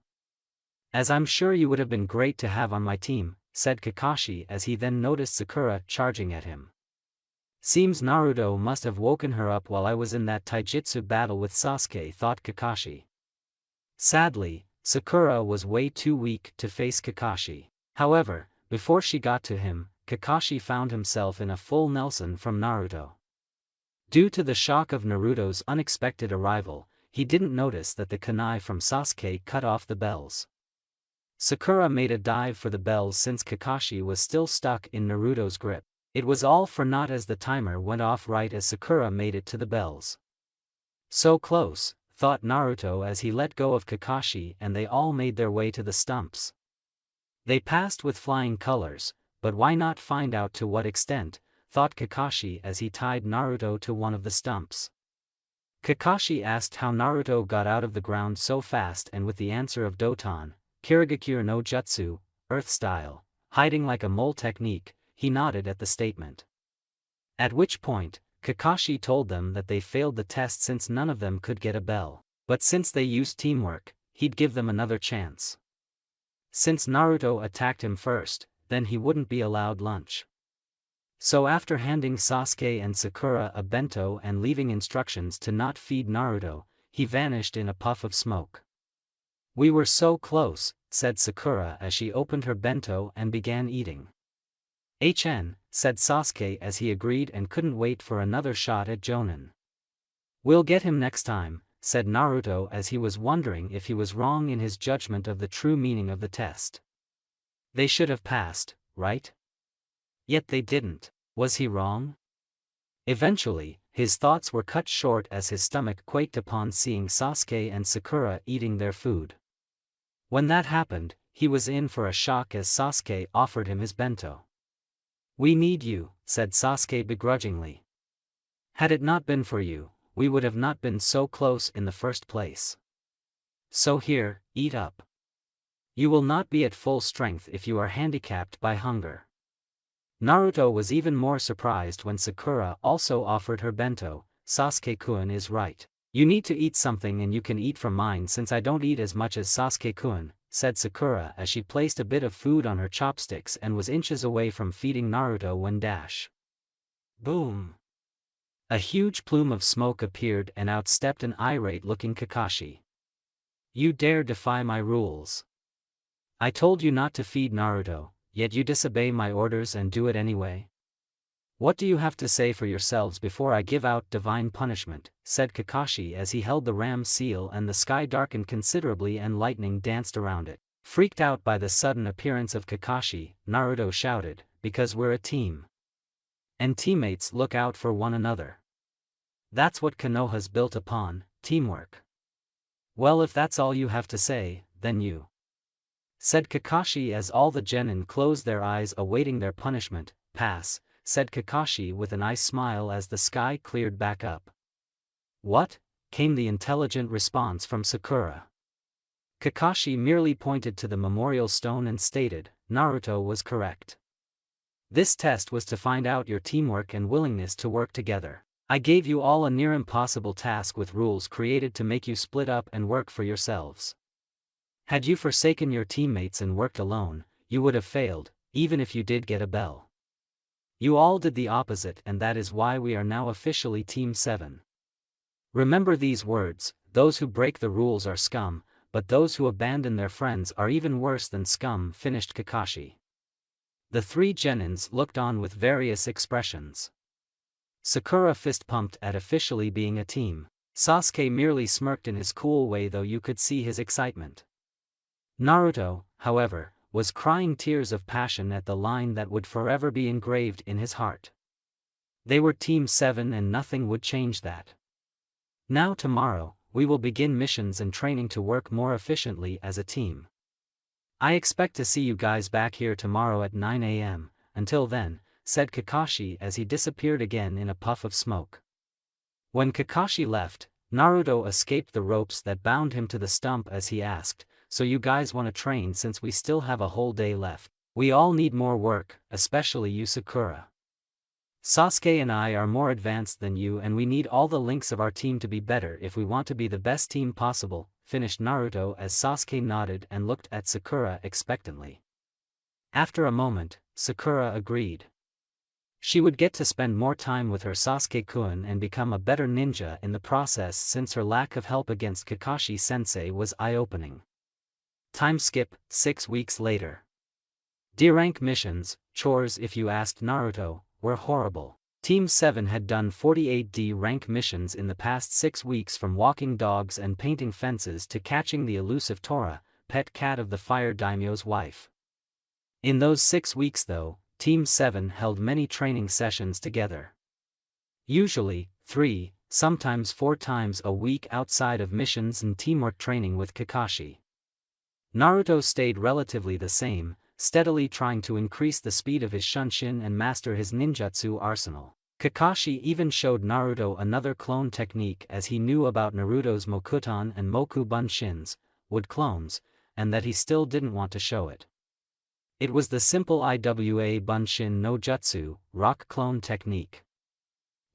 As I'm sure you would have been great to have on my team, said Kakashi as he then noticed Sakura charging at him. Seems Naruto must have woken her up while I was in that taijutsu battle with Sasuke, thought Kakashi. Sadly, Sakura was way too weak to face Kakashi. However, before she got to him, Kakashi found himself in a full Nelson from Naruto. Due to the shock of Naruto's unexpected arrival, he didn't notice that the kunai from Sasuke cut off the bells. Sakura made a dive for the bells since Kakashi was still stuck in Naruto's grip. It was all for naught as the timer went off right as Sakura made it to the bells. So close, thought Naruto as he let go of Kakashi, and they all made their way to the stumps. They passed with flying colors, but why not find out to what extent, thought Kakashi as he tied Naruto to one of the stumps. Kakashi asked how Naruto got out of the ground so fast, and with the answer of Doton, Kirigakure no Jutsu, Earth Style, hiding like a mole technique, he nodded at the statement. At which point, Kakashi told them that they failed the test since none of them could get a bell, but since they used teamwork, he'd give them another chance. Since Naruto attacked him first, then he wouldn't be allowed lunch. So after handing Sasuke and Sakura a bento and leaving instructions to not feed Naruto, he vanished in a puff of smoke. We were so close, said Sakura as she opened her bento and began eating. Said Sasuke as he agreed and couldn't wait for another shot at Jonin. We'll get him next time, said Naruto as he was wondering if he was wrong in his judgment of the true meaning of the test. They should have passed, right? Yet they didn't. Was he wrong? Eventually, his thoughts were cut short as his stomach quaked upon seeing Sasuke and Sakura eating their food. When that happened, he was in for a shock as Sasuke offered him his bento. We need you, said Sasuke begrudgingly. Had it not been for you, we would have not been so close in the first place. So here, eat up. You will not be at full strength if you are handicapped by hunger. Naruto was even more surprised when Sakura also offered her bento. Sasuke-kun is right. You need to eat something and you can eat from mine since I don't eat as much as Sasuke-kun, said Sakura as she placed a bit of food on her chopsticks and was inches away from feeding Naruto when dash. Boom! A huge plume of smoke appeared and out stepped an irate-looking Kakashi. You dare defy my rules. I told you not to feed Naruto, yet you disobey my orders and do it anyway. What do you have to say for yourselves before I give out divine punishment, said Kakashi as he held the ram's seal and the sky darkened considerably and lightning danced around it. Freaked out by the sudden appearance of Kakashi, Naruto shouted, because we're a team. And teammates look out for one another. That's what Konoha's built upon, teamwork. Well, if that's all you have to say, then you. Said Kakashi as all the genin closed their eyes awaiting their punishment. Pass, said Kakashi with a nice smile as the sky cleared back up. What? Came the intelligent response from Sakura. Kakashi merely pointed to the memorial stone and stated, Naruto was correct. This test was to find out your teamwork and willingness to work together. I gave you all a near impossible task with rules created to make you split up and work for yourselves. Had you forsaken your teammates and worked alone, you would have failed, even if you did get a bell. You all did the opposite, and that is why we are now officially Team 7. Remember these words, those who break the rules are scum, but those who abandon their friends are even worse than scum, finished Kakashi. The three genins looked on with various expressions. Sakura fist-pumped at officially being a team. Sasuke merely smirked in his cool way, though you could see his excitement. Naruto, however, was crying tears of passion at the line that would forever be engraved in his heart. They were Team 7 and nothing would change that. Now tomorrow, we will begin missions and training to work more efficiently as a team. I expect to see you guys back here tomorrow at 9 a.m., until then," said Kakashi as he disappeared again in a puff of smoke. When Kakashi left, Naruto escaped the ropes that bound him to the stump as he asked, "So you guys want to train since we still have a whole day left? We all need more work, especially you Sakura. Sasuke and I are more advanced than you and we need all the links of our team to be better if we want to be the best team possible," finished Naruto as Sasuke nodded and looked at Sakura expectantly. After a moment, Sakura agreed. She would get to spend more time with her Sasuke-kun and become a better ninja in the process since her lack of help against Kakashi-sensei was eye-opening. Time skip, 6 weeks later. D-rank missions, chores if you asked Naruto, were horrible. Team 7 had done 48 D-rank missions in the past 6 weeks, from walking dogs and painting fences to catching the elusive Tora, pet cat of the fire daimyo's wife. In those 6 weeks though, Team 7 held many training sessions together. Usually, 3, sometimes 4 times a week outside of missions and teamwork training with Kakashi. Naruto stayed relatively the same, steadily trying to increase the speed of his Shunshin and master his ninjutsu arsenal. Kakashi even showed Naruto another clone technique as he knew about Naruto's Mokuton and Moku Bunshins, wood clones, and that he still didn't want to show it. It was the simple Iwa Bunshin no Jutsu, rock clone technique.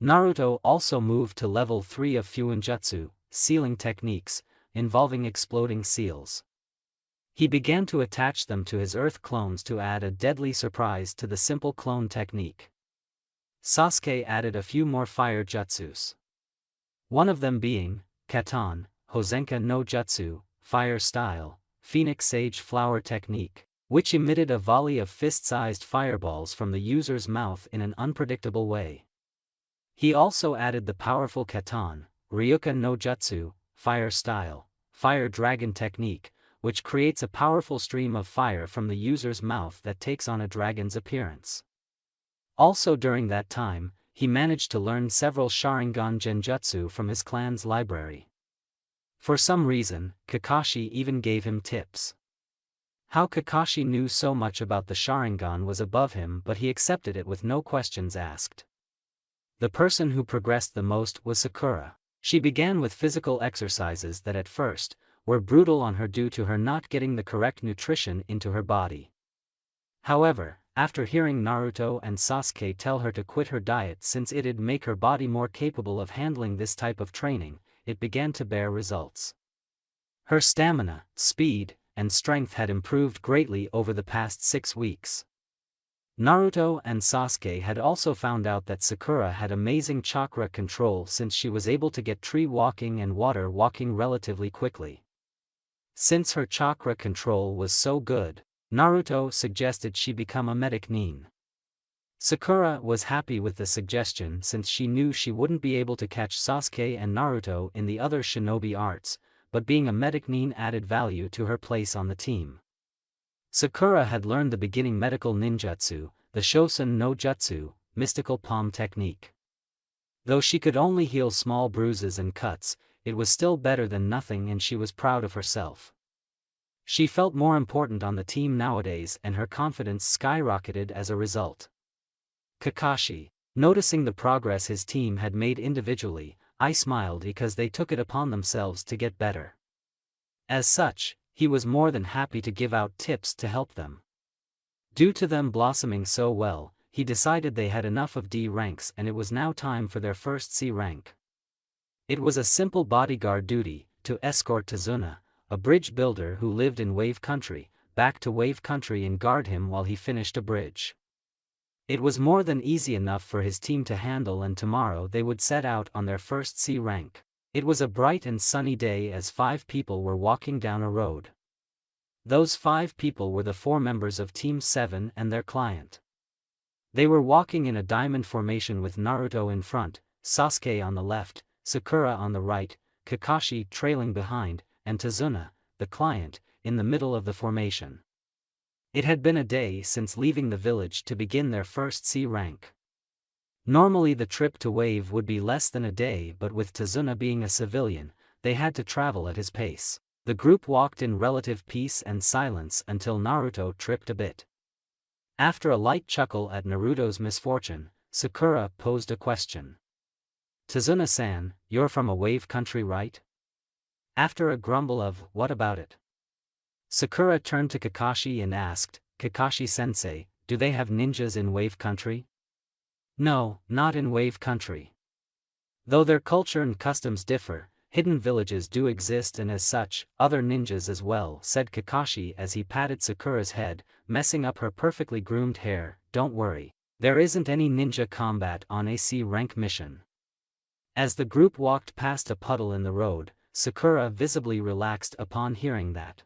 Naruto also moved to level 3 of Fuinjutsu, sealing techniques, involving exploding seals. He began to attach them to his earth clones to add a deadly surprise to the simple clone technique. Sasuke added a few more fire jutsus. One of them being, Katon, Hozenka no Jutsu, fire style, Phoenix Sage Flower technique, which emitted a volley of fist-sized fireballs from the user's mouth in an unpredictable way. He also added the powerful Katon, Ryuka no Jutsu, fire style, fire dragon technique, which creates a powerful stream of fire from the user's mouth that takes on a dragon's appearance. Also during that time, he managed to learn several Sharingan Genjutsu from his clan's library. For some reason, Kakashi even gave him tips. How Kakashi knew so much about the Sharingan was above him, but he accepted it with no questions asked. The person who progressed the most was Sakura. She began with physical exercises that at first were brutal on her due to her not getting the correct nutrition into her body. However, after hearing Naruto and Sasuke tell her to quit her diet since it'd make her body more capable of handling this type of training, it began to bear results. Her stamina, speed, and strength had improved greatly over the past 6 weeks. Naruto and Sasuke had also found out that Sakura had amazing chakra control since she was able to get tree walking and water walking relatively quickly. Since her chakra control was so good, Naruto suggested she become a medic nin. Sakura was happy with the suggestion since she knew she wouldn't be able to catch Sasuke and Naruto in the other shinobi arts, but being a medic nin added value to her place on the team. Sakura had learned the beginning medical ninjutsu, the Shosen no Jutsu, mystical palm technique. Though she could only heal small bruises and cuts, it was still better than nothing and she was proud of herself. She felt more important on the team nowadays and her confidence skyrocketed as a result. Kakashi, noticing the progress his team had made individually, I smiled because they took it upon themselves to get better. As such, he was more than happy to give out tips to help them. Due to them blossoming so well, he decided they had enough of D ranks and it was now time for their first C rank. It was a simple bodyguard duty, to escort Tazuna, a bridge builder who lived in Wave Country, back to Wave Country and guard him while he finished a bridge. It was more than easy enough for his team to handle and tomorrow they would set out on their first C rank. It was a bright and sunny day as 5 people were walking down a road. Those 5 people were the 4 members of Team 7 and their client. They were walking in a diamond formation with Naruto in front, Sasuke on the left, Sakura on the right, Kakashi trailing behind, and Tazuna, the client, in the middle of the formation. It had been a day since leaving the village to begin their first C rank. Normally the trip to Wave would be less than a day, but with Tazuna being a civilian, they had to travel at his pace. The group walked in relative peace and silence until Naruto tripped a bit. After a light chuckle at Naruto's misfortune, Sakura posed a question. "Tazuna-san, you're from a wave country, right?" After a grumble of, "What about it?" Sakura turned to Kakashi and asked, "Kakashi-sensei, do they have ninjas in wave country?" "No, not in wave country. Though their culture and customs differ, hidden villages do exist and as such, other ninjas as well," said Kakashi as he patted Sakura's head, messing up her perfectly groomed hair. "Don't worry. There isn't any ninja combat on a C rank mission." As the group walked past a puddle in the road, Sakura visibly relaxed upon hearing that.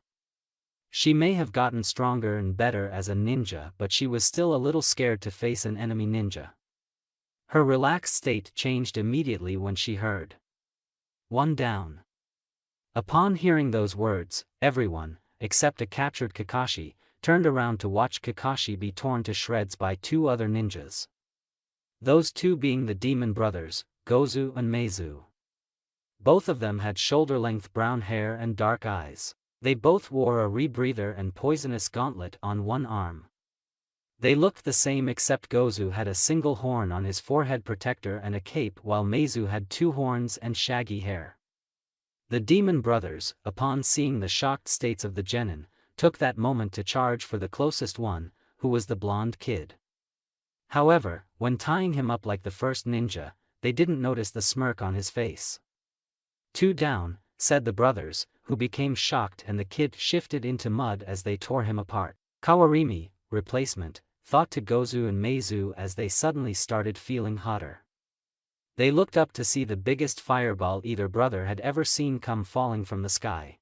She may have gotten stronger and better as a ninja, but she was still a little scared to face an enemy ninja. Her relaxed state changed immediately when she heard "one down." Upon hearing those words, everyone, except a captured Kakashi, turned around to watch Kakashi be torn to shreds by two other ninjas. Those two being the demon brothers, Gozu and Meizu. Both of them had shoulder-length brown hair and dark eyes. They both wore a rebreather and poisonous gauntlet on one arm. They looked the same except Gozu had a single horn on his forehead protector and a cape, while Meizu had two horns and shaggy hair. The demon brothers, upon seeing the shocked states of the Genin, took that moment to charge for the closest one, who was the blonde kid. However, when tying him up like the first ninja, they didn't notice the smirk on his face. "Two down," said the brothers, who became shocked, and the kid shifted into mud as they tore him apart. "Kawarimi, replacement," thought to Gozu and Meizu as they suddenly started feeling hotter. They looked up to see the biggest fireball either brother had ever seen come falling from the sky.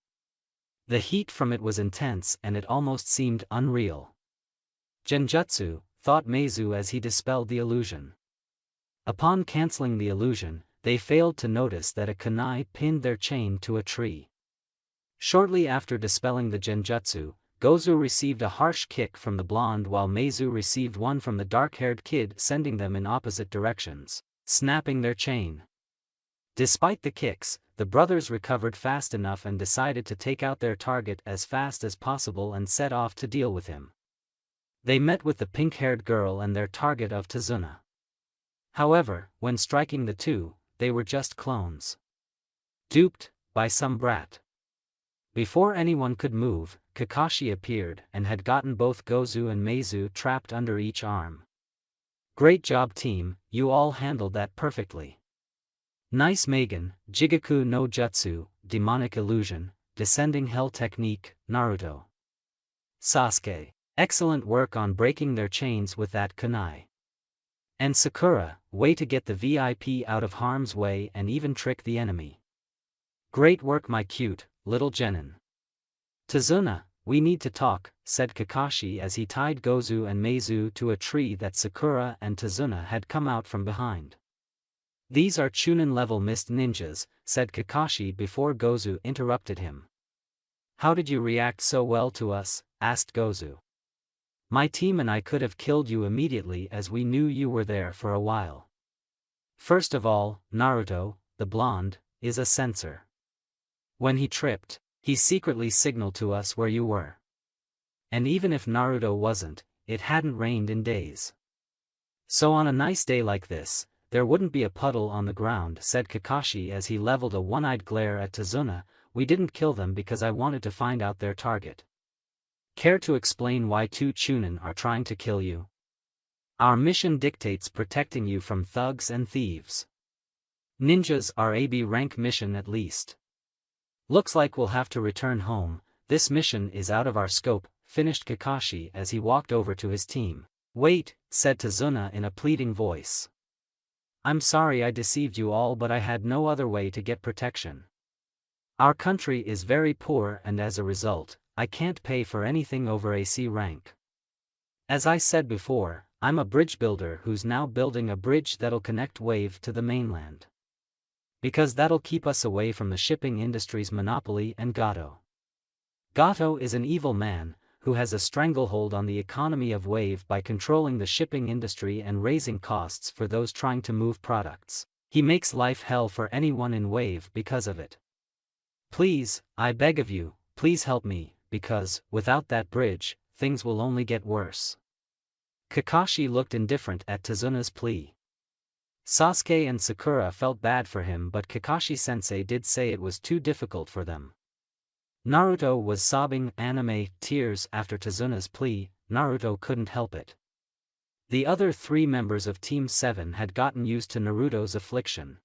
The heat from it was intense and it almost seemed unreal. "Genjutsu," thought Meizu as he dispelled the illusion. Upon canceling the illusion, they failed to notice that a kunai pinned their chain to a tree. Shortly after dispelling the genjutsu, Gozu received a harsh kick from the blonde while Meizu received one from the dark-haired kid, sending them in opposite directions, snapping their chain. Despite the kicks, the brothers recovered fast enough and decided to take out their target as fast as possible and set off to deal with him. They met with the pink-haired girl and their target of Tazuna. However, when striking the two, they were just clones. Duped by some brat. Before anyone could move, Kakashi appeared and had gotten both Gozu and Meizu trapped under each arm. "Great job, team, you all handled that perfectly." "Nice, Megan." Jigaku no Jutsu, demonic illusion, descending hell technique, Naruto. "Sasuke, excellent work on breaking their chains with that kunai." And Sakura, way to get the VIP out of harm's way and even trick the enemy. "Great work, my cute little Genin." "Tazuna, we need to talk," said Kakashi as he tied Gozu and Meizu to a tree that Sakura and Tazuna had come out from behind. "These are Chunin-level mist ninjas," said Kakashi before Gozu interrupted him. "How did you react so well to us?" asked Gozu. "My team and I could have killed you immediately as we knew you were there for a while. First of all, Naruto, the blonde, is a censor. When he tripped, he secretly signaled to us where you were. And even if Naruto wasn't, it hadn't rained in days. So on a nice day like this, there wouldn't be a puddle on the ground," said Kakashi as he leveled a one-eyed glare at Tazuna. "We didn't kill them because I wanted to find out their target. Care to explain why two Chunin are trying to kill you? Our mission dictates protecting you from thugs and thieves. Ninjas are a B rank mission at least. Looks like we'll have to return home. This mission is out of our scope," finished Kakashi as he walked over to his team. "Wait," said Tazuna in a pleading voice. "I'm sorry I deceived you all, but I had no other way to get protection. Our country is very poor and as a result, I can't pay for anything over a C rank. As I said before, I'm a bridge builder who's now building a bridge that'll connect Wave to the mainland. Because that'll keep us away from the shipping industry's monopoly and Gato. Gato is an evil man, who has a stranglehold on the economy of Wave by controlling the shipping industry and raising costs for those trying to move products. He makes life hell for anyone in Wave because of it. Please, I beg of you, please help me, because, without that bridge, things will only get worse. Kakashi looked indifferent at Tazuna's plea. Sasuke and Sakura felt bad for him, but Kakashi-sensei did say it was too difficult for them. Naruto was sobbing anime tears after Tazuna's plea. Naruto couldn't help it. The other 3 members of Team 7 had gotten used to Naruto's affliction.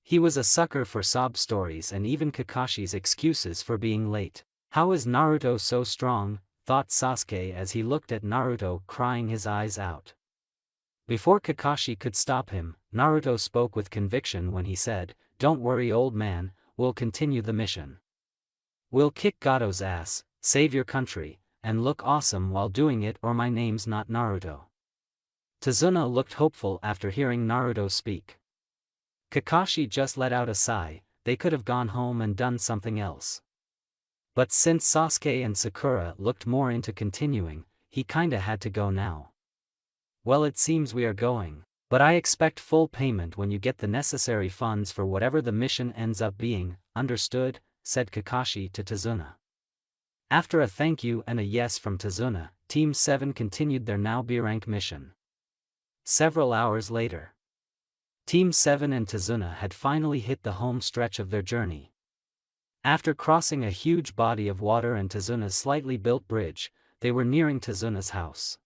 He was a sucker for sob stories and even Kakashi's excuses for being late. How is Naruto so strong, thought Sasuke as he looked at Naruto crying his eyes out. Before Kakashi could stop him, Naruto spoke with conviction when he said, "Don't worry old man, we'll continue the mission. We'll kick Gato's ass, save your country, and look awesome while doing it, or my name's not Naruto." Tazuna looked hopeful after hearing Naruto speak. Kakashi just let out a sigh. They could have gone home and done something else. But since Sasuke and Sakura looked more into continuing, he kinda had to go now. "Well, it seems we are going, but I expect full payment when you get the necessary funds for whatever the mission ends up being, understood?" said Kakashi to Tazuna. After a thank you and a yes from Tazuna, Team 7 continued their now B-rank mission. Several hours later, Team 7 and Tazuna had finally hit the home stretch of their journey. After crossing a huge body of water and Tazuna's slightly built bridge, they were nearing Tazuna's house.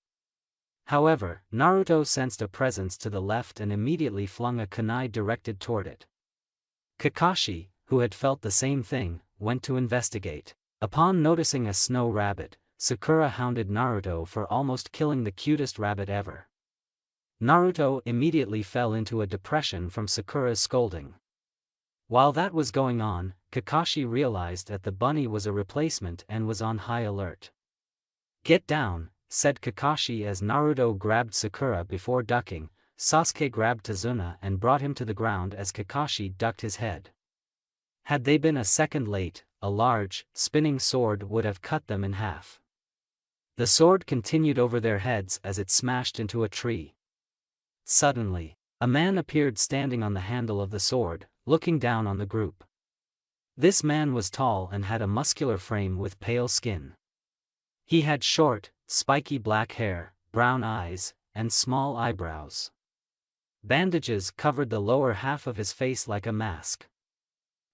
However, Naruto sensed a presence to the left and immediately flung a kunai directed toward it. Kakashi, who had felt the same thing, went to investigate. Upon noticing a snow rabbit, Sakura hounded Naruto for almost killing the cutest rabbit ever. Naruto immediately fell into a depression from Sakura's scolding. While that was going on, Kakashi realized that the bunny was a replacement and was on high alert. "Get down," said Kakashi as Naruto grabbed Sakura before ducking. Sasuke grabbed Tazuna and brought him to the ground as Kakashi ducked his head. Had they been a second late, a large, spinning sword would have cut them in half. The sword continued over their heads as it smashed into a tree. Suddenly, a man appeared standing on the handle of the sword, looking down on the group. This man was tall and had a muscular frame with pale skin. He had short, spiky black hair, brown eyes, and small eyebrows. Bandages covered the lower half of his face like a mask.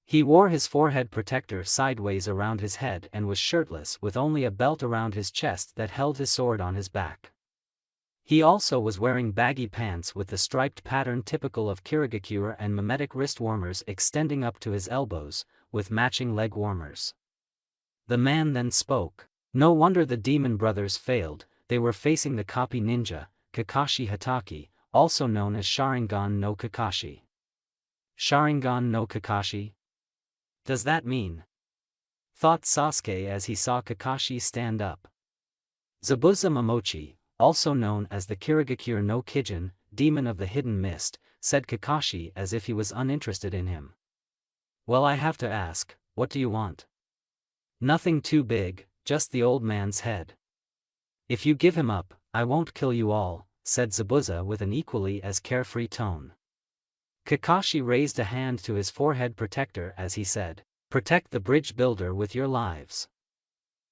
He wore his forehead protector sideways around his head and was shirtless with only a belt around his chest that held his sword on his back. He also was wearing baggy pants with the striped pattern typical of Kirigakure and mimetic wrist warmers extending up to his elbows, with matching leg warmers. The man then spoke. No wonder the demon brothers failed. They were facing the copy ninja, Kakashi Hatake, also known as Sharingan no Kakashi. Sharingan no Kakashi? Does that mean? Thought Sasuke as he saw Kakashi stand up. Zabuza Momochi, also known as the Kirigakure no Kijin, demon of the hidden mist, said Kakashi as if he was uninterested in him. "Well, I have to ask, what do you want?" "Nothing too big, just the old man's head." "If you give him up, I won't kill you all," said Zabuza with an equally as carefree tone. Kakashi raised a hand to his forehead protector as he said, "Protect the bridge builder with your lives.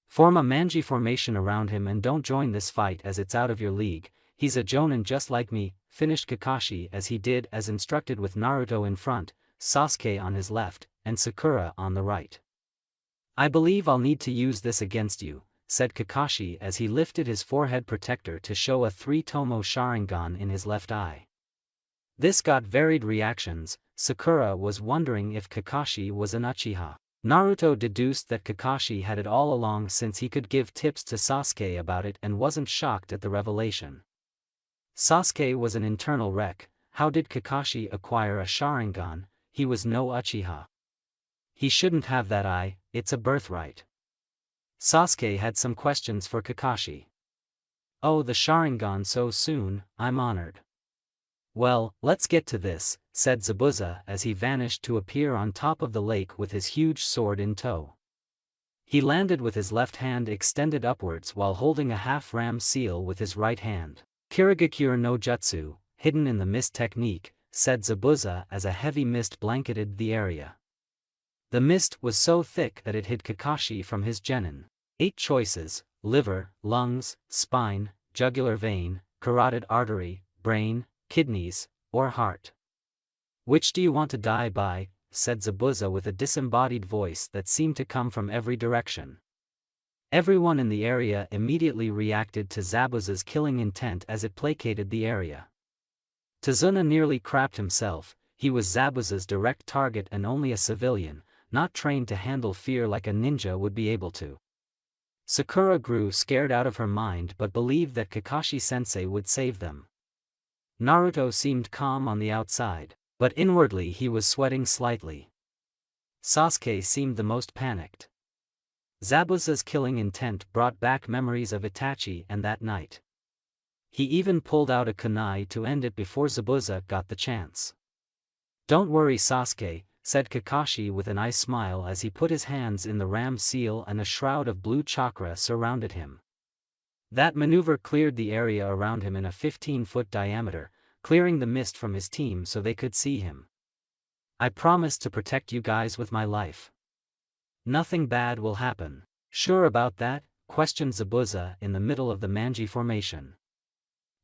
Form a manji formation around him and don't join this fight as it's out of your league. He's a jonin just like me," finished Kakashi as he did as instructed with Naruto in front, Sasuke on his left, and Sakura on the right. "I believe I'll need to use this against you," said Kakashi as he lifted his forehead protector to show a 3-tomo Sharingan in his left eye. This got varied reactions. Sakura was wondering if Kakashi was an Uchiha. Naruto deduced that Kakashi had it all along since he could give tips to Sasuke about it and wasn't shocked at the revelation. Sasuke was an internal wreck. How did Kakashi acquire a Sharingan? He was no Uchiha. He shouldn't have that eye, it's a birthright. Sasuke had some questions for Kakashi. "Oh, the Sharingan so soon, I'm honored." "Well, let's get to this," said Zabuza as he vanished to appear on top of the lake with his huge sword in tow. He landed with his left hand extended upwards while holding a half-ram seal with his right hand. "Kirigakure no Jutsu, hidden in the mist technique," said Zabuza as a heavy mist blanketed the area. The mist was so thick that it hid Kakashi from his genin. 8 choices: liver, lungs, spine, jugular vein, carotid artery, brain, kidneys, or heart. Which do you want to die by? Said Zabuza with a disembodied voice that seemed to come from every direction. Everyone in the area immediately reacted to Zabuza's killing intent as it placated the area. Tazuna nearly crapped himself. He was Zabuza's direct target and only a civilian, not trained to handle fear like a ninja would be able to. Sakura grew scared out of her mind but believed that Kakashi-sensei would save them. Naruto seemed calm on the outside, but inwardly he was sweating slightly. Sasuke seemed the most panicked. Zabuza's killing intent brought back memories of Itachi and that night. He even pulled out a kunai to end it before Zabuza got the chance. "Don't worry, Sasuke," said Kakashi with an ice smile as he put his hands in the ram seal and a shroud of blue chakra surrounded him. That maneuver cleared the area around him in a 15-foot diameter, clearing the mist from his team so they could see him. "I promise to protect you guys with my life. Nothing bad will happen." "Sure about that?" questioned Zabuza in the middle of the Manji formation.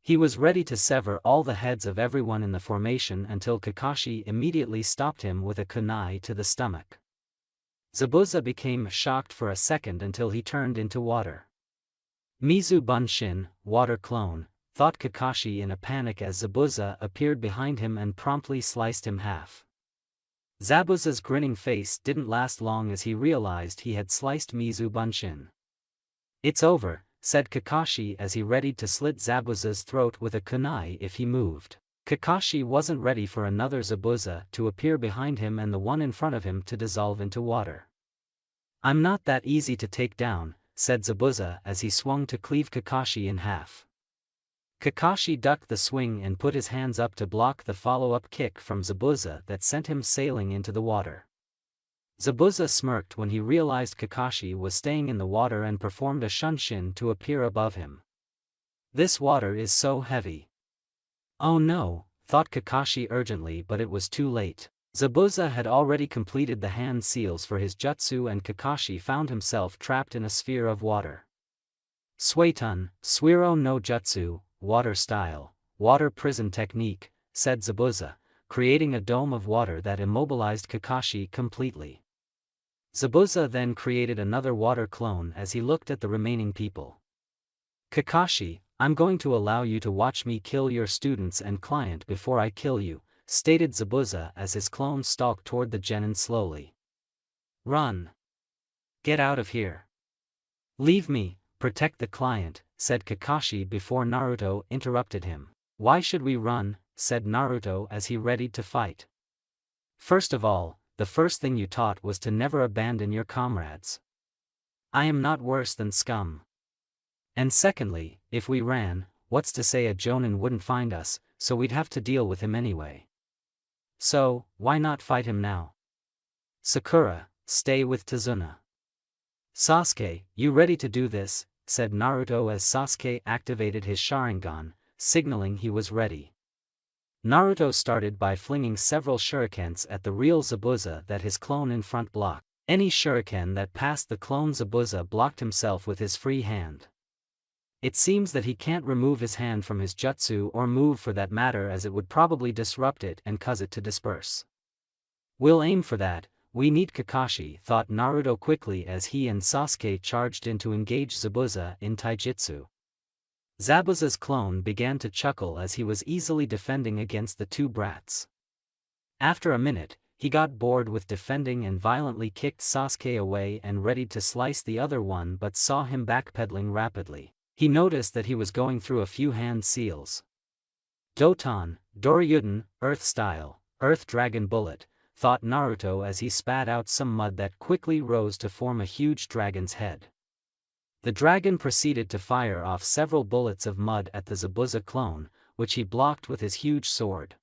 He was ready to sever all the heads of everyone in the formation until Kakashi immediately stopped him with a kunai to the stomach. Zabuza became shocked for a second until he turned into water. "Mizu Bunshin, water clone," thought Kakashi in a panic as Zabuza appeared behind him and promptly sliced him half. Zabuza's grinning face didn't last long as he realized he had sliced Mizu Bunshin. "It's over," said Kakashi as he readied to slit Zabuza's throat with a kunai if he moved. Kakashi wasn't ready for another Zabuza to appear behind him and the one in front of him to dissolve into water. "I'm not that easy to take down," said Zabuza as he swung to cleave Kakashi in half. Kakashi ducked the swing and put his hands up to block the follow-up kick from Zabuza that sent him sailing into the water. Zabuza smirked when he realized Kakashi was staying in the water and performed a shunshin to appear above him. "This water is so heavy." "Oh no," thought Kakashi urgently, but it was too late. Zabuza had already completed the hand seals for his jutsu and Kakashi found himself trapped in a sphere of water. "Suetun, Suiro no Jutsu, water style, water prison technique," said Zabuza, creating a dome of water that immobilized Kakashi completely. Zabuza then created another water clone as he looked at the remaining people. "Kakashi, I'm going to allow you to watch me kill your students and client before I kill you," stated Zabuza as his clone stalked toward the genin slowly. "Run. Get out of here. Leave me, protect the client," said Kakashi before Naruto interrupted him. "Why should we run?" said Naruto as he readied to fight. "First of all, the first thing you taught was to never abandon your comrades. I am not worse than scum. And secondly, if we ran, what's to say a Jonin wouldn't find us, so we'd have to deal with him anyway. So, why not fight him now? Sakura, stay with Tazuna. Sasuke, you ready to do this?" said Naruto as Sasuke activated his Sharingan, signaling he was ready. Naruto started by flinging several shurikens at the real Zabuza that his clone in front blocked. Any shuriken that passed the clone Zabuza blocked himself with his free hand. It seems that he can't remove his hand from his jutsu or move for that matter as it would probably disrupt it and cause it to disperse. "We'll aim for that, we need Kakashi," thought Naruto quickly as he and Sasuke charged in to engage Zabuza in taijutsu. Zabuza's clone began to chuckle as he was easily defending against the two brats. After a minute, he got bored with defending and violently kicked Sasuke away and readied to slice the other one but saw him backpedaling rapidly. He noticed that he was going through a few hand seals. "Doton, Doryuden, Earth Style, Earth Dragon Bullet," thought Naruto as he spat out some mud that quickly rose to form a huge dragon's head. The dragon proceeded to fire off several bullets of mud at the Zabuza clone, which he blocked with his huge sword.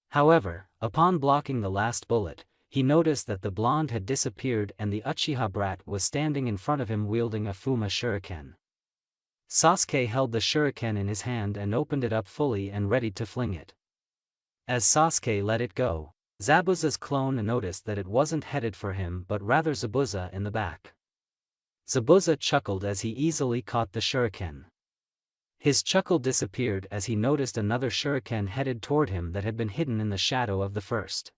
However, upon blocking the last bullet, he noticed that the blonde had disappeared and the Uchiha brat was standing in front of him wielding a Fuma shuriken. Sasuke held the shuriken in his hand and opened it up fully and readied to fling it. As Sasuke let it go, Zabuza's clone noticed that it wasn't headed for him but rather Zabuza in the back. Zabuza chuckled as he easily caught the shuriken. His chuckle disappeared as he noticed another shuriken headed toward him that had been hidden in the shadow of the first.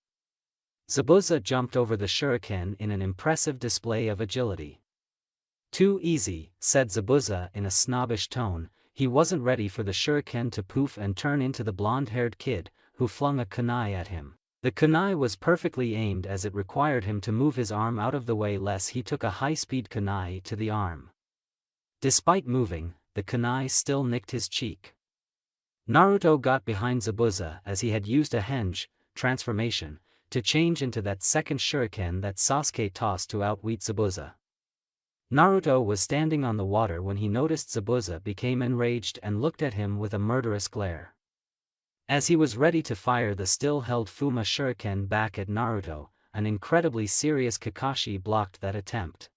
Zabuza jumped over the shuriken in an impressive display of agility. "Too easy," said Zabuza in a snobbish tone. He wasn't ready for the shuriken to poof and turn into the blonde-haired kid, who flung a kunai at him. The kunai was perfectly aimed as it required him to move his arm out of the way lest he took a high-speed kunai to the arm. Despite moving, the kunai still nicked his cheek. Naruto got behind Zabuza as he had used a henge transformation to change into that second shuriken that Sasuke tossed to outwit Zabuza. Naruto was standing on the water when he noticed Zabuza became enraged and looked at him with a murderous glare. As he was ready to fire the still-held Fuma shuriken back at Naruto, an incredibly serious Kakashi blocked that attempt.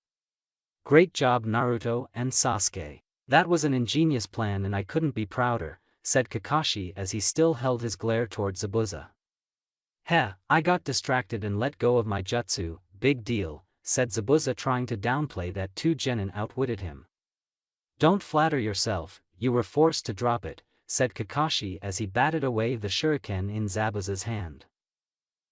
"Great job Naruto and Sasuke. That was an ingenious plan and I couldn't be prouder," said Kakashi as he still held his glare toward Zabuza. "Heh, I got distracted and let go of my jutsu, big deal," said Zabuza trying to downplay that two genin outwitted him. "Don't flatter yourself, you were forced to drop it," said Kakashi as he batted away the shuriken in Zabuza's hand.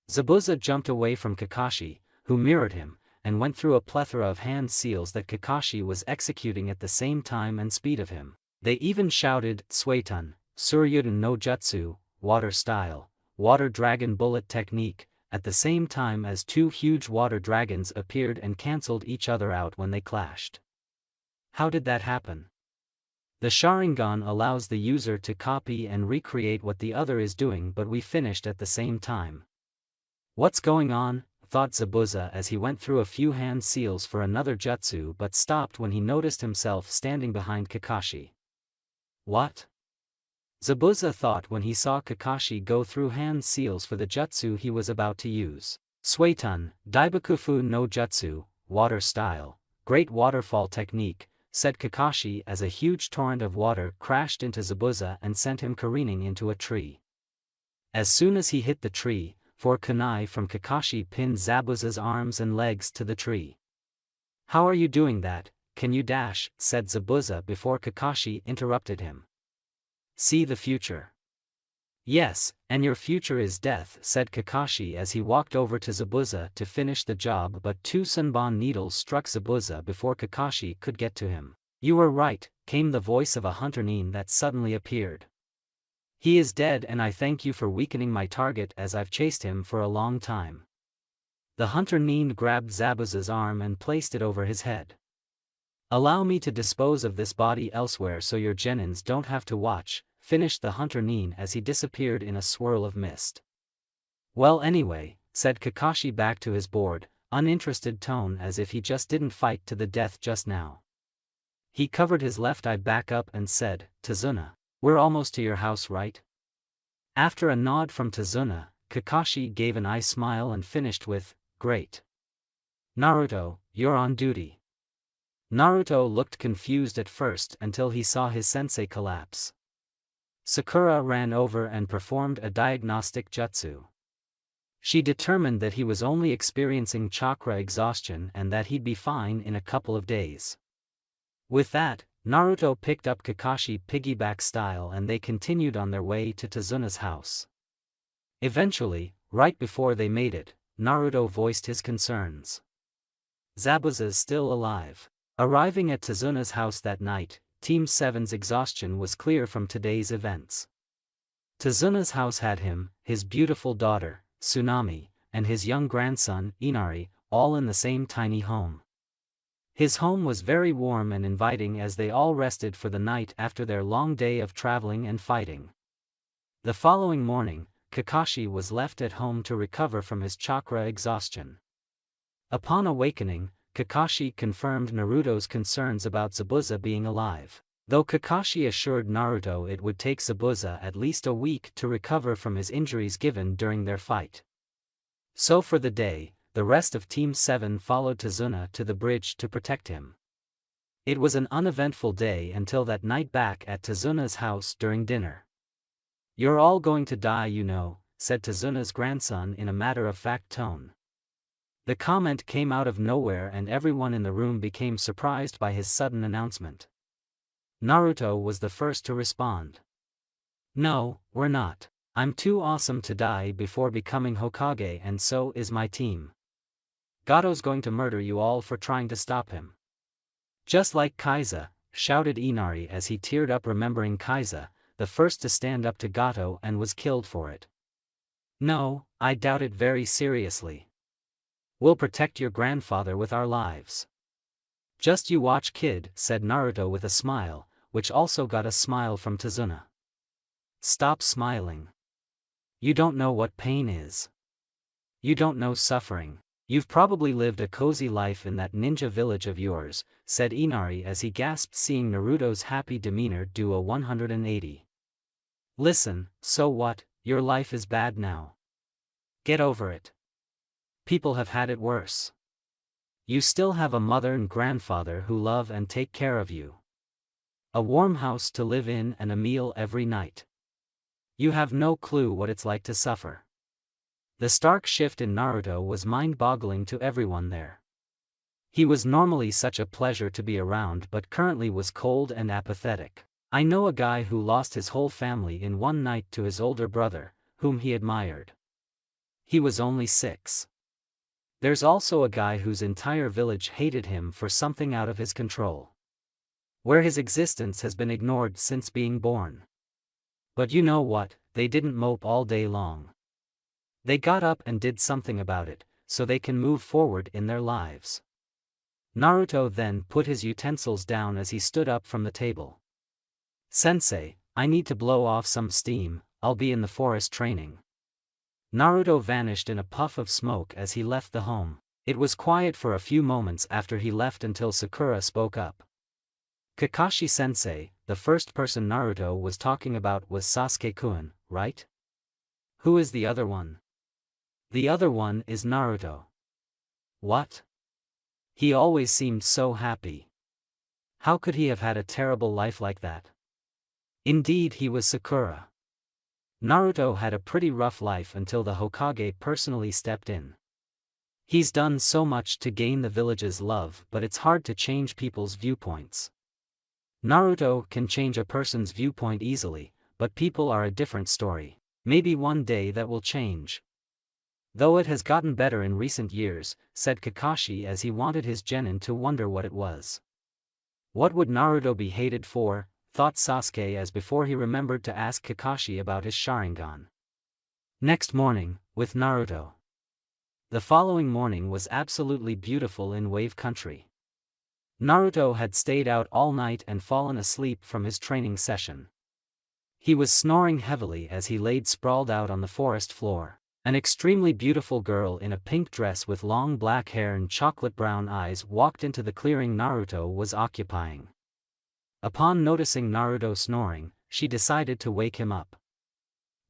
Zabuza jumped away from Kakashi, who mirrored him, and went through a plethora of hand seals that Kakashi was executing at the same time and speed of him. They even shouted, "Suiton, Suryuden no Jutsu, water style, water dragon bullet technique," at the same time as two huge water dragons appeared and cancelled each other out when they clashed. How did that happen? The Sharingan allows the user to copy and recreate what the other is doing, but we finished at the same time. "What's going on?" thought Zabuza as he went through a few hand seals for another jutsu but stopped when he noticed himself standing behind Kakashi. "What?" Zabuza thought when he saw Kakashi go through hand seals for the jutsu he was about to use. "Suiton, Daibakufu no Jutsu, water style, great waterfall technique," said Kakashi as a huge torrent of water crashed into Zabuza and sent him careening into a tree. As soon as he hit the tree, four kunai from Kakashi pinned Zabuza's arms and legs to the tree. "How are you doing that? Can you dash?" said Zabuza before Kakashi interrupted him. "See the future." "Yes, and your future is death," said Kakashi as he walked over to Zabuza to finish the job, but two Senbon needles struck Zabuza before Kakashi could get to him. "You were right," came the voice of a hunter Nin that suddenly appeared. "He is dead and I thank you for weakening my target as I've chased him for a long time." The hunter Nin grabbed Zabuza's arm and placed it over his head. "Allow me to dispose of this body elsewhere so your genins don't have to watch," finished the hunter Nin as he disappeared in a swirl of mist. "Well anyway," said Kakashi back to his bored, uninterested tone as if he just didn't fight to the death just now. He covered his left eye back up and said, "Tazuna, we're almost to your house, right?" After a nod from Tazuna, Kakashi gave an eye smile and finished with, "Great. Naruto, you're on duty." Naruto looked confused at first until he saw his sensei collapse. Sakura ran over and performed a diagnostic jutsu. She determined that he was only experiencing chakra exhaustion and that he'd be fine in a couple of days. With that, Naruto picked up Kakashi piggyback style and they continued on their way to Tazuna's house. Eventually, right before they made it, Naruto voiced his concerns. "Zabuza's still alive." Arriving at Tazuna's house that night, Team 7's exhaustion was clear from today's events. Tazuna's house had him, his beautiful daughter, Tsunami, and his young grandson, Inari, all in the same tiny home. His home was very warm and inviting as they all rested for the night after their long day of traveling and fighting. The following morning, Kakashi was left at home to recover from his chakra exhaustion. Upon awakening, Kakashi confirmed Naruto's concerns about Zabuza being alive, though Kakashi assured Naruto it would take Zabuza at least a week to recover from his injuries given during their fight. So for the day, the rest of Team 7 followed Tazuna to the bridge to protect him. It was an uneventful day until that night back at Tazuna's house during dinner. "You're all going to die, you know," said Tazuna's grandson in a matter-of-fact tone. The comment came out of nowhere and everyone in the room became surprised by his sudden announcement. Naruto was the first to respond. "No, we're not. I'm too awesome to die before becoming Hokage and so is my team. Gato's going to murder you all for trying to stop him." "Just like Kaiza," shouted Inari as he teared up remembering Kaiza, the first to stand up to Gato and was killed for it. "No, I doubt it very seriously. We'll protect your grandfather with our lives." "Just you watch, kid," said Naruto with a smile, which also got a smile from Tazuna. "Stop smiling. You don't know what pain is. You don't know suffering. You've probably lived a cozy life in that ninja village of yours," said Inari as he gasped seeing Naruto's happy demeanor do a 180. "Listen, so what, your life is bad now. Get over it. People have had it worse. You still have a mother and grandfather who love and take care of you. A warm house to live in and a meal every night. You have no clue what it's like to suffer." The stark shift in Naruto was mind-boggling to everyone there. He was normally such a pleasure to be around but currently was cold and apathetic. "I know a guy who lost his whole family in one night to his older brother, whom he admired. He was only 6. There's also a guy whose entire village hated him for something out of his control. Where his existence has been ignored since being born. But you know what, they didn't mope all day long. They got up and did something about it, so they can move forward in their lives." Naruto then put his utensils down as he stood up from the table. "Sensei, I need to blow off some steam, I'll be in the forest training." Naruto vanished in a puff of smoke as he left the home. It was quiet for a few moments after he left until Sakura spoke up. "Kakashi-sensei, the first person Naruto was talking about was Sasuke-kun, right? Who is the other one?" "The other one is Naruto." "What? He always seemed so happy. How could he have had a terrible life like that?" "Indeed, he was Sakura. Naruto had a pretty rough life until the Hokage personally stepped in. He's done so much to gain the village's love, but it's hard to change people's viewpoints. Naruto can change a person's viewpoint easily, but people are a different story. Maybe one day that will change. Though it has gotten better in recent years," said Kakashi as he wanted his genin to wonder what it was. What would Naruto be hated for, thought Sasuke as before he remembered to ask Kakashi about his Sharingan. Next morning, with Naruto. The following morning was absolutely beautiful in Wave Country. Naruto had stayed out all night and fallen asleep from his training session. He was snoring heavily as he laid sprawled out on the forest floor. An extremely beautiful girl in a pink dress with long black hair and chocolate brown eyes walked into the clearing Naruto was occupying. Upon noticing Naruto snoring, she decided to wake him up.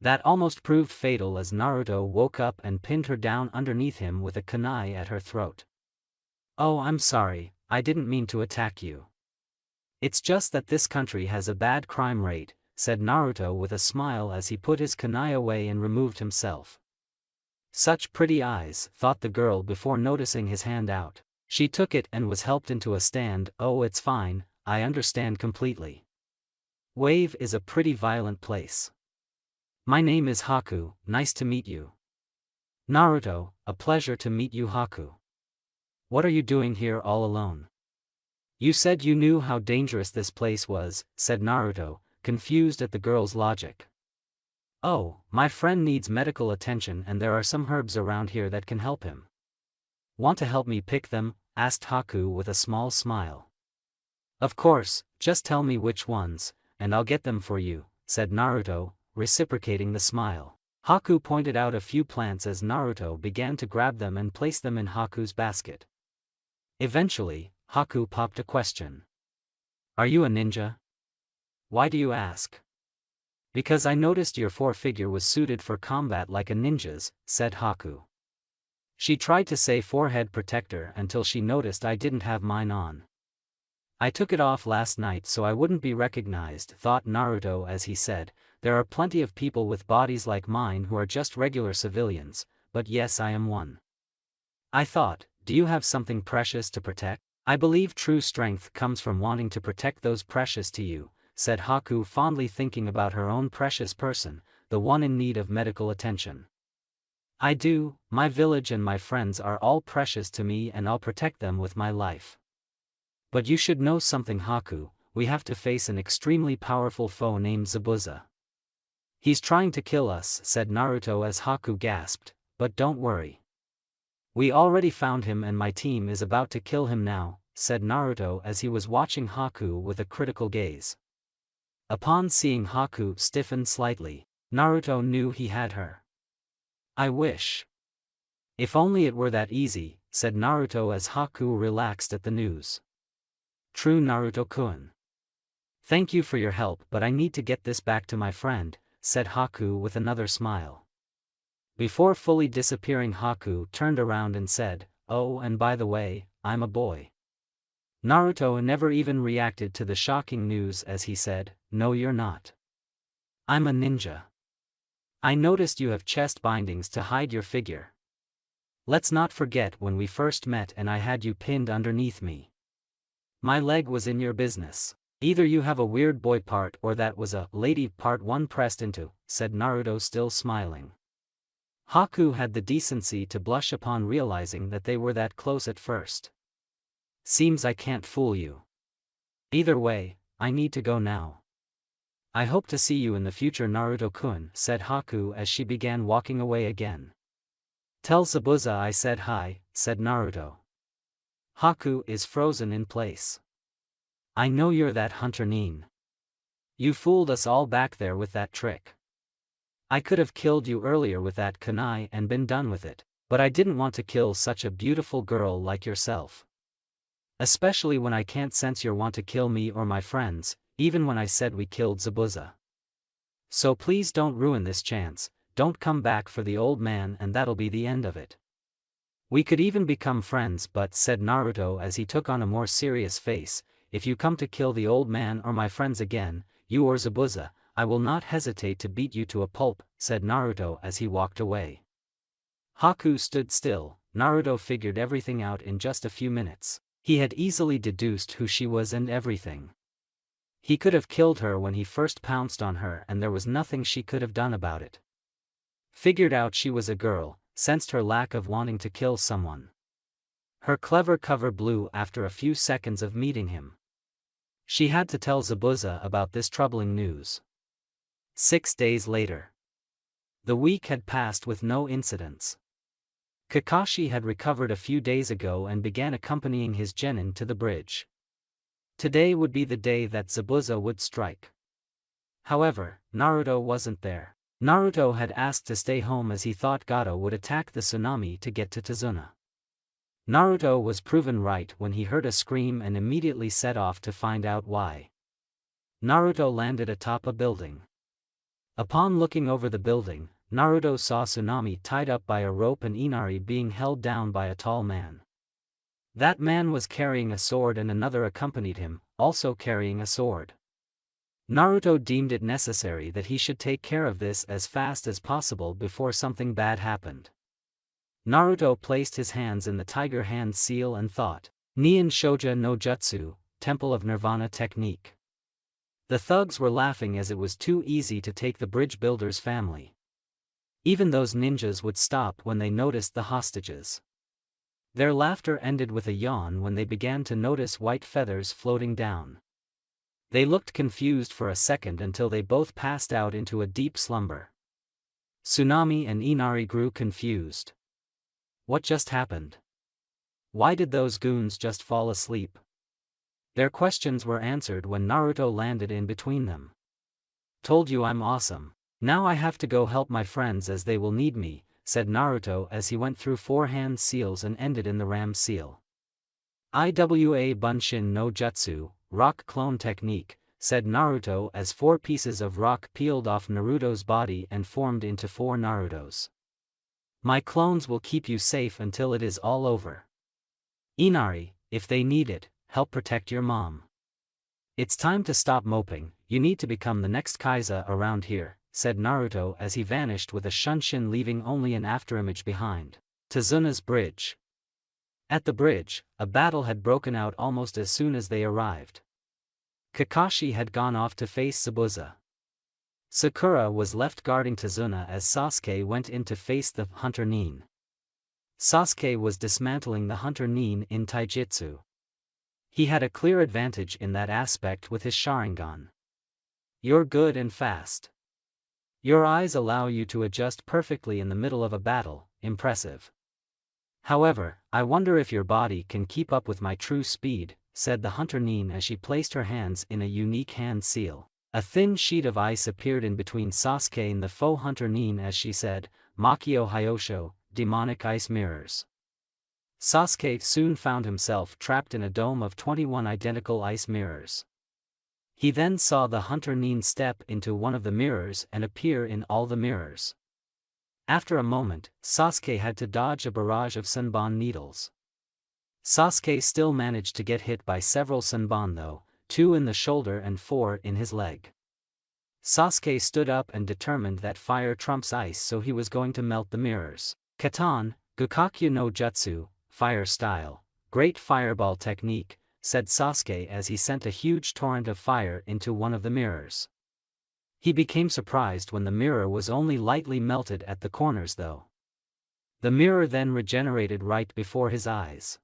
That almost proved fatal as Naruto woke up and pinned her down underneath him with a kunai at her throat. "Oh, I'm sorry, I didn't mean to attack you. It's just that this country has a bad crime rate," said Naruto with a smile as he put his kunai away and removed himself. Such pretty eyes, thought the girl before noticing his hand out. She took it and was helped into a stand. "Oh, it's fine, I understand completely. Wave is a pretty violent place. My name is Haku, nice to meet you." "Naruto, a pleasure to meet you, Haku. What are you doing here all alone?" "You said you knew how dangerous this place was," said Naruto, confused at the girl's logic. "Oh, my friend needs medical attention and there are some herbs around here that can help him. Want to help me pick them?" asked Haku with a small smile. "Of course, just tell me which ones, and I'll get them for you," said Naruto, reciprocating the smile. Haku pointed out a few plants as Naruto began to grab them and place them in Haku's basket. Eventually, Haku popped a question. "Are you a ninja?" "Why do you ask?" "Because I noticed your figure was suited for combat like a ninja's," said Haku. She tried to say forehead protector until she noticed I didn't have mine on. "I took it off last night so I wouldn't be recognized," thought Naruto as he said, There are plenty of people with bodies like mine who are just regular civilians, but yes, I am one. I thought, do you have something precious to protect? I believe true strength comes from wanting to protect those precious to you, said Haku, fondly thinking about her own precious person, the one in need of medical attention. I do, my village and my friends are all precious to me and I'll protect them with my life. But you should know something, Haku, we have to face an extremely powerful foe named Zabuza. He's trying to kill us, said Naruto as Haku gasped, but don't worry. We already found him and my team is about to kill him now, said Naruto as he was watching Haku with a critical gaze. Upon seeing Haku stiffen slightly, Naruto knew he had her. I wish. If only it were that easy, said Naruto as Haku relaxed at the news. True, Naruto-kun. Thank you for your help, but I need to get this back to my friend, said Haku with another smile. Before fully disappearing, Haku turned around and said, oh, and by the way, I'm a boy. Naruto never even reacted to the shocking news as he said, no, you're not. I'm a ninja. I noticed you have chest bindings to hide your figure. Let's not forget when we first met and I had you pinned underneath me. My leg was in your business. Either you have a weird boy part or that was a lady part one pressed into, said Naruto, still smiling. Haku had the decency to blush upon realizing that they were that close at first. Seems I can't fool you. Either way, I need to go now. I hope to see you in the future, Naruto-kun, said Haku as she began walking away again. Tell Zabuza I said hi, said Naruto. Haku is frozen in place. I know you're that hunter Nin. You fooled us all back there with that trick. I could have killed you earlier with that kunai and been done with it, but I didn't want to kill such a beautiful girl like yourself. Especially when I can't sense your want to kill me or my friends, even when I said we killed Zabuza. So please don't ruin this chance, don't come back for the old man and that'll be the end of it. We could even become friends, but, said Naruto as he took on a more serious face, if you come to kill the old man or my friends again, you or Zabuza, I will not hesitate to beat you to a pulp, said Naruto as he walked away. Haku stood still. Naruto figured everything out in just a few minutes. He had easily deduced who she was and everything. He could have killed her when he first pounced on her and there was nothing she could have done about it. Figured out she was a girl, sensed her lack of wanting to kill someone. Her clever cover blew after a few seconds of meeting him. She had to tell Zabuza about this troubling news. 6 days later. The week had passed with no incidents. Kakashi had recovered a few days ago and began accompanying his genin to the bridge. Today would be the day that Zabuza would strike. However, Naruto wasn't there. Naruto had asked to stay home as he thought Gato would attack the tsunami to get to Tazuna. Naruto was proven right when he heard a scream and immediately set off to find out why. Naruto landed atop a building. Upon looking over the building, Naruto saw Tsunami tied up by a rope and Inari being held down by a tall man. That man was carrying a sword and another accompanied him, also carrying a sword. Naruto deemed it necessary that he should take care of this as fast as possible before something bad happened. Naruto placed his hands in the tiger hand seal and thought, Nien Shoja no Jutsu, Temple of Nirvana technique. The thugs were laughing as it was too easy to take the bridge builder's family. Even those ninjas would stop when they noticed the hostages. Their laughter ended with a yawn when they began to notice white feathers floating down. They looked confused for a second until they both passed out into a deep slumber. Tsunami and Inari grew confused. What just happened? Why did those goons just fall asleep? Their questions were answered when Naruto landed in between them. Told you I'm awesome. Now I have to go help my friends as they will need me, said Naruto as he went through 4 hand seals and ended in the ram seal. Iwa Bunshin no Jutsu, rock clone technique, said Naruto as 4 pieces of rock peeled off Naruto's body and formed into 4 Narutos. My clones will keep you safe until it is all over. Inari, if they need it, help protect your mom. It's time to stop moping, you need to become the next Kaiser around here, said Naruto as he vanished with a shunshin, leaving only an afterimage behind. Tazuna's bridge. At the bridge, a battle had broken out almost as soon as they arrived. Kakashi had gone off to face Zabuza. Sakura was left guarding Tazuna as Sasuke went in to face the Hunter Nin. Sasuke was dismantling the Hunter Nin in Taijutsu. He had a clear advantage in that aspect with his Sharingan. You're good and fast. Your eyes allow you to adjust perfectly in the middle of a battle, impressive. However, I wonder if your body can keep up with my true speed, said the Hunter Nin as she placed her hands in a unique hand seal. A thin sheet of ice appeared in between Sasuke and the faux Hunter Nin as she said, Makio Hyosho, demonic ice mirrors. Sasuke soon found himself trapped in a dome of 21 identical ice mirrors. He then saw the Hunter Nin step into one of the mirrors and appear in all the mirrors. After a moment, Sasuke had to dodge a barrage of Senbon needles. Sasuke still managed to get hit by several Senbon though, 2 in the shoulder and 4 in his leg. Sasuke stood up and determined that fire trumps ice, so he was going to melt the mirrors. Katan, Gukakyu no Jutsu, fire style, great fireball technique, said Sasuke as he sent a huge torrent of fire into one of the mirrors. He became surprised when the mirror was only lightly melted at the corners though. The mirror then regenerated right before his eyes.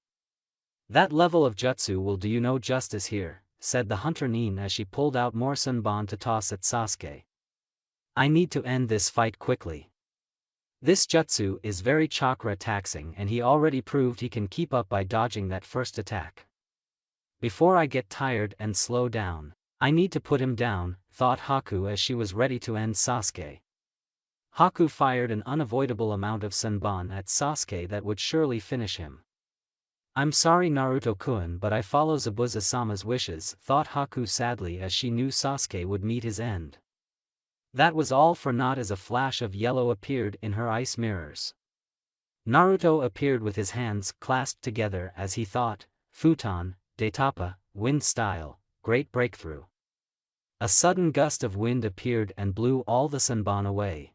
That level of jutsu will do you no justice here, said the Hunter Nin as she pulled out more Senbon to toss at Sasuke. I need to end this fight quickly. This jutsu is very chakra taxing and he already proved he can keep up by dodging that first attack. Before I get tired and slow down, I need to put him down, thought Haku as she was ready to end Sasuke. Haku fired an unavoidable amount of Senbon at Sasuke that would surely finish him. I'm sorry Naruto-kun, but I follow Zabuza-sama's wishes, thought Haku sadly as she knew Sasuke would meet his end. That was all for naught as a flash of yellow appeared in her ice mirrors. Naruto appeared with his hands clasped together as he thought, Futon, Daitapa, wind style, great breakthrough. A sudden gust of wind appeared and blew all the Senbon away.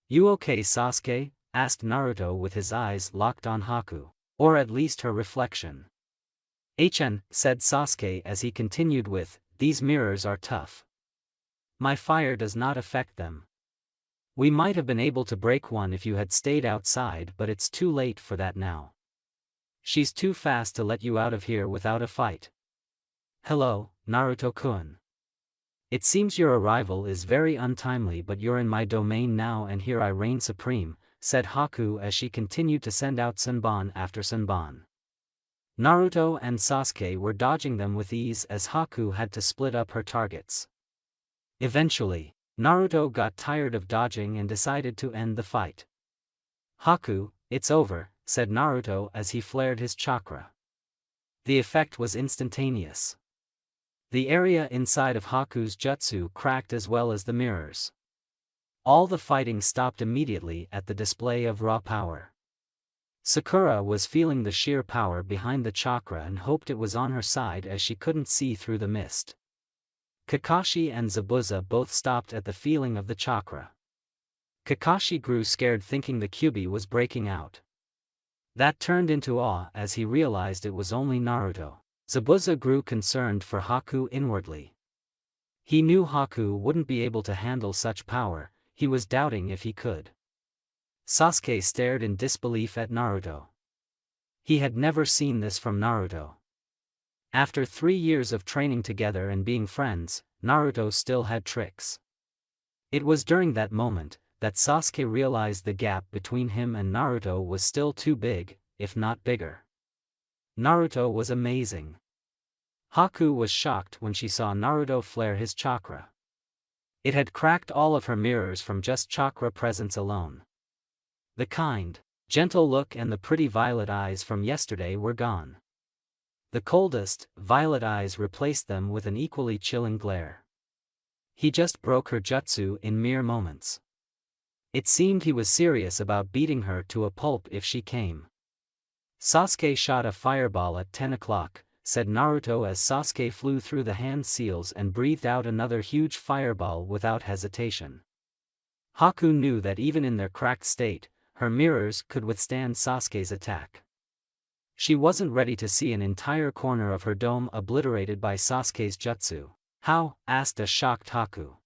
You okay, Sasuke? Asked Naruto with his eyes locked on Haku. Or at least her reflection. "Hn," said Sasuke as he continued with, these mirrors are tough. My fire does not affect them. We might have been able to break one if you had stayed outside, but it's too late for that now. She's too fast to let you out of here without a fight. Hello, Naruto-kun. It seems your arrival is very untimely, but you're in my domain now and here I reign supreme, said Haku as she continued to send out Senbon after Senbon. Naruto and Sasuke were dodging them with ease as Haku had to split up her targets. Eventually, Naruto got tired of dodging and decided to end the fight. Haku, it's over, said Naruto as he flared his chakra. The effect was instantaneous. The area inside of Haku's jutsu cracked as well as the mirrors. All the fighting stopped immediately at the display of raw power. Sakura was feeling the sheer power behind the chakra and hoped it was on her side as she couldn't see through the mist. Kakashi and Zabuza both stopped at the feeling of the chakra. Kakashi grew scared thinking the Kyuubi was breaking out. That turned into awe as he realized it was only Naruto. Zabuza grew concerned for Haku inwardly. He knew Haku wouldn't be able to handle such power. He was doubting if he could. Sasuke stared in disbelief at Naruto. He had never seen this from Naruto. After 3 years of training together and being friends, Naruto still had tricks. It was during that moment that Sasuke realized the gap between him and Naruto was still too big, if not bigger. Naruto was amazing. Haku was shocked when she saw Naruto flare his chakra. It had cracked all of her mirrors from just chakra presence alone. The kind, gentle look and the pretty violet eyes from yesterday were gone. The coldest, violet eyes replaced them with an equally chilling glare. He just broke her jutsu in mere moments. It seemed he was serious about beating her to a pulp if she came. Sasuke shot a fireball at 10 o'clock, said Naruto as Sasuke flew through the hand seals and breathed out another huge fireball without hesitation. Haku knew that even in their cracked state, her mirrors could withstand Sasuke's attack. She wasn't ready to see an entire corner of her dome obliterated by Sasuke's jutsu. How? Asked a shocked Haku.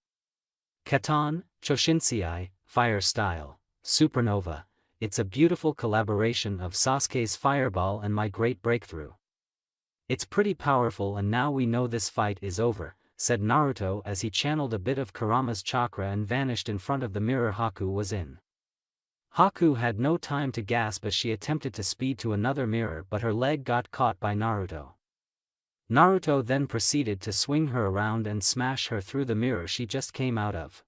Katon, Choshinsei, Fire Style, Supernova, it's a beautiful collaboration of Sasuke's fireball and my great breakthrough. It's pretty powerful and now we know this fight is over, said Naruto as he channeled a bit of Kurama's chakra and vanished in front of the mirror Haku was in. Haku had no time to gasp as she attempted to speed to another mirror but her leg got caught by Naruto. Naruto then proceeded to swing her around and smash her through the mirror she just came out of.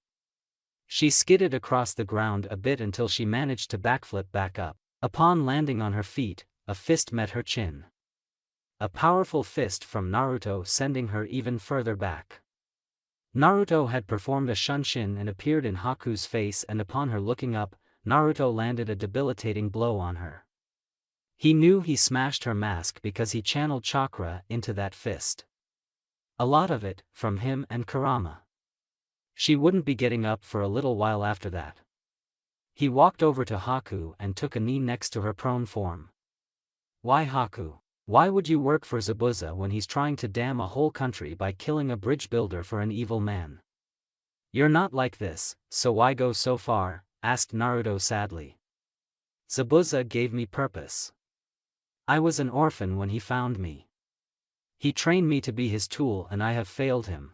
She skidded across the ground a bit until she managed to backflip back up. Upon landing on her feet, a fist met her chin. A powerful fist from Naruto sending her even further back. Naruto had performed a shunshin and appeared in Haku's face, and upon her looking up, Naruto landed a debilitating blow on her. He knew he smashed her mask because he channeled chakra into that fist. A lot of it, from him and Kurama. She wouldn't be getting up for a little while after that. He walked over to Haku and took a knee next to her prone form. Why Haku? Why would you work for Zabuza when he's trying to damn a whole country by killing a bridge builder for an evil man? You're not like this, so why go so far? Asked Naruto sadly. Zabuza gave me purpose. I was an orphan when he found me. He trained me to be his tool and I have failed him.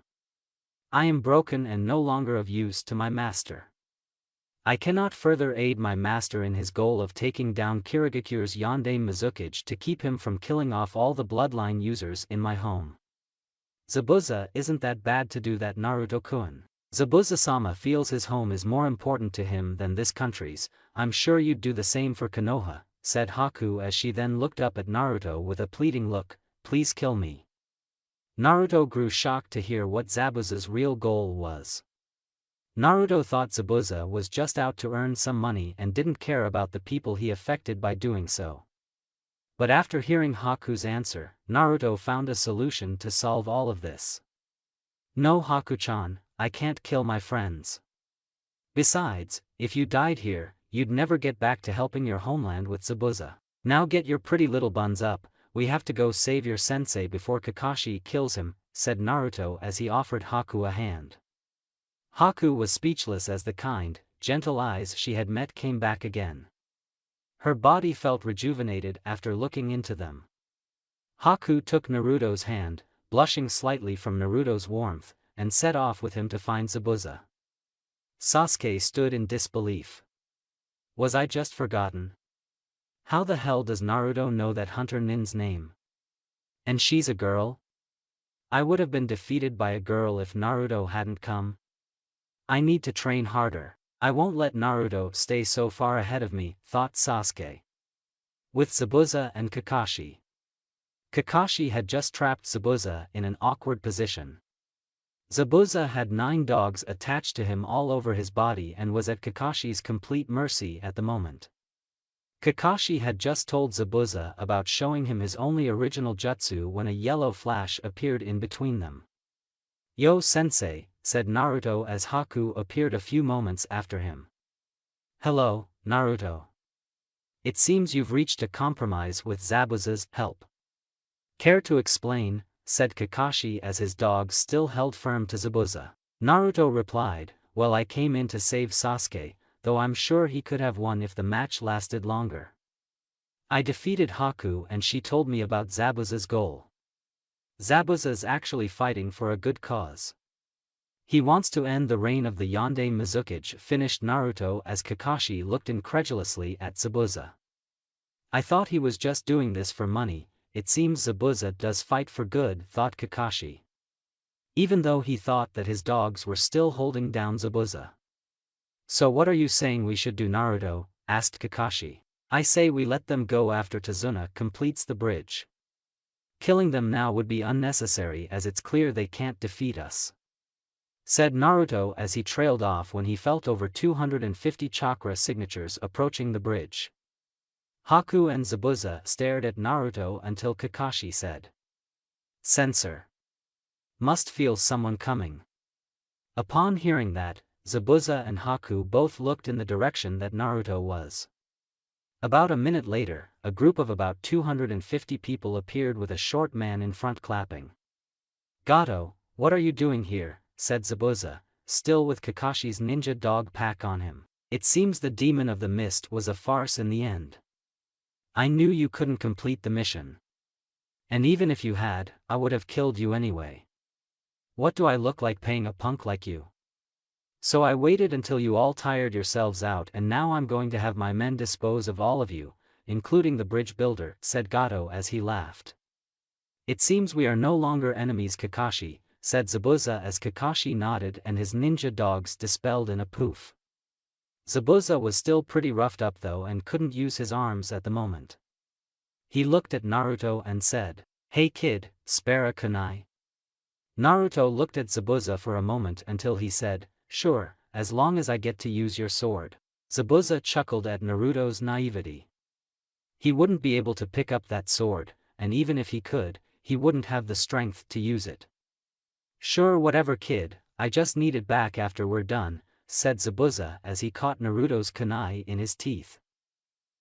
I am broken and no longer of use to my master. I cannot further aid my master in his goal of taking down Kirigakure's Yondaime Mizukage to keep him from killing off all the bloodline users in my home. Zabuza isn't that bad to do that, Naruto-kun. Zabuza-sama feels his home is more important to him than this country's. I'm sure you'd do the same for Konoha, said Haku as she then looked up at Naruto with a pleading look, please kill me. Naruto grew shocked to hear what Zabuza's real goal was. Naruto thought Zabuza was just out to earn some money and didn't care about the people he affected by doing so. But after hearing Haku's answer, Naruto found a solution to solve all of this. No, Haku-chan, I can't kill my friends. Besides, if you died here, you'd never get back to helping your homeland with Zabuza. Now get your pretty little buns up, we have to go save your sensei before Kakashi kills him, said Naruto as he offered Haku a hand. Haku was speechless as the kind, gentle eyes she had met came back again. Her body felt rejuvenated after looking into them. Haku took Naruto's hand, blushing slightly from Naruto's warmth, and set off with him to find Zabuza. Sasuke stood in disbelief. Was I just forgotten? How the hell does Naruto know that Hunter Nin's name? And she's a girl? I would have been defeated by a girl if Naruto hadn't come. I need to train harder. I won't let Naruto stay so far ahead of me, thought Sasuke. With Zabuza and Kakashi. Kakashi had just trapped Zabuza in an awkward position. Zabuza had 9 dogs attached to him all over his body and was at Kakashi's complete mercy at the moment. Kakashi had just told Zabuza about showing him his only original jutsu when a yellow flash appeared in between them. Yo sensei, said Naruto as Haku appeared a few moments after him. Hello, Naruto. It seems you've reached a compromise with Zabuza's help. Care to explain, said Kakashi as his dogs still held firm to Zabuza. Naruto replied, well, I came in to save Sasuke, though I'm sure he could have won if the match lasted longer. I defeated Haku and she told me about Zabuza's goal. Zabuza's actually fighting for a good cause. He wants to end the reign of the Yondaime Mizukage, finished Naruto as Kakashi looked incredulously at Zabuza. I thought he was just doing this for money, it seems Zabuza does fight for good, thought Kakashi. Even though he thought that his dogs were still holding down Zabuza. So what are you saying we should do, Naruto? Asked Kakashi. I say we let them go after Tazuna completes the bridge. Killing them now would be unnecessary as it's clear they can't defeat us, said Naruto as he trailed off when he felt over 250 chakra signatures approaching the bridge. Haku and Zabuza stared at Naruto until Kakashi said, Censor. Must feel someone coming. Upon hearing that, Zabuza and Haku both looked in the direction that Naruto was. About a minute later, a group of about 250 people appeared with a short man in front clapping. "Gato, what are you doing here?" said Zabuza, still with Kakashi's ninja dog pack on him. "It seems the demon of the mist was a farce in the end. I knew you couldn't complete the mission. And even if you had, I would have killed you anyway. What do I look like paying a punk like you? So I waited until you all tired yourselves out, and now I'm going to have my men dispose of all of you, including the bridge builder," said Gato as he laughed. "It seems we are no longer enemies, Kakashi," said Zabuza as Kakashi nodded and his ninja dogs dispelled in a poof. Zabuza was still pretty roughed up though and couldn't use his arms at the moment. He looked at Naruto and said, "Hey kid, spare a kunai?" Naruto looked at Zabuza for a moment until he said, "Sure, as long as I get to use your sword." Zabuza chuckled at Naruto's naivety. He wouldn't be able to pick up that sword, and even if he could, he wouldn't have the strength to use it. "Sure, whatever kid, I just need it back after we're done," said Zabuza as he caught Naruto's kunai in his teeth.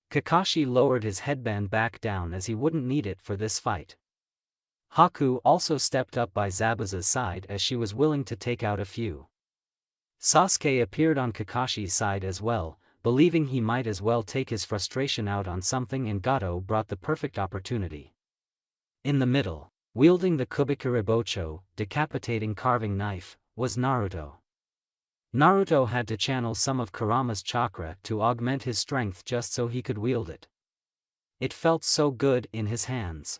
Kakashi lowered his headband back down as he wouldn't need it for this fight. Haku also stepped up by Zabuza's side as she was willing to take out a few. Sasuke appeared on Kakashi's side as well, believing he might as well take his frustration out on something, and Gato brought the perfect opportunity. In the middle, wielding the Kubikuribocho, decapitating carving knife, was Naruto. Naruto had to channel some of Kurama's chakra to augment his strength just so he could wield it. It felt so good in his hands.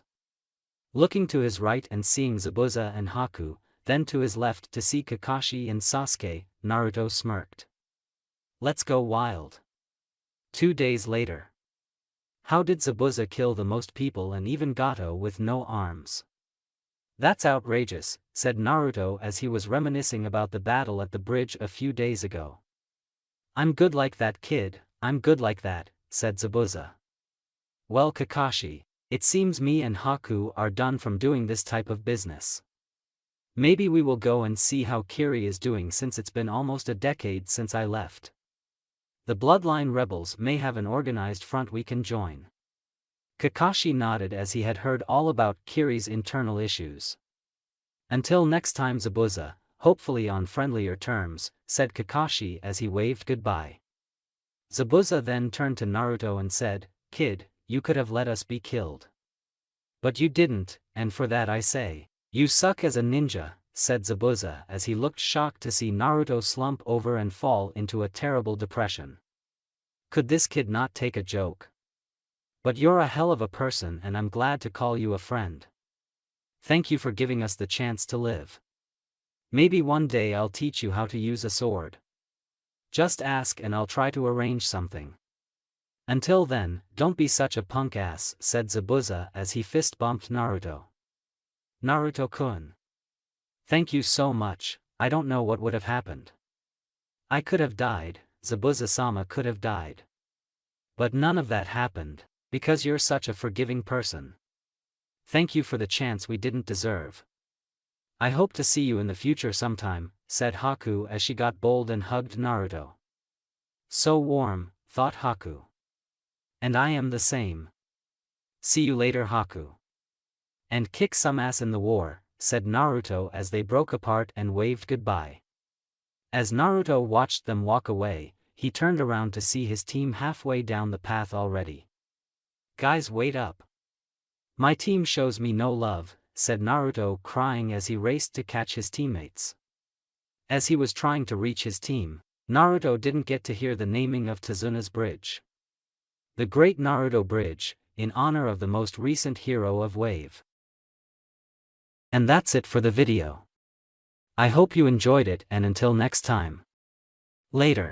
Looking to his right and seeing Zabuza and Haku, then to his left to see Kakashi and Sasuke, Naruto smirked. "Let's go wild." 2 days later. How did Zabuza kill the most people and even Gato with no arms? "That's outrageous," said Naruto as he was reminiscing about the battle at the bridge a few days ago. "I'm good like that kid, I'm good like that," said Zabuza. "Well Kakashi, it seems me and Haku are done from doing this type of business. Maybe we will go and see how Kiri is doing since it's been almost a decade since I left. The bloodline rebels may have an organized front we can join." Kakashi nodded as he had heard all about Kiri's internal issues. "Until next time Zabuza, hopefully on friendlier terms," said Kakashi as he waved goodbye. Zabuza then turned to Naruto and said, "Kid, you could have let us be killed. But you didn't, and for that I say, you suck as a ninja," said Zabuza as he looked shocked to see Naruto slump over and fall into a terrible depression. Could this kid not take a joke? "But you're a hell of a person and I'm glad to call you a friend. Thank you for giving us the chance to live. Maybe one day I'll teach you how to use a sword. Just ask and I'll try to arrange something. Until then, don't be such a punk ass," said Zabuza as he fist bumped Naruto. "Naruto-kun. Thank you so much, I don't know what would have happened. I could have died, Zabuza-sama could have died. But none of that happened, because you're such a forgiving person. Thank you for the chance we didn't deserve. I hope to see you in the future sometime," said Haku as she got bold and hugged Naruto. "So warm," thought Haku. "And I am the same. See you later Haku. And kick some ass in the war," said Naruto as they broke apart and waved goodbye. As Naruto watched them walk away, he turned around to see his team halfway down the path already. "Guys, wait up. My team shows me no love," said Naruto crying as he raced to catch his teammates. As he was trying to reach his team, Naruto didn't get to hear the naming of Tazuna's bridge. The Great Naruto Bridge, in honor of the most recent hero of Wave. And that's it for the video. I hope you enjoyed it, and until next time. Later.